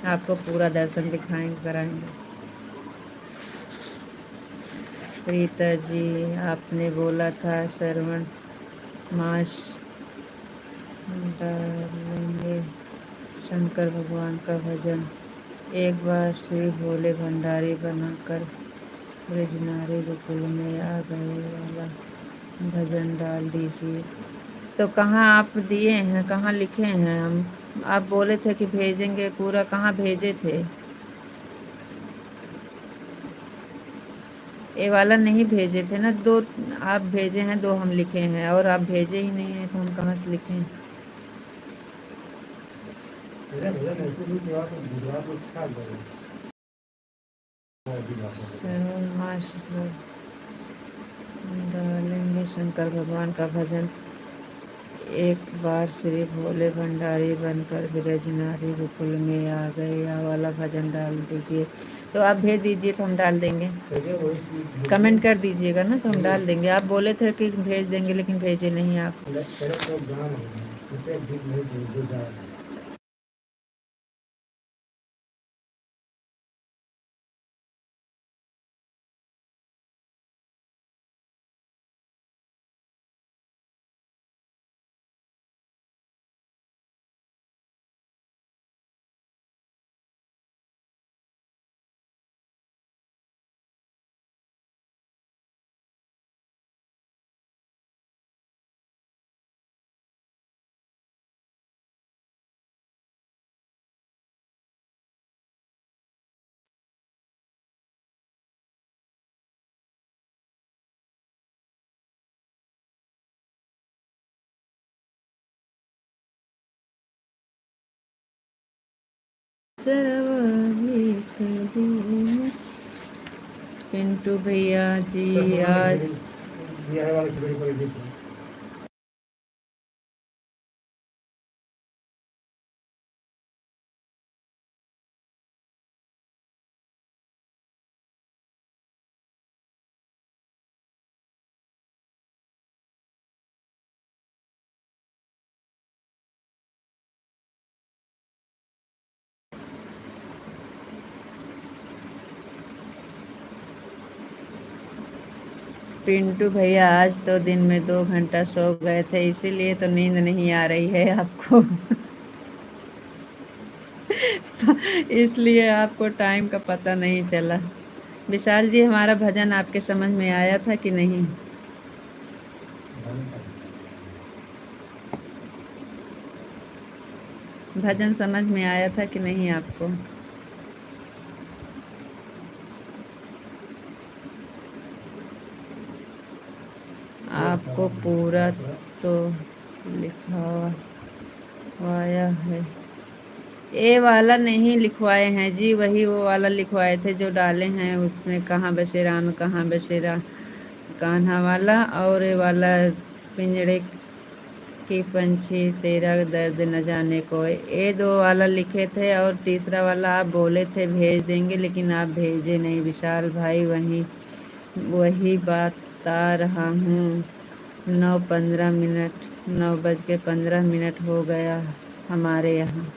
आपको पूरा दर्शन दिखाएंगे, कराएंगे। प्रीता जी आपने बोला था श्रवण मास डालेंगे शंकर भगवान का भजन, एक बार श्री भोले भंडारी बनाकर ब्रजनारी गोकुल में आ गए वाला भजन डाल दीजिए। तो कहाँ आप दिए हैं, कहाँ लिखे हैं? हम आप बोले थे कि भेजेंगे, पूरा कहाँ भेजे थे? ये वाला नहीं भेजे थे ना, दो आप भेजे हैं, दो हम लिखे हैं, और आप भेजे ही नहीं है तो हम कहाँ से लिखें? डालेंगे शंकर भगवान का भजन, एक बार श्री भोले भंडारी बनकर ब्रजनारी गोकुल में आ गए, या वाला भजन डाल दीजिए। तो आप भेज दीजिए तो हम डाल देंगे, कमेंट कर दीजिएगा ना तो हम डाल देंगे। आप बोले थे कि भेज देंगे लेकिन भेजे नहीं आप। पिंटू भैया जी आज पिंटू भैया आज तो दिन में 2 घंटा सो गए थे, इसीलिए तो नींद नहीं आ रही है आपको। इसलिए आपको टाइम का पता नहीं चला। विशाल जी, हमारा भजन आपके समझ में आया था कि नहीं? भजन समझ में आया था कि नहीं आपको? आपको पूरा तो लिखवाया है। ये वाला नहीं लिखवाए हैं जी, वही वो वाला लिखवाए थे जो डाले हैं उसमें, कहाँ बसे राम कहाँ बसे कान्हा वाला, और ये वाला पिंजड़े की पंछी तेरा दर्द न जाने को, ये दो वाला लिखे थे। और तीसरा वाला आप बोले थे भेज देंगे, लेकिन आप भेजे नहीं विशाल भाई। वही बता रहा हूँ, 9:15 हो गया हमारे यहाँ,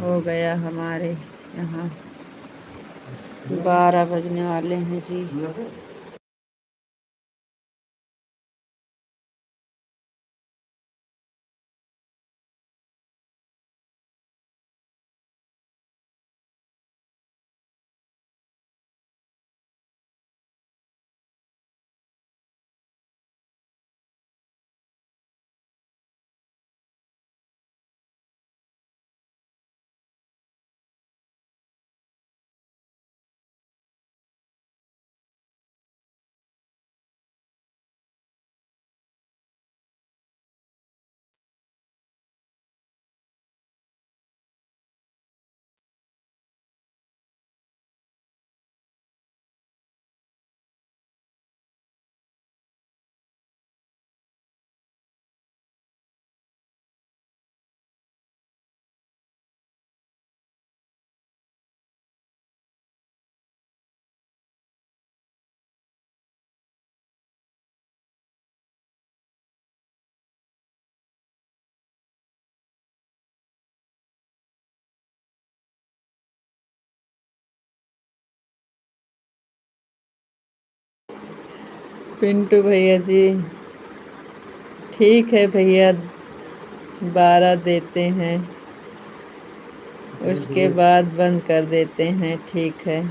हो गया हमारे यहाँ 12 बजने वाले हैं जी। पिंटू भैया जी, ठीक है भैया, 12 देते हैं, उसके बाद बंद कर देते हैं, ठीक है।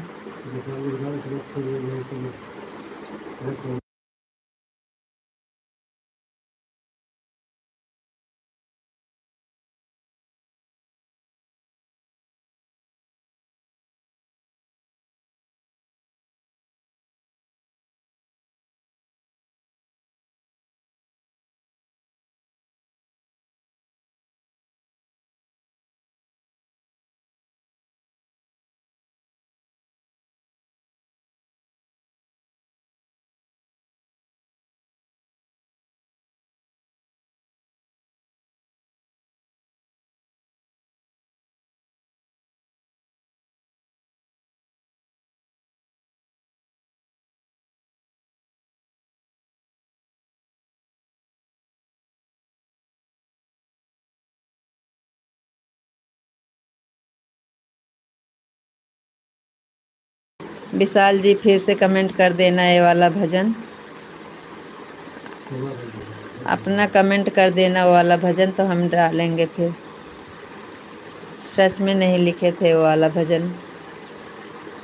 विशाल जी फिर से कमेंट कर देना ये वाला भजन, अपना कमेंट कर देना वो वाला भजन, तो हम डालेंगे फिर। सच में नहीं लिखे थे वो वाला भजन,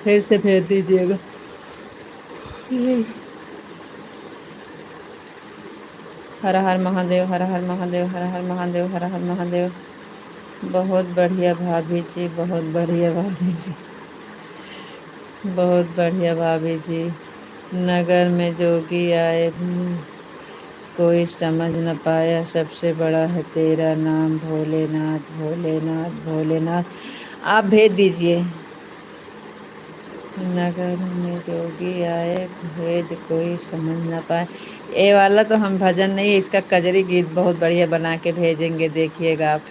फिर से भेज दीजिएगा। हर हर महादेव, हर हर महादेव, हर हर महादेव, हर हर महादेव। बहुत बढ़िया भाभी जी, बहुत बढ़िया भाभी जी, बहुत बढ़िया भाभी जी। नगर में जोगी आए कोई समझ न पाया, सबसे बड़ा है तेरा नाम भोलेनाथ, भोलेनाथ, भोलेनाथ। आप भेज दीजिए। नगर में जोगी आए भेद कोई समझ न पाए, ये वाला तो हम भजन नहीं, इसका कजरी गीत बहुत बढ़िया बना के भेजेंगे, देखिएगा आप।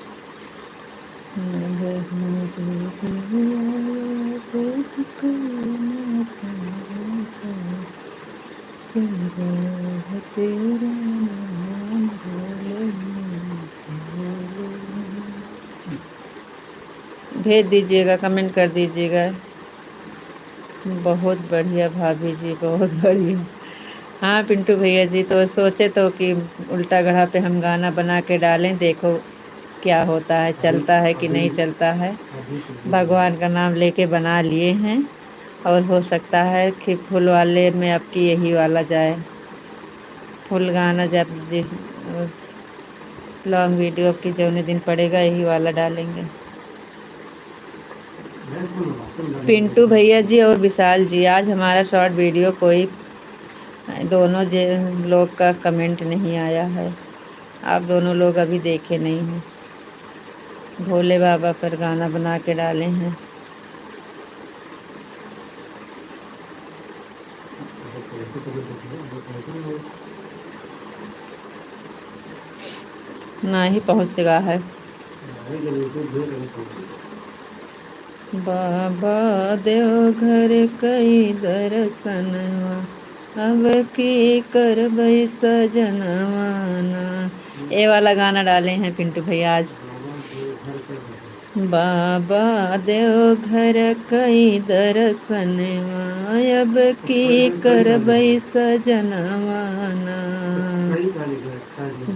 नगर में जोगी आए भेद कोई न समझ पाए, सबसे बड़ा है तेरा नाम भोलेनाथ, भोलेनाथ। भेज दीजिएगा, कमेंट कर दीजिएगा। बहुत बढ़िया भाभी जी, बहुत बढ़िया। हाँ पिंटू भैया जी, तो सोचे तो कि उल्टा घड़ा पे हम गाना बना के डालें, देखो क्या होता है, चलता है कि नहीं चलता है। भगवान का नाम लेके बना लिए हैं और हो सकता है कि फुल वाले में आपकी यही वाला जाए। फुल गाना जब जिस लॉन्ग वीडियो आपकी जौने दिन पड़ेगा यही वाला डालेंगे। पिंटू भैया जी और विशाल जी, आज हमारा शॉर्ट वीडियो कोई दोनों लोग का कमेंट नहीं आया है। आप दोनों लोग अभी देखे नहीं हैं। भोले बाबा पर गाना बना के डाले हैं। ना ही पहुँच सका है। बाबा देवघर कई दर्शनवा, अब की करबै सजनवाना। ये वाला गाना डाले हैं पिंटू भैया आज। बाबा देवघर कई दर्शनवा, अब की करबै सजनवाना।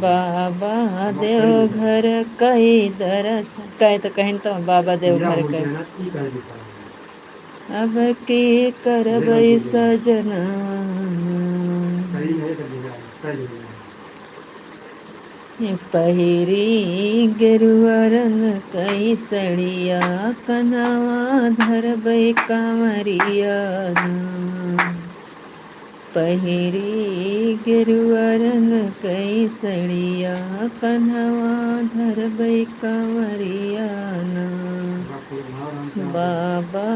बाबा देवघर कई दर्शन कहे तो कहीं तो बाबा देवघर के अब की करबै सजनवाना। पहिरी गेरुआ रंग कई सड़िया, कनवा धरबै कांवरिया। पहिरी गेरुआ रंग कई सड़िया, कन्हवा धरबै कांवरिया। बाबा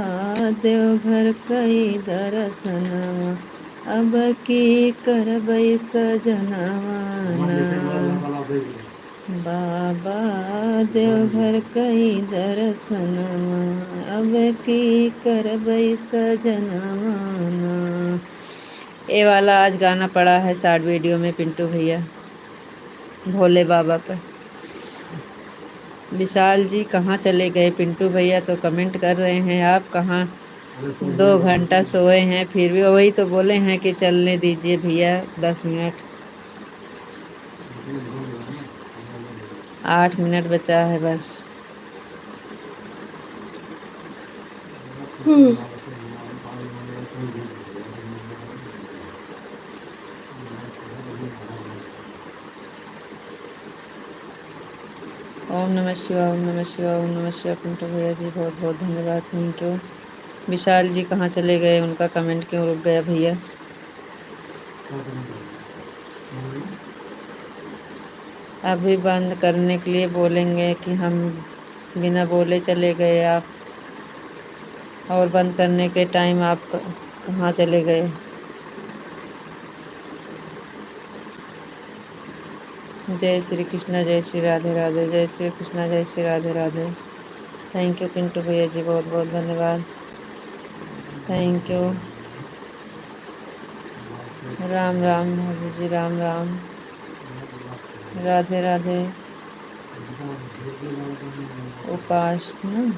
देवघर कई दर्शनवा, अब की करबै सजनवाना। बाबा देवघर कई दर्शनवा, अब की करबै सजनवाना। ये वाला आज गाना पड़ा है शॉर्ट वीडियो में पिंटू भैया भोले बाबा पर। विशाल जी कहाँ चले गए? पिंटू भैया तो कमेंट कर रहे हैं आप कहाँ 2 घंटा सोए हैं, फिर भी वही तो बोले हैं कि चलने दीजिए भैया 10 मिनट। 8 मिनट बचा है बस। ओम नमः शिवाय, ओम नमः शिवाय, ओम नमः शिवाय। पिंटू भैया जी बहुत बहुत धन्यवाद, थैंक यू। विशाल जी कहाँ चले गए? उनका कमेंट क्यों रुक गया भैया? अभी बंद करने के लिए बोलेंगे कि हम बिना बोले चले गए आप, और बंद करने के टाइम आप कहाँ चले गए? जय श्री कृष्णा, जय श्री राधे राधे, जय श्री कृष्णा, जय श्री राधे राधे। थैंक यू पिंटू भैया जी, बहुत बहुत धन्यवाद, थैंक यू। राम राम भाभी जी, राम राम, राधे राधे। उपासना